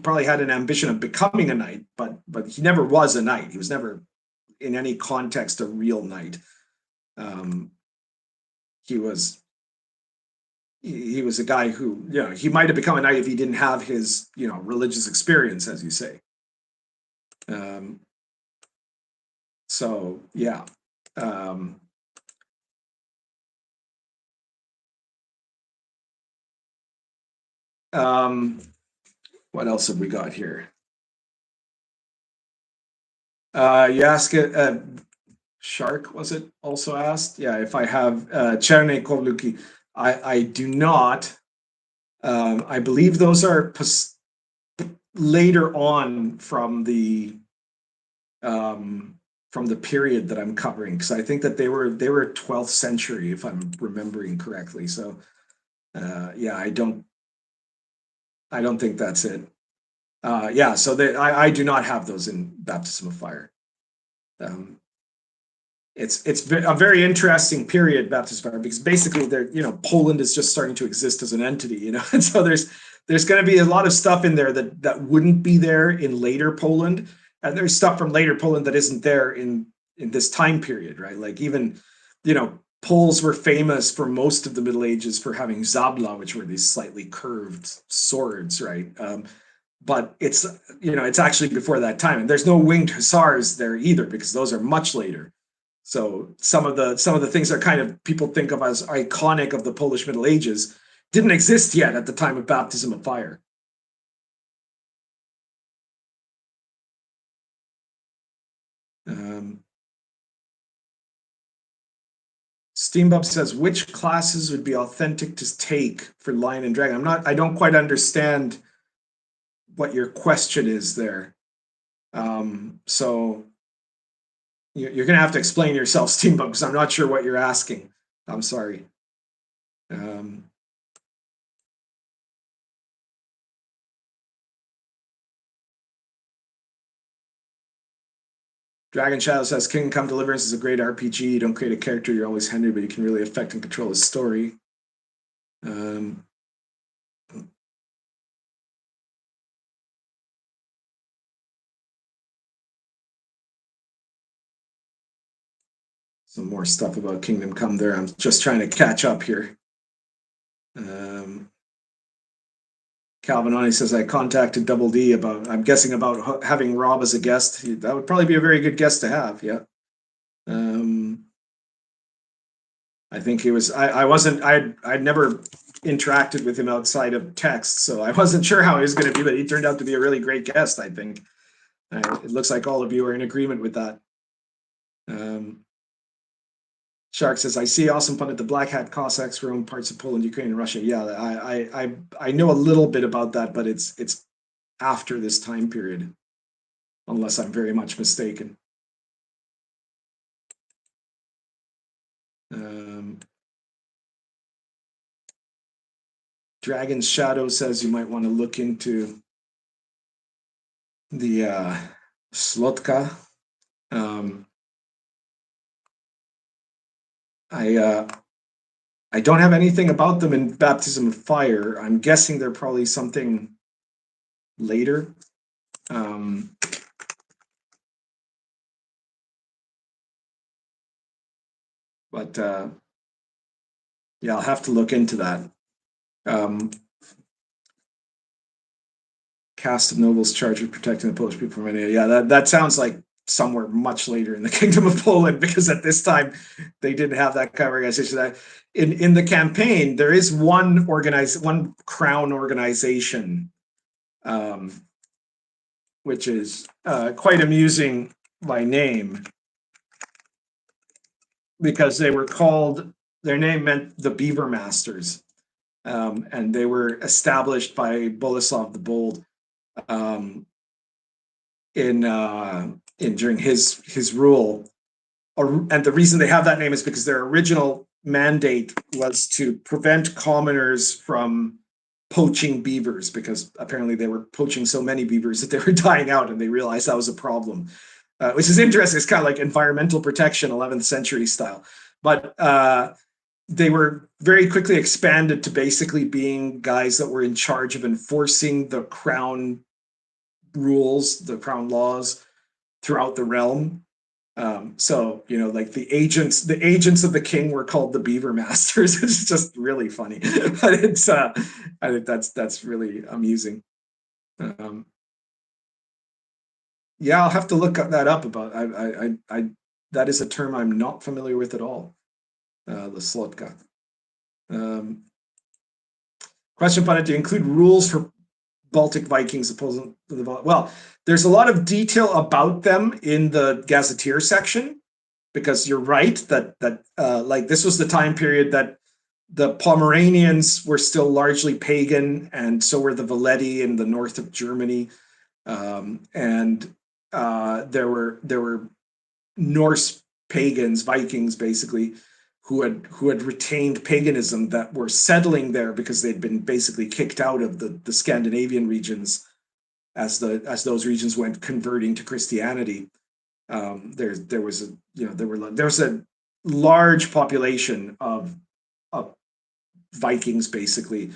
probably had an ambition of becoming a knight, but he never was a knight. He was never, in any context, a real knight. He was a guy who, you know, he might have become a knight if he didn't have his, you know, religious experience, as you say. So yeah. What else have we got here? You ask it. Shark, was it also asked? Yeah, if I have Cherne Kovluki. I do not. I believe those are later on from the period that I'm covering, because I think that they were 12th century, if I'm remembering correctly. So yeah, I don't think that's it. Yeah, so I do not have those in Baptism of Fire. It's a very interesting period, Baptism of Fire, because basically Poland is just starting to exist as an entity, you know, and so there's going to be a lot of stuff in there that wouldn't be there in later Poland, and there's stuff from later Poland that isn't there in this time period, right? Like even, you know, Poles were famous for most of the Middle Ages for having zabla, which were these slightly curved swords, right? But it's, you know, it's actually before that time, and there's no winged hussars there either, because those are much later. So some of the things that kind of people think of as iconic of the Polish Middle Ages didn't exist yet at the time of baptism of fire. Steambub says, which classes would be authentic to take for Lion and Dragon? I don't quite understand what your question is there. So you're going to have to explain yourself, Steambub, because I'm not sure what you're asking. I'm sorry. Dragon Shadow says, Kingdom Come Deliverance is a great RPG. You don't create a character, you're always Henry, but you can really affect and control his story. Some more stuff about Kingdom Come there. I'm just trying to catch up here. Calvin Only says, I contacted Double D about, I'm guessing about having Rob as a guest. That would probably be a very good guest to have, yeah. I think he was, I'd never interacted with him outside of text, so I wasn't sure how he was going to be, but he turned out to be a really great guest, I think. It looks like all of you are in agreement with that. Shark says, I see Awesome Pundit, the Black Hat Cossacks roam parts of Poland, Ukraine, and Russia. Yeah, I know a little bit about that, but it's after this time period, unless I'm very much mistaken. Dragon's Shadow says you might want to look into the Slotka. I don't have anything about them in Baptism of Fire. I'm guessing they're probably something later. But yeah, I'll have to look into that. Cast of nobles charged with protecting the Polish people from any. Yeah, that sounds like somewhere much later in the Kingdom of Poland, because at this time they didn't have that kind of organization. That in the campaign there is one crown organization, which is quite amusing by name, because they were called, their name meant the Beaver Masters, and they were established by Boleslav the Bold during his rule. And the reason they have that name is because their original mandate was to prevent commoners from poaching beavers, because apparently they were poaching so many beavers that they were dying out, and they realized that was a problem. Which is interesting. It's kind of like environmental protection, 11th century style. But they were very quickly expanded to basically being guys that were in charge of enforcing the crown rules, the crown laws throughout the realm. So, you know, like the agents of the king were called the Beaver Masters. It's just really funny. But it's I think that's really amusing. Yeah, I'll have to look that up. About I that is a term I'm not familiar with at all. The Slotka. Question, Pundit, do you include rules for Baltic Vikings opposing the well? There's a lot of detail about them in the Gazetteer section, because you're right that like this was the time period that the Pomeranians were still largely pagan, and so were the Veleti in the north of Germany, and there were Norse pagans, Vikings basically, who had retained paganism, that were settling there because they'd been basically kicked out of the Scandinavian regions as those regions went converting to Christianity. There was a large population of Vikings, basically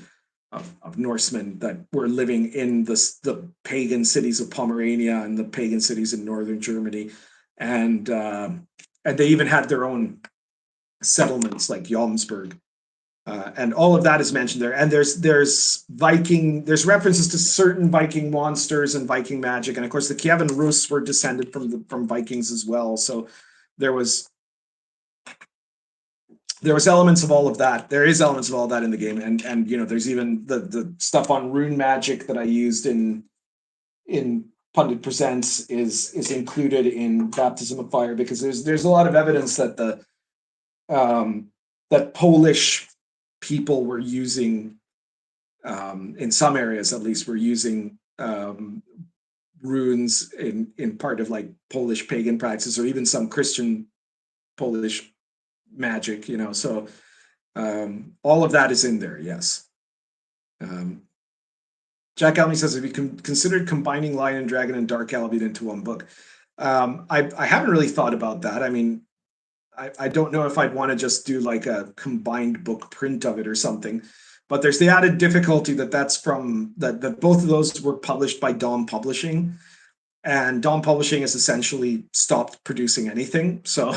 of Norsemen, that were living in the pagan cities of Pomerania and the pagan cities in northern Germany, and they even had their own settlements like Jomsburg, and all of that is mentioned there. And there's references to certain Viking monsters and Viking magic, and of course the Kievan Rus were descended from Vikings as well. So there was there was elements of all of that. There is elements of all that in the game, and you know, there's even the stuff on rune magic that I used in Pundit Presents is included in Baptism of Fire, because there's a lot of evidence that that Polish people were using, in some areas at least, were using runes in part of like Polish pagan practices, or even some Christian Polish magic, you know. So all of that is in there, yes. Jack Elmy says, have you considered combining Lion and Dragon and Dark Albion into one book? I haven't really thought about that. I mean, I don't know if I'd want to just do like a combined book print of it or something, but there's the added difficulty that that both of those were published by Dawn Publishing, and Dawn Publishing has essentially stopped producing anything. So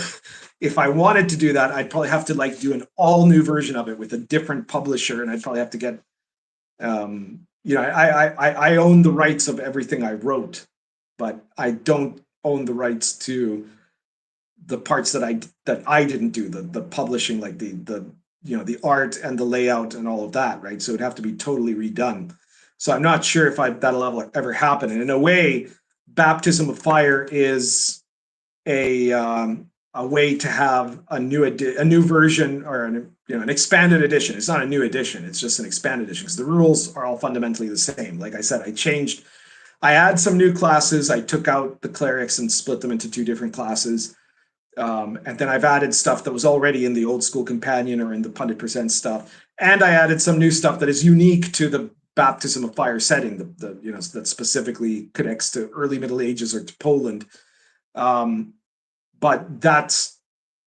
if I wanted to do that, I'd probably have to like do an all new version of it with a different publisher, and I'd probably have to get, you know, I own the rights of everything I wrote, but I don't own the rights to the parts that I didn't do, the publishing, like the you know, the art and the layout and all of that, right? So it'd have to be totally redone. So I'm not sure if that'll ever happen. And in a way, Baptism of Fire is a way to have a new version, or an expanded edition. It's not a new edition; it's just an expanded edition, because the rules are all fundamentally the same. Like I said, I add some new classes. I took out the clerics and split them into 2 different classes. And then I've added stuff that was already in the old school companion or in the Pundit Presents stuff. And I added some new stuff that is unique to the Baptism of Fire setting, you know, that specifically connects to early Middle Ages or to Poland. But that's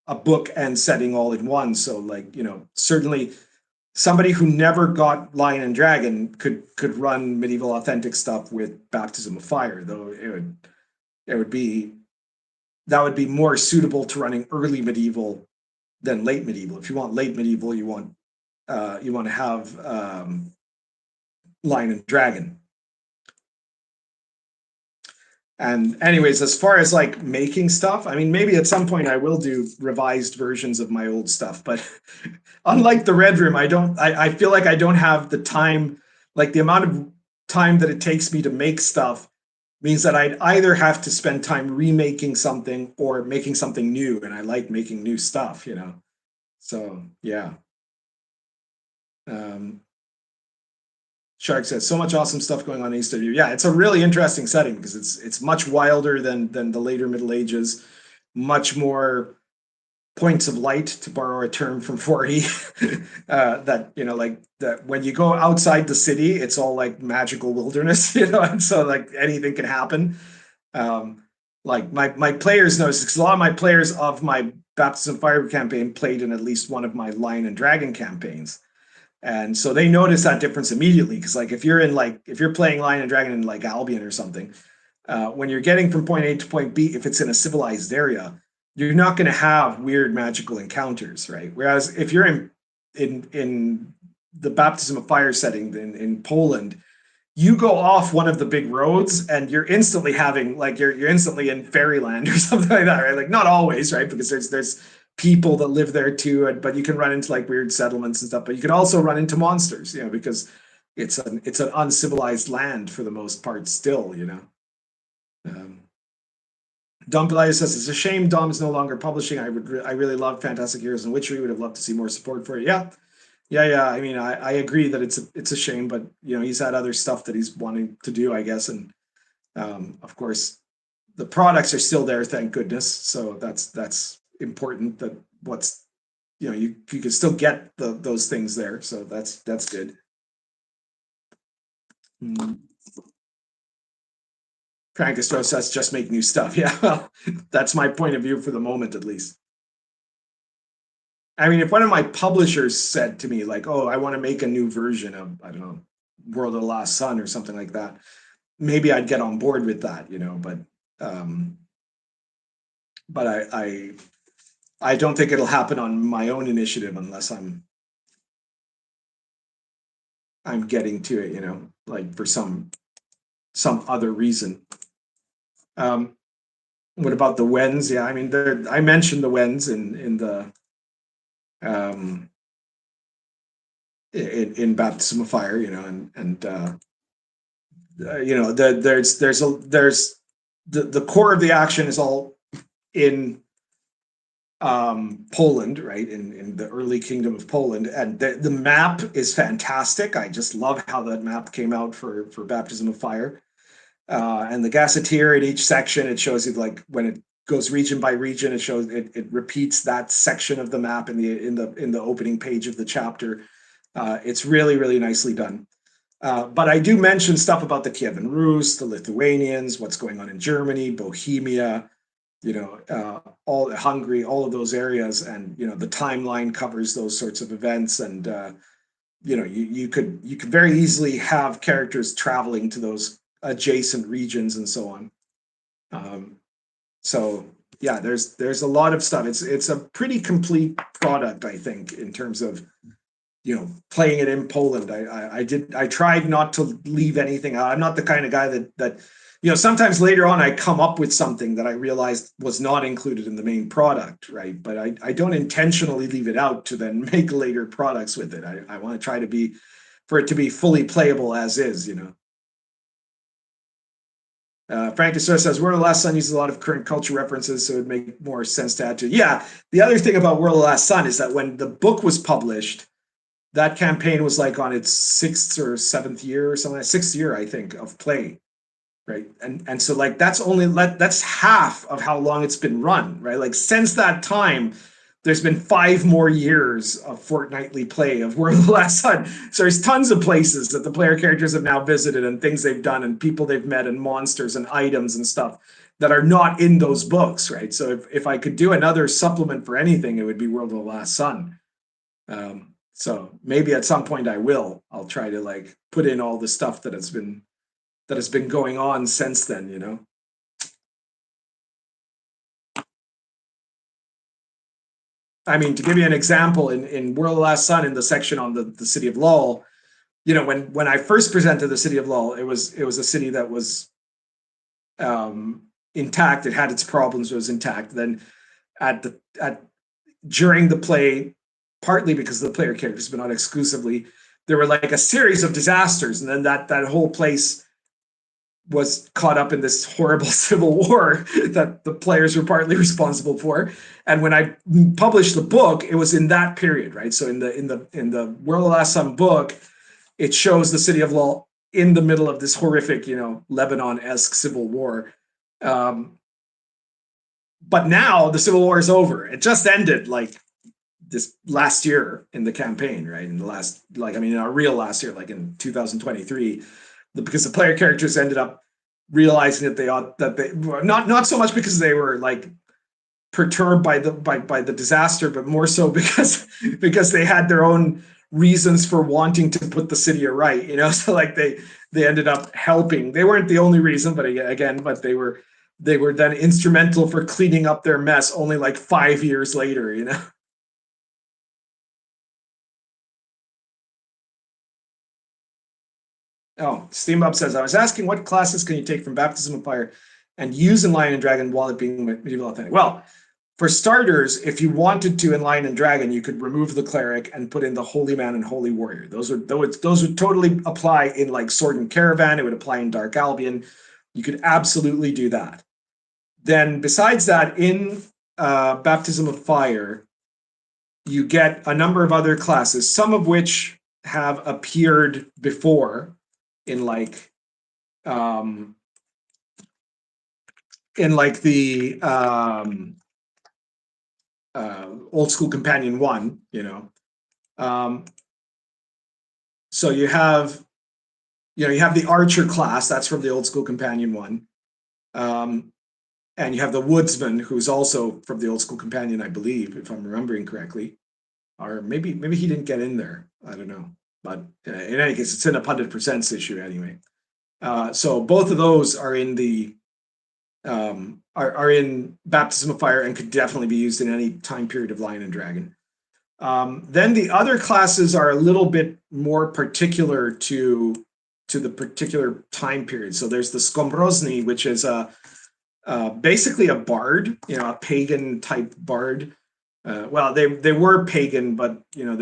a book and setting all in one. So, like, you know, certainly somebody who never got Lion and Dragon could run medieval authentic stuff with Baptism of Fire, though that would be more suitable to running early medieval than late medieval. If you want late medieval, you want to have Lion and Dragon. And anyways, as far as like making stuff, I mean, maybe at some point I will do revised versions of my old stuff, but unlike the Red Room, I feel like I don't have the time, like the amount of time that it takes me to make stuff means that I'd either have to spend time remaking something or making something new. And I like making new stuff, you know? So yeah. Shark says, so much awesome stuff going on in EastW. Yeah, it's a really interesting setting because it's much wilder than the later Middle Ages, much more points of light, to borrow a term from 4E. That, you know, like that when you go outside the city, it's all like magical wilderness, you know, and so like anything can happen. Like my players notice, because a lot of my players of my Baptism of Fire campaign played in at least one of my Lion and Dragon campaigns. And so they notice that difference immediately, because like if you're playing Lion and Dragon in like Albion or something, when you're getting from point A to point B, if it's in a civilized area, you're not going to have weird magical encounters, right? Whereas if you're in the Baptism of Fire setting in Poland, you go off one of the big roads and you're instantly having like you're instantly in fairyland or something like that, right? Like not always, right? Because there's people that live there too, but you can run into like weird settlements and stuff. But you can also run into monsters, you know, because it's an uncivilized land for the most part still, you know. Dom Pelias says, it's a shame Dom is no longer publishing. I really love Fantastic Heroes and Witchery. Would have loved to see more support for it. Yeah. I mean, I agree that it's a shame, but you know, he's had other stuff that he's wanting to do, I guess, and of course, the products are still there, thank goodness. So that's important. That you know, you can still get those things there. So that's good. Frankistro says just make new stuff. Yeah, well, that's my point of view for the moment, at least. I mean, if one of my publishers said to me, like, oh, I want to make a new version of, I don't know, World of the Lost Sun or something like that, maybe I'd get on board with that, you know, but I don't think it'll happen on my own initiative unless I'm getting to it, you know, like for some other reason. What about the Wens? Yeah, I mean, I mentioned the Wens in in Baptism of Fire, you know, and you know, there's the core of the action is all in Poland, right, in the early kingdom of Poland, and the map is fantastic. I just love how that map came out for Baptism of Fire, and the gazetteer in each section, it shows you, like, when it goes region by region, it shows it repeats that section of the map in the opening page of the chapter. It's really, really nicely done. But I do mention stuff about the Kievan Rus, the Lithuanians, what's going on in Germany, Bohemia, you know, all Hungary, all of those areas, and you know, the timeline covers those sorts of events, and you know, you could very easily have characters traveling to those adjacent regions and so on. So yeah, there's a lot of stuff. It's a pretty complete product, I think, in terms of, you know, playing it in Poland. I tried not to leave anything out. I'm not the kind of guy that you know, sometimes later on I come up with something that I realized was not included in the main product, right? But I don't intentionally leave it out to then make later products with it. I want to try to be, for it to be fully playable as is, you know. Frank DeSoy says, World of the Last Sun uses a lot of current culture references, so it would make more sense to add to it. Yeah, the other thing about World of the Last Sun is that when the book was published, that campaign was like on its 6th or 7th year or something, 6th year, I think, of play, right? And so, like, that's half of how long it's been run, right? Like, since that time, there's been 5 more years of fortnightly play of World of the Last Sun. So there's tons of places that the player characters have now visited, and things they've done, and people they've met, and monsters and items and stuff that are not in those books, right? So if I could do another supplement for anything, it would be World of the Last Sun. So maybe at some point I'll try to, like, put in all the stuff that has been going on since then, you know. I mean, to give you an example, in World of the Last Sun, in the section on the city of Lol, you know, when I first presented the city of Lol, it was a city that was intact. It had its problems, it was intact. Then during the play, partly because the player characters, but not exclusively, there were like a series of disasters, and then that whole place was caught up in this horrible civil war that the players were partly responsible for. And when I published the book, it was in that period, right? So in the World of the Last Sun book, it shows the city of Lol in the middle of this horrific, you know, Lebanon-esque civil war. But now the civil war is over. It just ended, like, this last year in the campaign, right? In the last, like, I mean, in our real last year, like in 2023, because the player characters ended up realizing that they not so much because they were, like, perturbed by the disaster, but more so because they had their own reasons for wanting to put the city right, you know. So, like, they ended up helping. They weren't the only reason, but again, but they were then instrumental for cleaning up their mess only like 5 years later, you know. Oh, Steambob says, I was asking what classes can you take from Baptism of Fire and use in Lion and Dragon while it being medieval authentic? Well, for starters, if you wanted to in Lion and Dragon, you could remove the cleric and put in the holy man and holy warrior. Those would totally apply in, like, Sword and Caravan. It would apply in Dark Albion. You could absolutely do that. Then besides that, in Baptism of Fire, you get a number of other classes, some of which have appeared before in, like, the Old School Companion 1, you know. So you have the Archer class, that's from the Old School Companion 1. And you have the Woodsman, who's also from the Old School Companion, I believe, if I'm remembering correctly. Or maybe he didn't get in there. I don't know. But in any case, it's in a Pundit Presents issue anyway. So both of those are in the are in Baptism of Fire and could definitely be used in any time period of Lion and Dragon. Then the other classes are a little bit more particular to the particular time period. So there's the Skombrosny, which is basically a bard, you know, a pagan type bard, Well, they were pagan, but you know,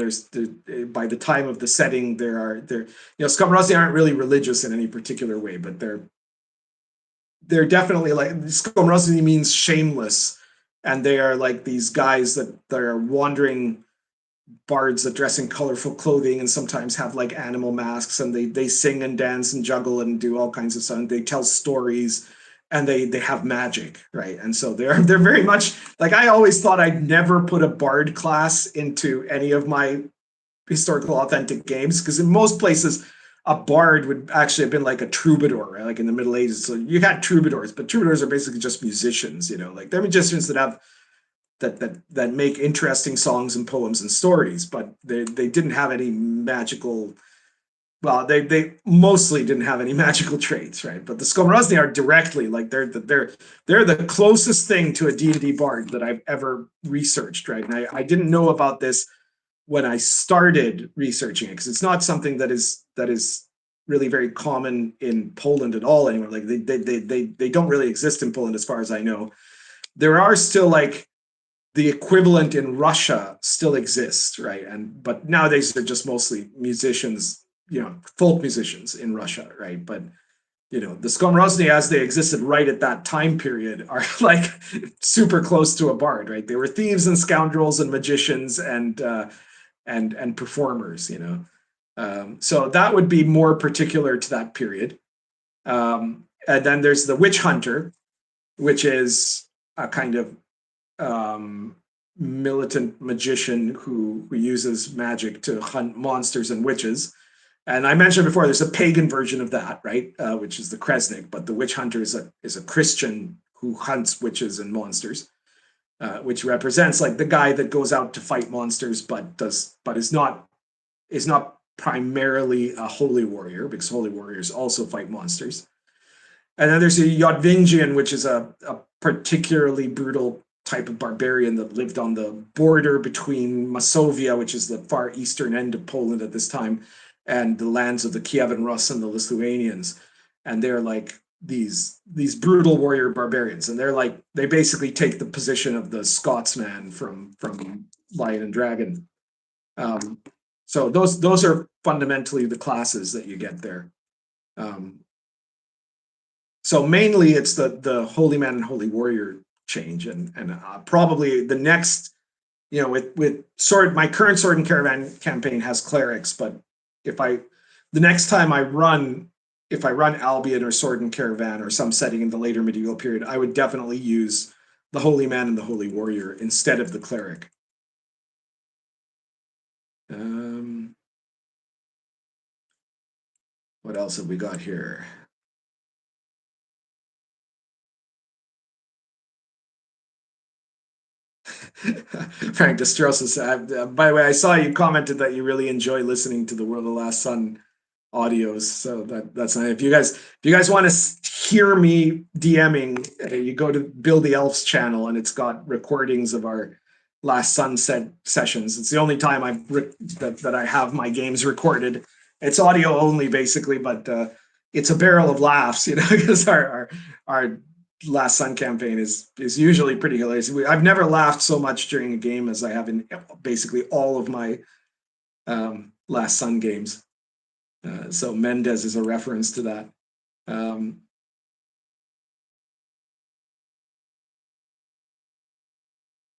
by the time of the setting, Skomorosny aren't really religious in any particular way, but they're definitely like, Skomorosny means shameless, and they are like these guys that are wandering bards that dress in colorful clothing and sometimes have like animal masks, and they sing and dance and juggle and do all kinds of stuff. And they tell stories, and they have magic, right? And so they're very much like, I always thought I'd never put a bard class into any of my historical authentic games, because in most places a bard would actually have been like a troubadour, right? Like in the Middle Ages. So you had troubadours, but troubadours are basically just musicians, you know, like they're musicians that have that make interesting songs and poems and stories, but they didn't have any magical, well, they mostly didn't have any magical traits, right? But the Skomorosny are directly like, they're the closest thing to a D&D bard that I've ever researched, right? And I didn't know about this when I started researching it, because it's not something that is really very common in Poland at all anymore. Like they don't really exist in Poland as far as I know. There are still like the equivalent in Russia still exists, right? But nowadays they're just mostly musicians, you know, folk musicians in Russia, right? But you know, the Skomorosny as they existed right at that time period are like super close to a bard, right? They were thieves and scoundrels and magicians and performers, you know. So that would be more particular to that period. And then there's the witch hunter, which is a kind of militant magician who uses magic to hunt monsters and witches. And I mentioned before, there's a pagan version of that, right? Which is the Kresnik, but the witch hunter is a Christian who hunts witches and monsters, which represents like the guy that goes out to fight monsters, but is not primarily a holy warrior, because holy warriors also fight monsters. And then there's a Yodvingian, which is a particularly brutal type of barbarian that lived on the border between Masovia, which is the far eastern end of Poland at this time, and the lands of the Kievan Rus and the Lithuanians. And they're like these brutal warrior barbarians. And they basically take the position of the Scotsman from Lion and Dragon. So those are fundamentally the classes that you get there. So mainly it's the holy man and holy warrior change, and probably the next, you know, with my current Sword and Caravan campaign has clerics, but if the next time I run Albion or Sword and Caravan or some setting in the later medieval period, I would definitely use the holy man and the holy warrior instead of the cleric. What else have we got here? Frank Destrosa said, by the way, I saw you commented that you really enjoy listening to the World of Last Sun audios. So that's nice. If you guys want to hear me DMing, you go to Bill the Elf's channel, and it's got recordings of our Last Sun sessions. It's the only time that I have my games recorded. It's audio only, basically, but it's a barrel of laughs, you know, because our Last Sun campaign is usually pretty hilarious. I've never laughed so much during a game as I have in basically all of my Last Sun games. So Mendez is a reference to that.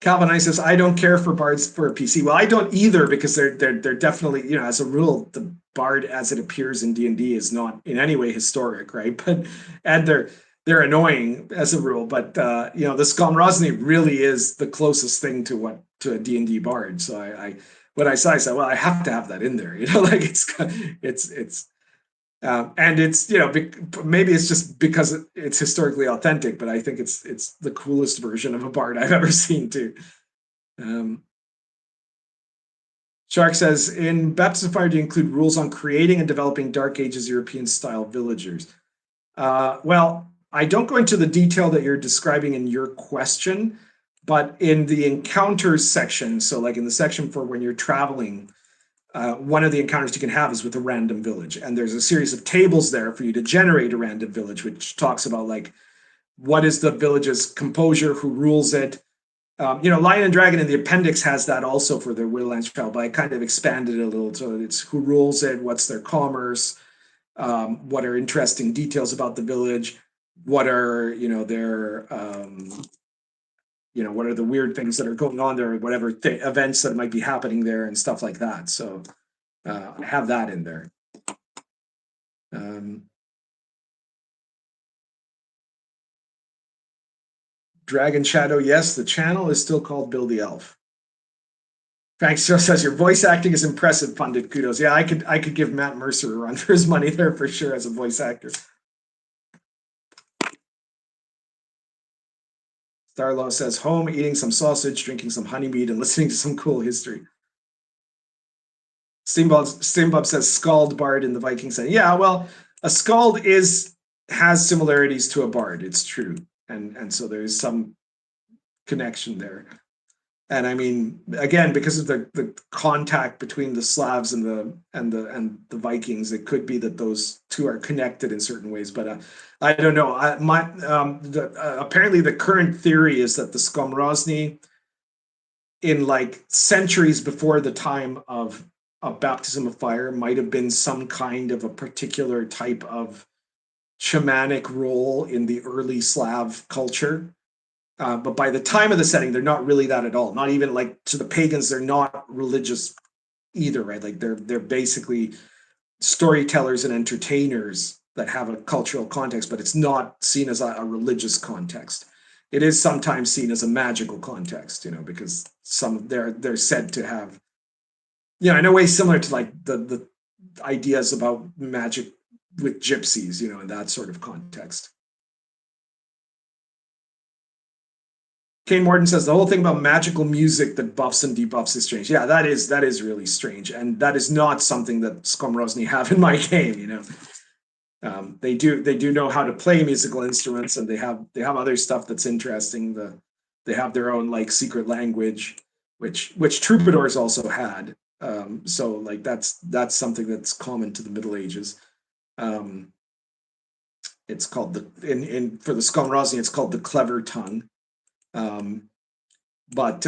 Calvin I says, I don't care for bards for a PC. Well, I don't either, because they're definitely, you know, as a rule, the bard as it appears in D&D is not in any way historic, right? But they're annoying as a rule, but you know, the Skomorosny really is the closest thing to a D&D bard. So when I said, well, I have to have that in there, you know, like it's and it's, you know, maybe it's just because it's historically authentic, but I think it's the coolest version of a bard I've ever seen too. Shark says, in Baptism of Fire, do you include rules on creating and developing Dark Ages European style villagers? Well, I don't go into the detail that you're describing in your question, but in the encounters section, so like in the section for when you're traveling, one of the encounters you can have is with a random village. And there's a series of tables there for you to generate a random village, which talks about like, what is the village's composure, who rules it, Lion and Dragon in the appendix has that also for their Wilderlands travel, but I kind of expanded it a little. So it's who rules it, what's their commerce, what are interesting details about the village, what are their what are the weird things that are going on there, whatever events that might be happening there and stuff like that. So I have that in there. Dragon Shadow, yes, the channel is still called Bill the Elf. Thanks, Joe says your voice acting is impressive, Pundit. Kudos. Yeah, I could give Matt Mercer a run for his money there for sure as a voice actor. Starlaw says home, eating some sausage, drinking some honeymead, and listening to some cool history. Steambub says Scald Bard in the Viking setting. Yeah, well, a Scald has similarities to a Bard. It's true, and so there's some connection there. And I mean, again, because of the contact between the Slavs and the Vikings, it could be that those two are connected in certain ways. But I don't know. Apparently, the current theory is that the Skomrozni, in like centuries before the time of baptism of fire, might have been some kind of a particular type of shamanic role in the early Slav culture. But by the time of the setting, they're not really that at all. Not even like to the pagans, they're not religious either, right? Like they're basically storytellers and entertainers that have a cultural context, but it's not seen as a religious context. It is sometimes seen as a magical context, because they're said to have, in a way similar to like the ideas about magic with gypsies, in that sort of context. Kane Morton says the whole thing about magical music that buffs and debuffs is strange. Yeah, that is really strange, and that is not something that Skomrozni have in my game. They do know how to play musical instruments, and they have other stuff that's interesting. They have their own like secret language, which troubadours also had. So like that's something that's common to the Middle Ages. It's called for the Skomrozni, it's called the clever tongue. But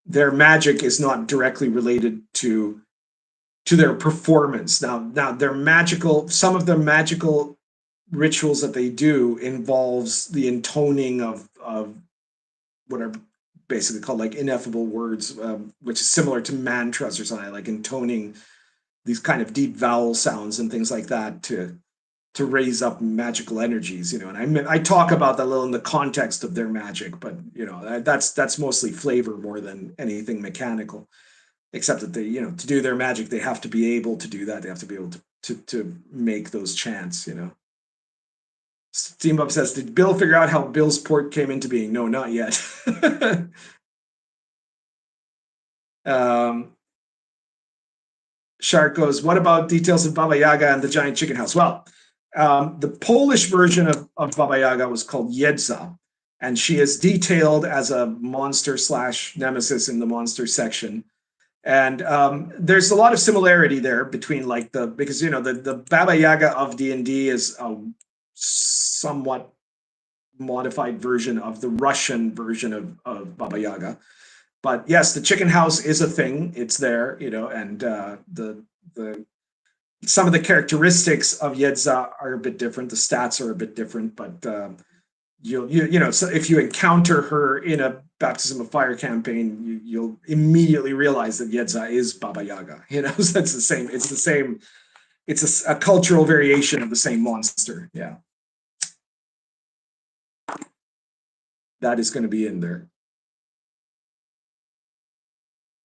their magic is not directly related to their performance. Now some of their magical rituals that they do involves the intoning of what are basically called like ineffable words, which is similar to mantras or something, like intoning these kind of deep vowel sounds and things like that to raise up magical energies, and I talk about that a little in the context of their magic, but that's mostly flavor more than anything mechanical, except that they, to do their magic, they have to be able to do that. They have to be able to make those chants, Steam Up says, did Bill figure out how Bill's port came into being? No, not yet. Shark goes, what about details of Baba Yaga and the giant chicken house? Well, the Polish version of Baba Yaga was called Jedza, and she is detailed as a monster / nemesis in the monster section. And there's a lot of similarity there between like because the Baba Yaga of D&D is a somewhat modified version of the Russian version of Baba Yaga. But yes, the chicken house is a thing. It's there, and the some of the characteristics of Jedza are a bit different. The stats are a bit different, but so if you encounter her in a Baptism of Fire campaign, you'll immediately realize that Jedza is Baba Yaga. So it's the same. It's the same. It's a cultural variation of the same monster. Yeah, that is going to be in there.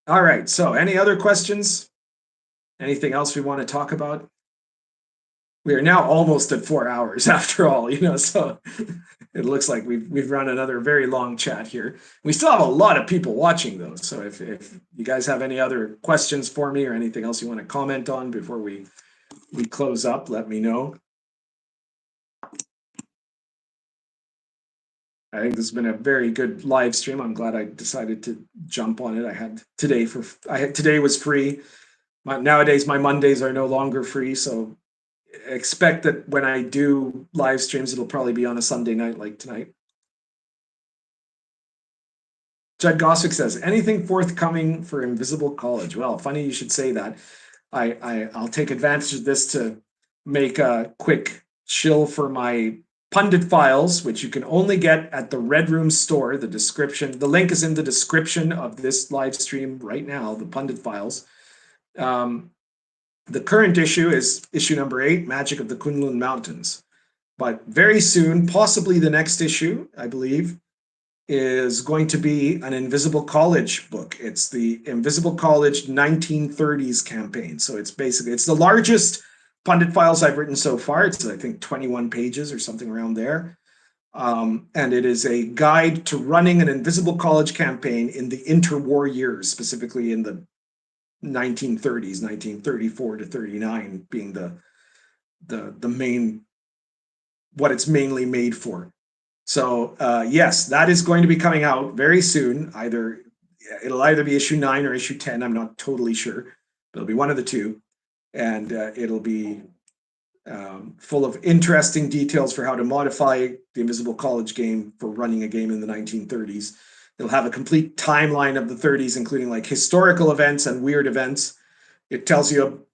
All right. So, any other questions? Anything else we want to talk about? We are now almost at 4 hours after all, so it looks like we've run another very long chat here. We still have a lot of people watching though. So if you guys have any other questions for me or anything else you want to comment on before we close up, let me know. I think this has been a very good live stream. I'm glad I decided to jump on it. Today was free. Nowadays, my Mondays are no longer free, so expect that when I do live streams, it'll probably be on a Sunday night like tonight. Judd Gossick says, anything forthcoming for Invisible College? Well, funny you should say that. I'll take advantage of this to make a quick shill for my Pundit files, which you can only get at the Red Room store. The link is in the description of this live stream right now, the Pundit files. The current issue is issue number 8, Magic of the Kunlun Mountains. But very soon, possibly the next issue, I believe, is going to be an Invisible College book. It's the Invisible College 1930s campaign. So it's the largest Pundit files I've written so far. It's, I think, 21 pages or something around there. And it is a guide to running an Invisible College campaign in the interwar years, specifically in the 1930s, 1934 to 39 being the main, what it's mainly made for. So yes, that is going to be coming out very soon. It'll either be issue 9 or issue 10. I'm not totally sure, but it'll be one of the two. And it'll be full of interesting details for how to modify the Invisible College game for running a game in the 1930s. It'll have a complete timeline of the 30s, including like historical events and weird events. It tells you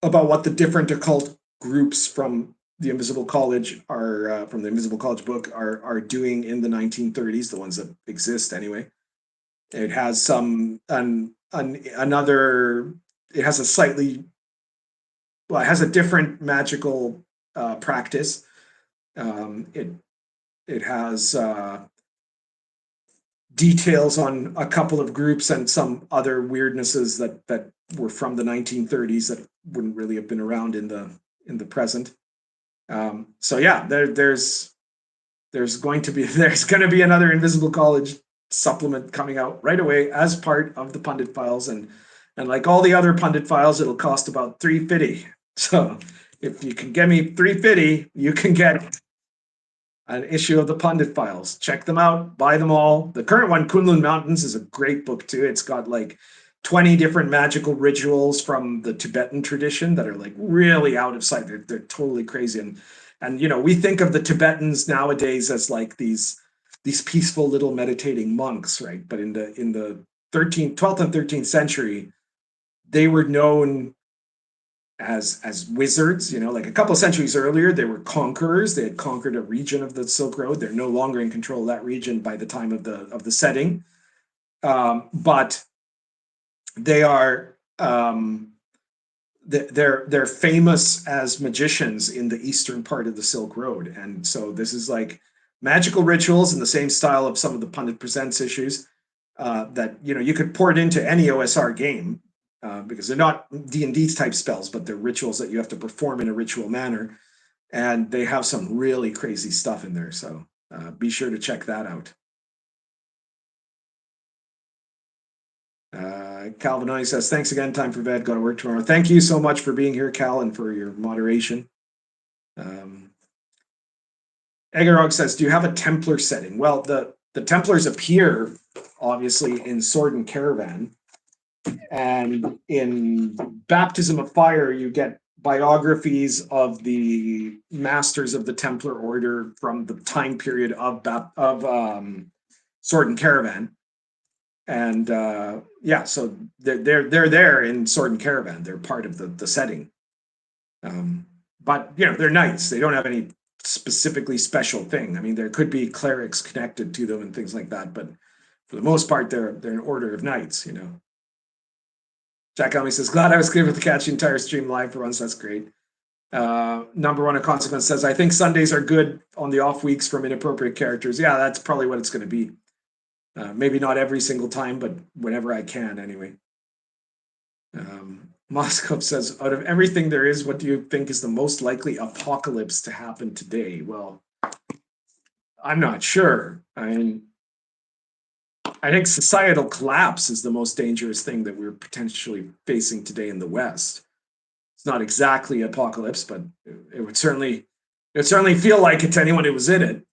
about what the different occult groups from the Invisible College from the Invisible College book are doing in the 1930s, the ones that exist anyway. It has it has a different magical practice. It has details on a couple of groups and some other weirdnesses that were from the 1930s that wouldn't really have been around in the present. So yeah, there's going to be another Invisible College supplement coming out right away as part of the Pundit files, and like all the other Pundit files, it'll cost about $3.50. So if you can get me $3.50, you can get an issue of the Pundit files. Check them out, buy them all. The current one, Kunlun Mountains, is a great book too. It's got like 20 different magical rituals from the Tibetan tradition that are like really out of sight. They're totally crazy. And you know, we think of the Tibetans nowadays as like these peaceful little meditating monks, right? But in the 12th and 13th century, they were known as wizards. You know, like a couple of centuries earlier, they were conquerors. They had conquered a region of the Silk Road. They're no longer in control of that region by the time of the setting. But they are they're famous as magicians in the eastern part of the Silk Road, and so this is like magical rituals in the same style of some of the Pundit Presents issues that you could port into any OSR game because they're not D&D type spells, but they're rituals that you have to perform in a ritual manner, and they have some really crazy stuff in there. So be sure to check that out. Calvin says, thanks again, time for bed, got to work tomorrow. Thank you so much for being here, Cal, and for your moderation. Egarog says, do you have a Templar setting? Well, the Templars appear, obviously, in Sword and Caravan. And in Baptism of Fire, you get biographies of the masters of the Templar Order from the time period of Sword and Caravan. And yeah, so they're there in Sword and Caravan. They're part of the setting. But they're knights. They don't have any specifically special thing. I mean, there could be clerics connected to them and things like that, but for the most part, they're an order of knights. Jack Elmy says, glad I was able to catch the entire stream live for once. That's great. Number one of consequence says, I think Sundays are good on the off weeks from inappropriate characters. Yeah, that's probably what it's going to be. Maybe not every single time, but whenever I can, anyway. Moscow says, out of everything there is, what do you think is the most likely apocalypse to happen today? Well, I'm not sure. I think societal collapse is the most dangerous thing that we're potentially facing today in the West. It's not exactly apocalypse, but it would certainly feel like it to anyone who was in it.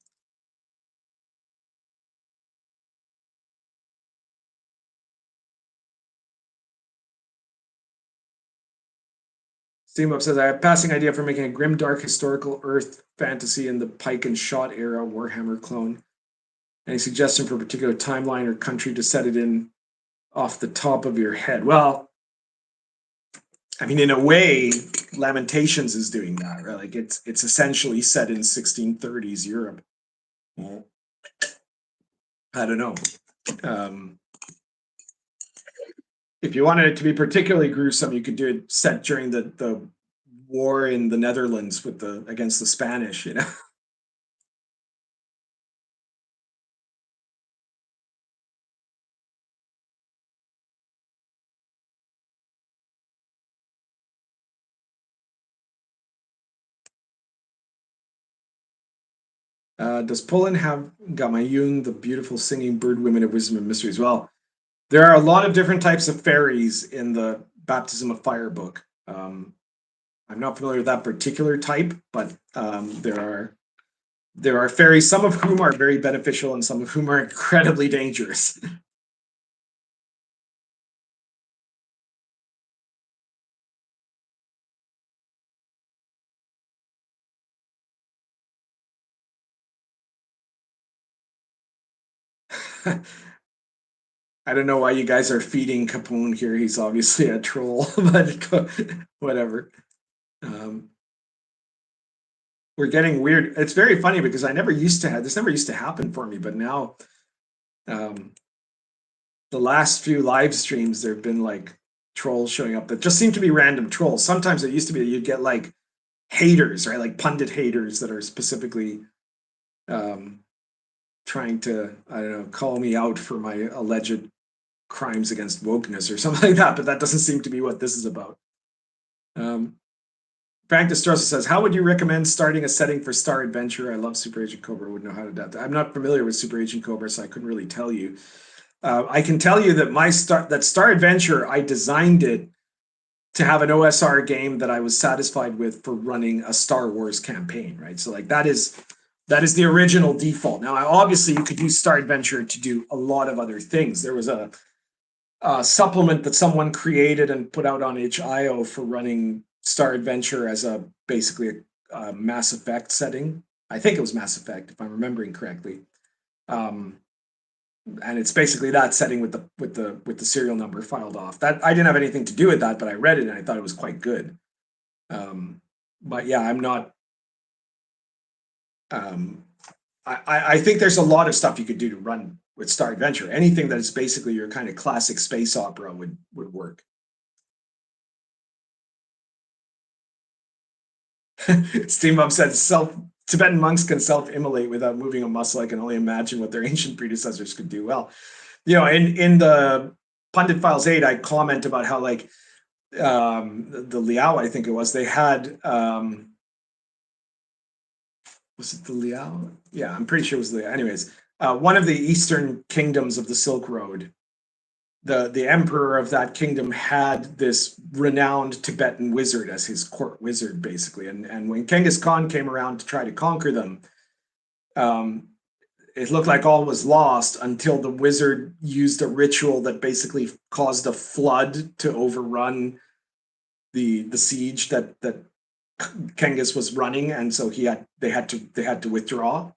Steamup says, I have a passing idea for making a grim, dark, historical Earth fantasy in the Pike and Shot era Warhammer clone. Any suggestion for a particular timeline or country to set it in off the top of your head? Well, I mean, in a way, Lamentations is doing that, right? Like it's essentially set in 1630s Europe. Well, I don't know. If you wanted it to be particularly gruesome, you could do it set during the war in the Netherlands with against the Spanish, you know. Does Poland have Gamayun, the beautiful singing bird women of wisdom and mysteries? Well, there are a lot of different types of fairies in the Baptism of Fire book. I'm not familiar with that particular type, but there are fairies, some of whom are very beneficial and some of whom are incredibly dangerous. I don't know why you guys are feeding Capone here. He's obviously a troll, but whatever. We're getting weird. It's very funny because I never used to have this. Never used to happen for me, but now, the last few live streams there have been like trolls showing up that just seem to be random trolls. Sometimes it used to be that you'd get like haters, right? Like pundit haters that are specifically trying to, I don't know, call me out for my alleged crimes against wokeness or something like that, but that doesn't seem to be what this is about. Frank Destrosa says, how would you recommend starting a setting for Star Adventure? I love Super Agent Cobra, wouldn't know how to adapt that. I'm not familiar with Super Agent Cobra, so I couldn't really tell you. I can tell you that Star Adventure, I designed it to have an OSR game that I was satisfied with for running a Star Wars campaign, right? So like that is the original default. Now, obviously, you could use Star Adventure to do a lot of other things. There was a supplement that someone created and put out on itch.io for running Star Adventure as basically a Mass Effect setting. I think it was Mass Effect, if I'm remembering correctly. And it's basically that setting with the serial number filed off. That I didn't have anything to do with that, but I read it and I thought it was quite good. But yeah, I'm not. I think there's a lot of stuff you could do to run with Star Adventure. Anything that is basically your kind of classic space opera would work. Steambump said Tibetan monks can self-immolate without moving a muscle. I can only imagine what their ancient predecessors could do. Well, you know, in the Pundit Files 8, I comment about how like the Liao, I think it was, they had was it the Liao? Yeah, I'm pretty sure it was Liao. Anyways, one of the eastern kingdoms of the Silk Road, the emperor of that kingdom had this renowned Tibetan wizard as his court wizard, basically. And when Genghis Khan came around to try to conquer them, it looked like all was lost until the wizard used a ritual that basically caused a flood to overrun the siege that Genghis was running, and so they had to withdraw.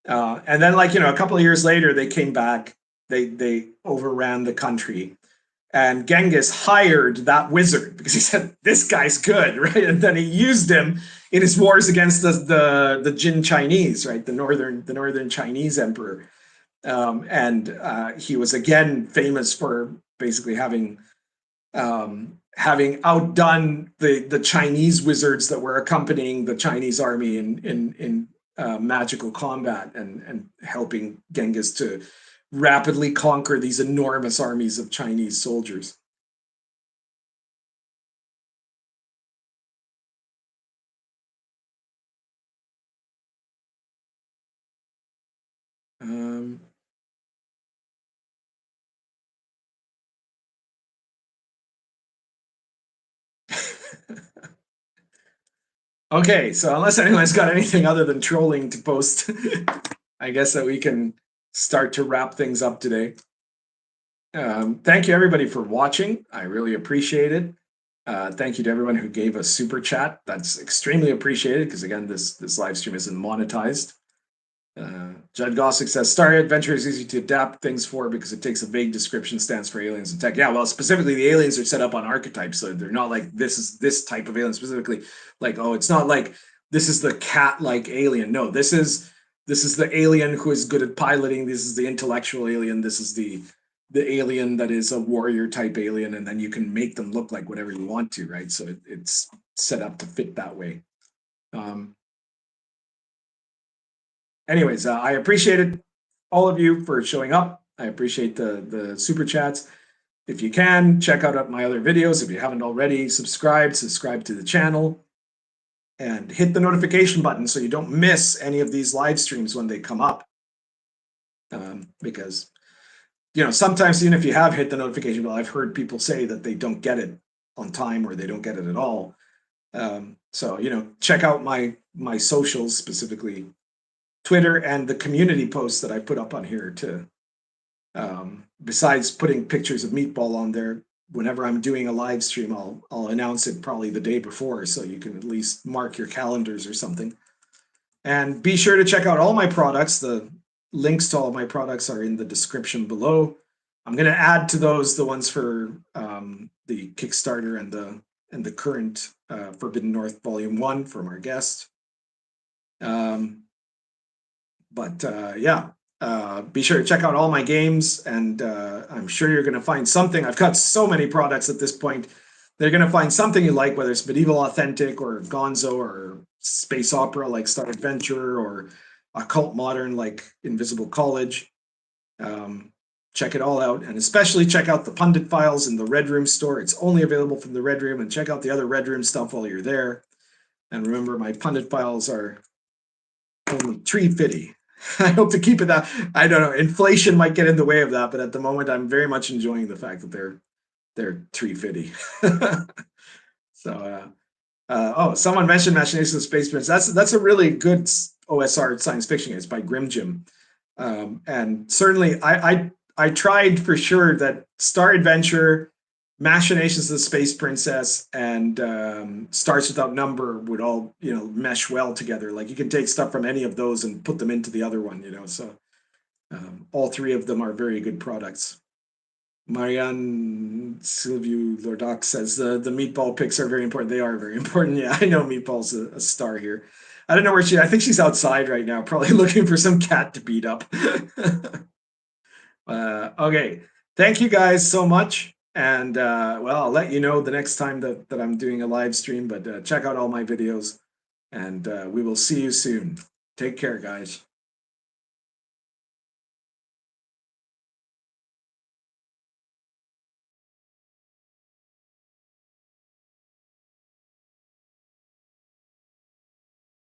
And then, like, you know, a couple of years later, they came back. They overran the country, and Genghis hired that wizard because he said this guy's good, right? And then he used him in his wars against the Jin Chinese, right? The northern Chinese emperor, and he was again famous for basically having outdone the Chinese wizards that were accompanying the Chinese army in magical combat and helping Genghis to rapidly conquer these enormous armies of Chinese soldiers. Okay, so unless anyone's got anything other than trolling to post, I guess that we can start to wrap things up today. Thank you everybody for watching. I really appreciate it. Thank you to everyone who gave a super chat. That's extremely appreciated because again, this live stream isn't monetized. Judd Gossick says, Star Adventure is easy to adapt things for because it takes a vague description stance for aliens and tech. Yeah, well, specifically the aliens are set up on archetypes, so they're not like this is this type of alien specifically. Like, oh, it's not like this is the cat-like alien. No, this is the alien who is good at piloting. This is the intellectual alien. This is the alien that is a warrior type alien, and then you can make them look like whatever you want to, right? So it's set up to fit that way. Anyways, I appreciated all of you for showing up. I appreciate the super chats. If you can, check out my other videos. If you haven't already, subscribe to the channel, and hit the notification button so you don't miss any of these live streams when they come up. Because, you know, sometimes even if you have hit the notification bell, I've heard people say that they don't get it on time or they don't get it at all. So, you know, check out my socials, specifically Twitter and the community posts that I put up on here to, besides putting pictures of Meatball on there, whenever I'm doing a live stream, I'll announce it probably the day before, so you can at least mark your calendars or something. And be sure to check out all my products. The links to all of my products are in the description below. I'm going to add to those the ones for the Kickstarter and the current Forbidden North Volume 1 from our guest. Yeah, be sure to check out all my games, and I'm sure you're going to find something. I've got so many products at this point. They're going to find something you like, whether it's medieval authentic or Gonzo or space opera like Star Adventure or occult modern like Invisible College. Check it all out, and especially check out the Pundit Files in the Red Room store. It's only available from the Red Room, and check out the other Red Room stuff while you're there. And remember, my Pundit Files are only $3.50. I hope to keep it that. I don't know. Inflation might get in the way of that, but at the moment, I'm very much enjoying the fact that they're $3.50. So, oh, someone mentioned Machinations of Space Prince. That's a really good OSR science fiction. It's by Grim Jim, and certainly I tried for sure that Star Adventure, Machinations of the Space Princess, and Stars Without Number would all, you know, mesh well together. Like, you can take stuff from any of those and put them into the other one, you know. So all three of them are very good products. Marianne Silviu Lordoc says the Meatball picks are very important. They are very important. Yeah, I know Meatball's a star here. I don't know where I think she's outside right now, probably looking for some cat to beat up. Okay, thank you guys so much. And well, I'll let you know the next time that I'm doing a live stream, but check out all my videos, and we will see you soon. Take care, guys.